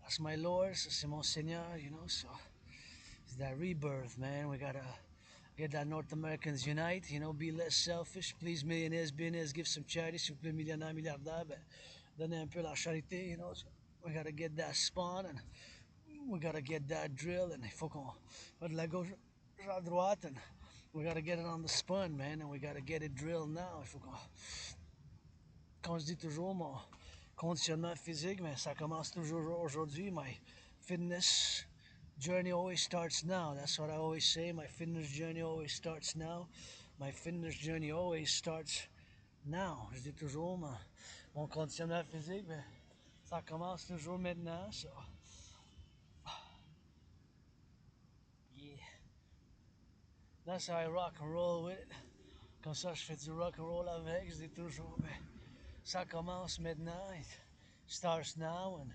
That's my Lord, so c'est mon Seigneur. So it's that rebirth, man. We gotta get that North Americans unite. Be less selfish. Please, millionaires, billionaires, give some charity. S'il vous plaît, millionnaires, milliardaires, donnez un peu la charité. So we gotta get that spawn and we gotta get that drill, and il faut qu'on va de la gauche à droite, and we gotta get it on the spun, man, and we gotta get it drilled now. Il faut qu'on, comme je dis toujours, mon conditionnement physique, mais ça commence toujours aujourd'hui. My fitness journey always starts now. That's what I always say. My fitness journey always starts now. My fitness journey always starts now. Je dis toujours, mon conditionnement physique, mais ça commence toujours maintenant. So, yeah. That's how I rock and roll with it. Comme ça, je fais du rock and roll avec. Je dis toujours, mais ça commence maintenant. It starts now, and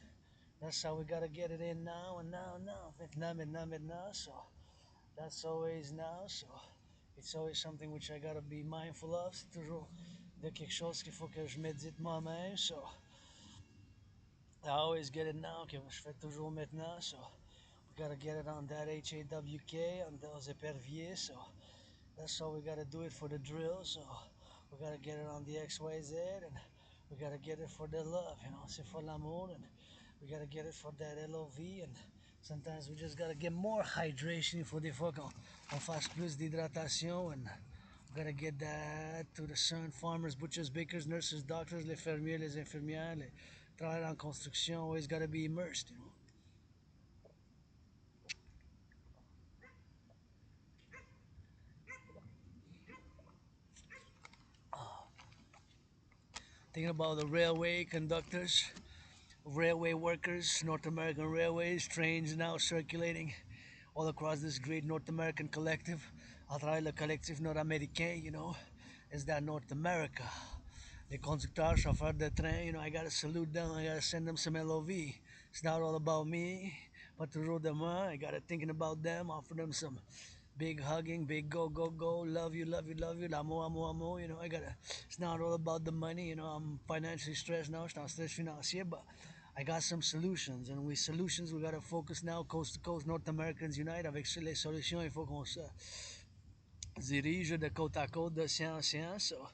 that's how we gotta get it in now and now and now. Maintenant. So that's always now. So it's always something which I gotta be mindful of. C'est toujours de quelque chose qu'il faut que je médite moi-même. So I always get it now, que je fais toujours maintenant. So we gotta get it on that HAWK, on those éperviers. So that's how we gotta do it for the drill. So we gotta get it on the XYZ, and we gotta get it for the love. C'est for l'amour, and we gotta get it for that LOV. And sometimes we just gotta get more hydration. Il faut des fois qu'on fasse plus d'hydratation, and we gotta get that to the sun. Farmers, butchers, bakers, nurses, doctors, les fermiers, les infirmières, les travailleurs en construction. Always gotta be immersed. Thinking about the railway conductors, railway workers, North American railways, trains now circulating all across this great North American collective. À travers le collectif nord-américain, is that North America. Les conducteurs, chauffeurs de train, I gotta salute them, I gotta send them some LOV. It's not all about me, but toujours de moi. I gotta thinking about them, offer them some big hugging, big go, go, go, love you, l'amour. I gotta, it's not all about the money. I'm financially stressed now, je suis en stress financier, but I got some solutions, and with solutions, we gotta focus now, coast to coast, North Americans unite. Avec les solutions, il faut qu'on se dirige de côte à côte, d'océan à océan. So,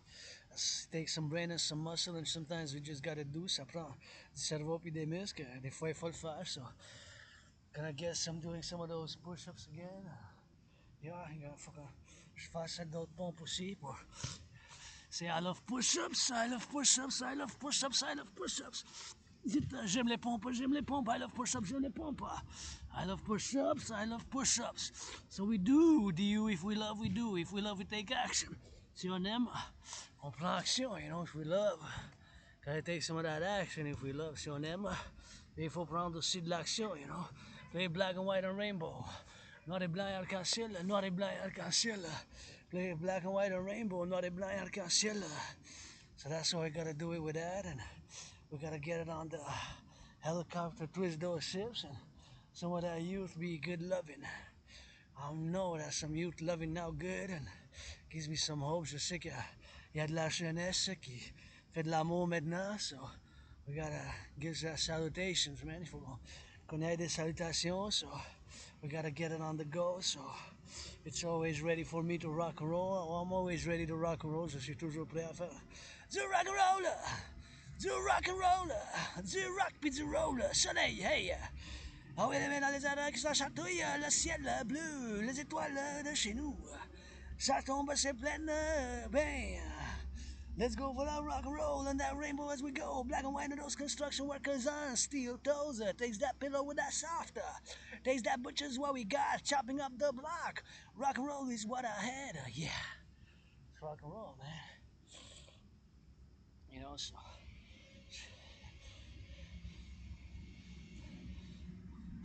take some brain and some muscle, and sometimes we just gotta do. Ça prend du cerveau puis des muscles. Des fois, il faut le faire. So, gonna guess I'm doing some of those push-ups again. Yeah, faut que je fasse d'autres pompes aussi pour. C'est I love push-ups, I love push-ups, I love push-ups, I love push-ups. Dites, j'aime les pompes, I love push-ups, j'aime les pompes. I love push-ups, I love push-ups. So we do if we love, we do. If we love, we take action. Si on aime, on prend action, if we love. Gotta take some of that action if we love. Si on aime, il faut prendre aussi de l'action. Play black and white and rainbow. Noir et blanc et arc-en-ciel, noir et blanc et arc-en-ciel. Play black and white and rainbow, noir et blanc et arc-en-ciel. So that's why we gotta do it with that, and we gotta get it on the helicopter, twist those ships, and some of that youth be good loving. I know that some youth loving now good, and gives me some hope. Je sais qu'il y a de la jeunesse qui fait de l'amour maintenant, so we gotta give that salutations, man. Il faut qu'on ait des salutations, so we gotta get it on the go, so it's always ready for me to rock and roll. Oh, I'm always ready to rock and roll. Je suis toujours prêt à faire du rock and roll, du rock and roll, du rock pis du roll. Soleil, hey! Ah oui, les mains dans les airs qui ça chatouille, le ciel bleu, les étoiles de chez nous. Ça tombe, c'est pleine, ben. Let's go for that rock and roll and that rainbow as we go. Black and white and those construction workers on steel toes. Takes that pillow with that softer. Takes that butcher's what we got, chopping up the block. Rock and roll is what I had. Yeah. It's rock and roll, man. So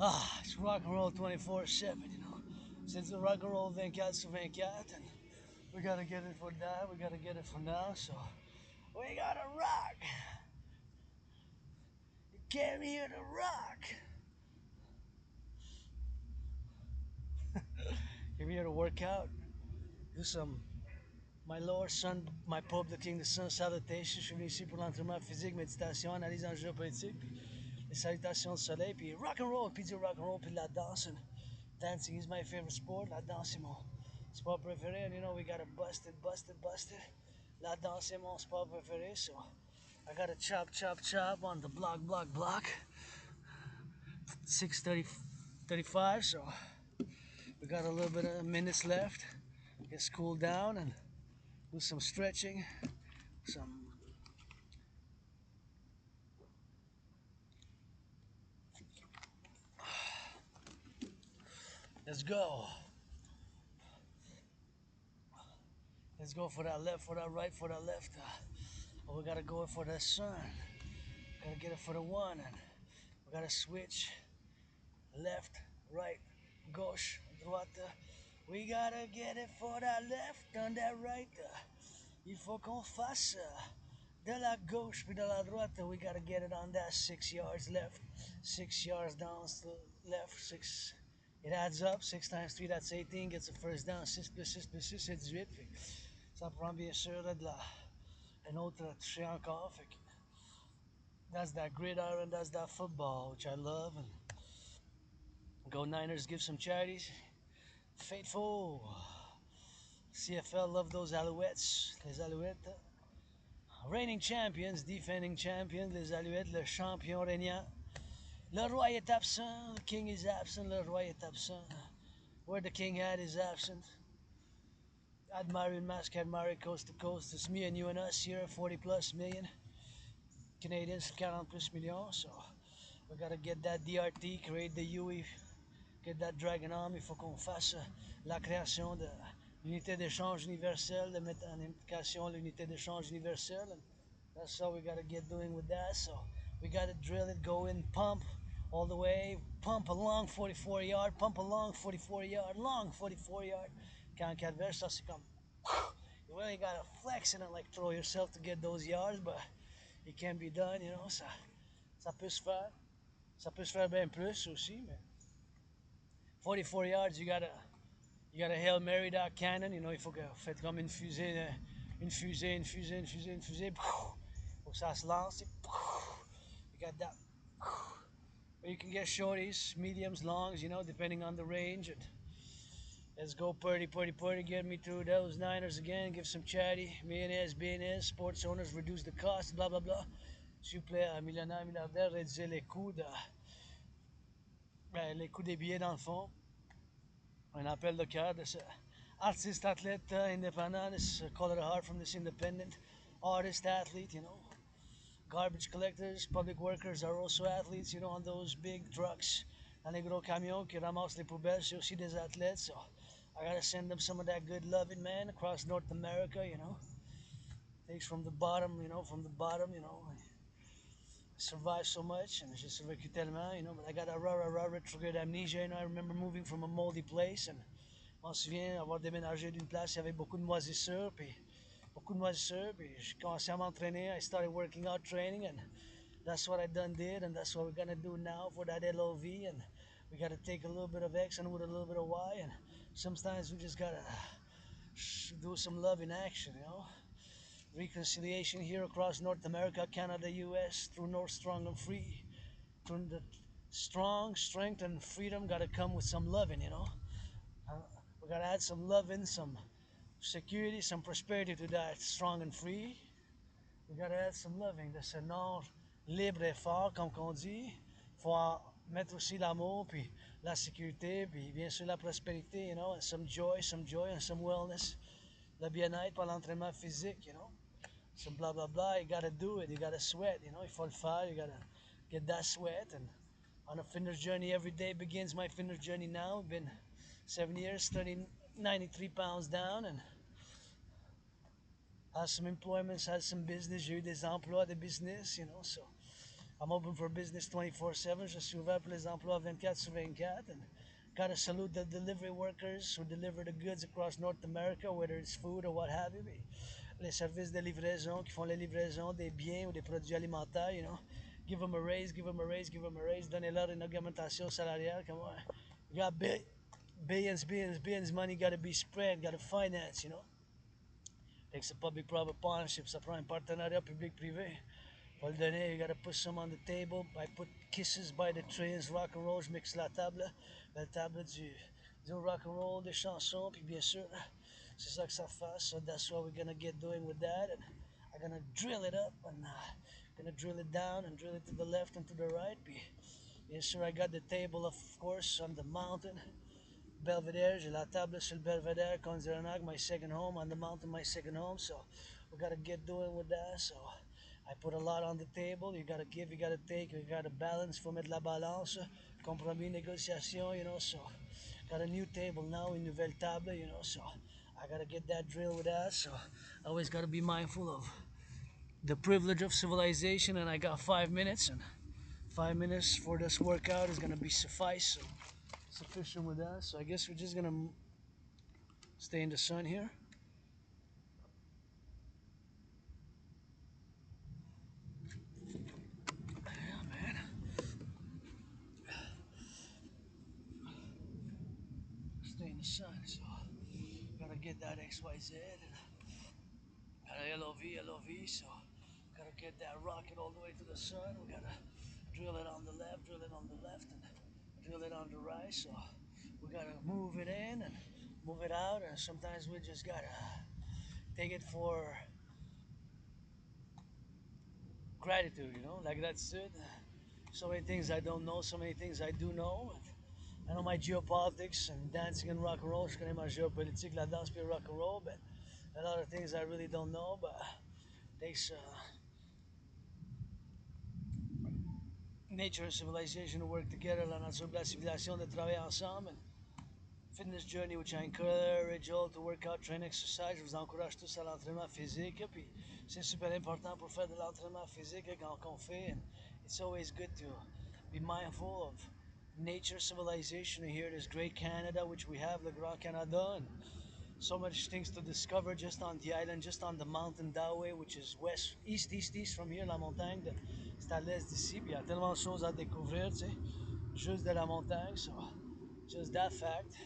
It's rock and roll 24/7, you know. Since the rock and roll 24 sur 24, and we gotta get it for that, we gotta get it for now, so we gotta rock. You came here to rock. Came here to work out, do some. My Lord, Son, my Pope, the King, the Sun, salutation. Je suis venu ici pour l'entraînement physique, méditation, analyse en géopolitique, puis les salutations du soleil, puis rock and roll, puis du rock and roll, puis de la danse. And dancing is my favorite sport. La danse est mon sport préféré. And you know, we gotta bust it, bust it, bust it. La danse est mon sport préféré. So I gotta chop, chop, chop on the block, block, block. 6:35. So we got a little bit of minutes left. Just cool down and do some stretching. Some Let's go. Let's go for that left, for that right, for that left. We gotta go for that sun. Gotta get it for the one, and we gotta switch left, right, gauche, droite. We gotta get it for that left and that right. Il faut qu'on fasse de la gauche puis de la droite. We gotta get it on that 6 yards left, 6 yards down left, 6. It adds up. 6 times 3, that's 18. Gets a first down. 6 plus 6 plus 6, c'est 18. Ça prend bien sûr de la, un autre touché encore. Fait que that's that gridiron, that's that football, which I love. And go Niners, give some charities. Faithful. CFL, love those Alouettes. Les Alouettes. Reigning champions, defending champions, les Alouettes, le champion régnant. Le roi est absent, the king is absent, le roi est absent. Where the king at is absent. Admire une masque, admire coast to coast. It's me and you and us here, 40 plus million. Canadians, 40 plus millions. So we gotta get that DRT, create the UE, get that Dragon Arm. Il faut qu'on fasse la création de l'unité d'échange universelle, de mettre en application l'unité d'échange universelle. And that's all we gotta get doing with that. So we gotta drill it, go in, pump all the way, pump along 44 yard, pump along 44 yard, long 44 yard. Quand adverse, ça c'est comme you really gotta flex it and like throw yourself to get those yards, but it can be done, you know. Ça peut se faire. Ça peut se faire bien plus aussi, mais 44 yards, you gotta Hail Mary that cannon, you know, il faut que faites comme une fusée, une fusée, une fusée, une fusée, une fusée. Faut que ça se lance. You got that. But you can get shorties, mediums, longs, you know, depending on the range. And let's go purdy, purdy, purdy. Get me through those Niners again. Give some chatty. Millionaires, billionaires, sports owners, reduce the cost, blah, blah, blah. S'il vous plaît, millionnaire, milliardaire, réduisez les coûts des billets dans le fond. Un appel de cœur de ce artiste, athlète, indépendant. This call it a heart from this independent artist, athlete, you know. Garbage collectors, public workers are also athletes, you know, on those big trucks. Dans les gros camions qui ramassent les poubelles, c'est aussi des athlètes. So I gotta send them some of that good loving, man, across North America, you know. Takes from the bottom, you know, from the bottom, you know. I survived so much, and j'ai survécu tellement, you know, but I got a raw retrograde amnesia, you know. I remember moving from a moldy place, and je m'en souviens avoir déménagé d'une place, il y avait beaucoup de moisissures, puis j'ai commencé à m'entraîner. I started working out training, and that's what I done did, and that's what we're gonna do now for that LOV. And we gotta take a little bit of X and with a little bit of Y, and sometimes we just gotta do some love in action, you know. Reconciliation here across North America, Canada, US, through North Strong and Free. Through the strong strength and freedom gotta come with some loving, you know. We gotta add some loving, some security, some prosperity to that strong and free. We gotta add some loving, de ce nord libre et fort, comme qu'on dit. Faut mettre aussi l'amour, puis la sécurité, puis bien sûr la prospérité, you know, and some joy, and some wellness. Le bien-être par l'entraînement physique, you know. Some blah blah blah, you gotta do it, you gotta sweat, you know, il faut le faire, you gotta get that sweat. And on a fitness journey, every day begins my fitness journey now. I've been 7 years, 93 pounds down, and had some employments, had some business, j'ai eu des emplois de business, you know, so I'm open for business 24/7. Je suis ouvert pour les emplois 24/24. And gotta salute the delivery workers who deliver the goods across North America, whether it's food or what have you. Les services de livraison qui font les livraisons des biens ou des produits alimentaires, you know. Give them a raise, give them a raise, give them a raise. Donnez-leur une augmentation salariale. Come on. You got billions money got to be spread, got to finance, you know. Takes a public-private partnership, ça prend un partenariat public-privé. Pour le donner, you gotta put some on the table. I put kisses by the trains, rock and roll, je mixe la table, la table du rock and roll, des chansons, puis bien sûr, c'est ça que ça fait. So that's what we're gonna get doing with that. And I'm gonna drill it up and gonna drill it down and drill it to the left and to the right. Bien sûr, I got the table, of course, on the mountain. Belvedere, j'ai la table sur le Belvedere, Konzernak, my second home, on the mountain, my second home. So we gotta get doing with that. So I put a lot on the table. You gotta give, you gotta take, you gotta balance. Faut mettre la balance. Compromis, négociation, you know. So got a new table now, une nouvelle table, you know. So I gotta get that drill with that. So I always gotta be mindful of the privilege of civilization. And I got 5 minutes, and 5 minutes for this workout is gonna be suffice. So sufficient with that. So I guess we're just gonna stay in the sun here. Yeah, man. Stay in the sun. So gotta get that XYZ. Got a LOV. So gotta get that rocket all the way to the sun. We gotta drill it on the left, drill it on the left, and drill it on the right. So we gotta move it in and move it out. And sometimes we just gotta take it for gratitude, you know, like that's it. So many things I don't know, so many things I do know. I know my geopolitics and dancing and rock and roll. Je connais ma géopolitique, la danse puis rock and roll, but a lot of things I really don't know. But it takes nature and civilization to work together. La nature, la civilisation, de travailler ensemble. And fitness journey, which I encourage all to work out, train, exercise. Je vous encourage tous à l'entraînement physique. Puis c'est super important pour faire de l'entraînement physique quand on fait. And it's always good to be mindful of nature, civilization here in this great Canada, which we have, the Grand Canada, and so much things to discover just on the island, just on the mountain that way, which is east from here, la montagne, c'est à l'est d'ici, puis il y a tellement de choses à découvrir, tu sais, juste de la montagne, so just that fact.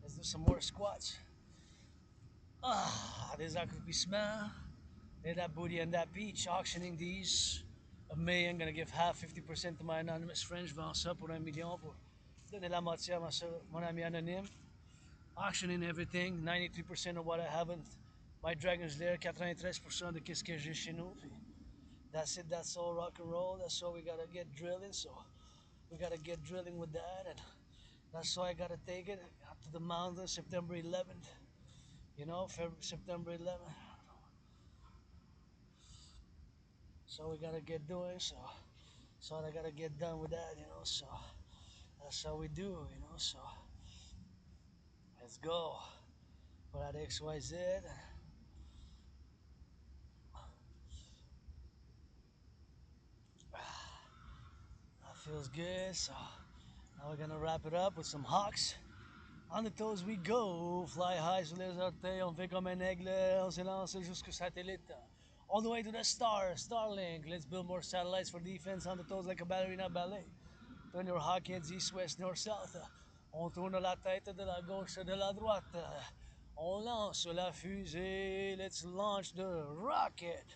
Let's do some more squats. Des accomplissements. There's that booty and that beach, auctioning these. A million, gonna give half, 50% to my anonymous friends. Je vends ça pour 1 million pour donner la moitié à mon ami anonyme. Auctioning everything, 93% of what I haven't. My Dragon's Lair, 93% de qu'est-ce que j'ai chez nous. That's it, that's all rock and roll. That's all we gotta get drilling. So we gotta get drilling with that. And that's why I gotta take it up to the mountain September 11th. You know, September 11th. So we gotta get doing. So I gotta get done with that. You know, so that's how we do. You know, so let's go. Put out XYZ. That feels good. So now we're gonna wrap it up with some hawks. On the toes we go, fly high sur les orteils, on fait comme un aigle, on s'élance jusqu'au satellite. All the way to the stars, Starlink. Let's build more satellites for defense on the toes like a ballerina ballet. Turn your hawk heads east, west, north, south. On tourne la tête de la gauche et de la droite. On lance la fusée. Let's launch the rocket.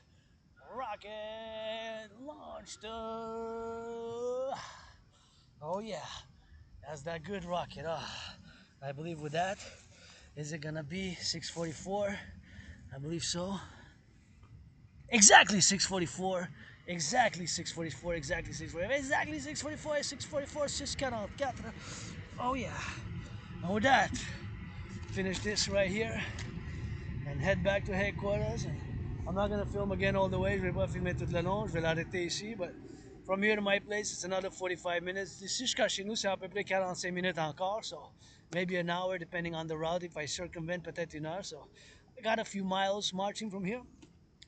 Rocket launched. Oh yeah, that's that good rocket. I believe with that, is it gonna be 6:44? I believe so. Exactly 6:44. Exactly 6:44. Exactly 6:44. Exactly 6:44. 6:44. 6:44. Oh yeah. And with that, finish this right here and head back to headquarters. And I'm not gonna film again all the way. Je vais pas filmer tout le long. Je vais l'arrêter ici. But from here to my place, it's another 45 minutes. D'ici jusqu'à chez nous, c'est à peu près 45 minutes encore. So maybe an hour depending on the route. If I circumvent, peut-être 1 heure. So I got a few miles marching from here.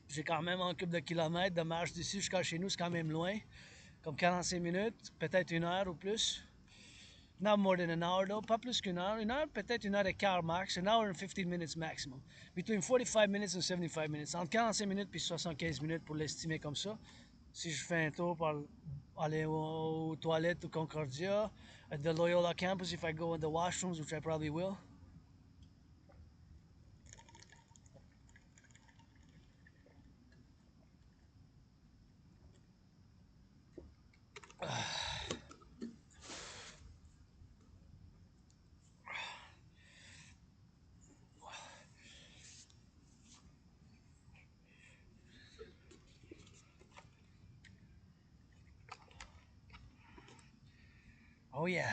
J'ai quand même un couple de kilomètres de marche d'ici jusqu'à chez nous, c'est quand même loin. Comme 45 minutes, peut-être 1 heure ou plus. Not more than an hour though, pas plus qu'une heure. 1 heure, peut-être 1 heure et quart max. An hour and 15 minutes maximum. Between 45 minutes and 75 minutes. Entre 45 minutes et 75 minutes pour l'estimer comme ça. Si je fais un tour pour aller aux toilettes au Concordia, at the Loyola campus, if I go in the washrooms, which I probably will. Oh yeah.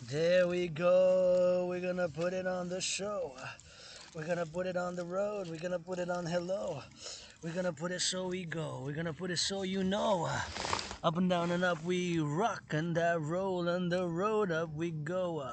There we go. We're gonna put it on the show. We're gonna put it on the road. We're gonna put it on hello. We're gonna put it so we go. We're gonna put it so you know. Up and down and up we rock and roll and the road up we go.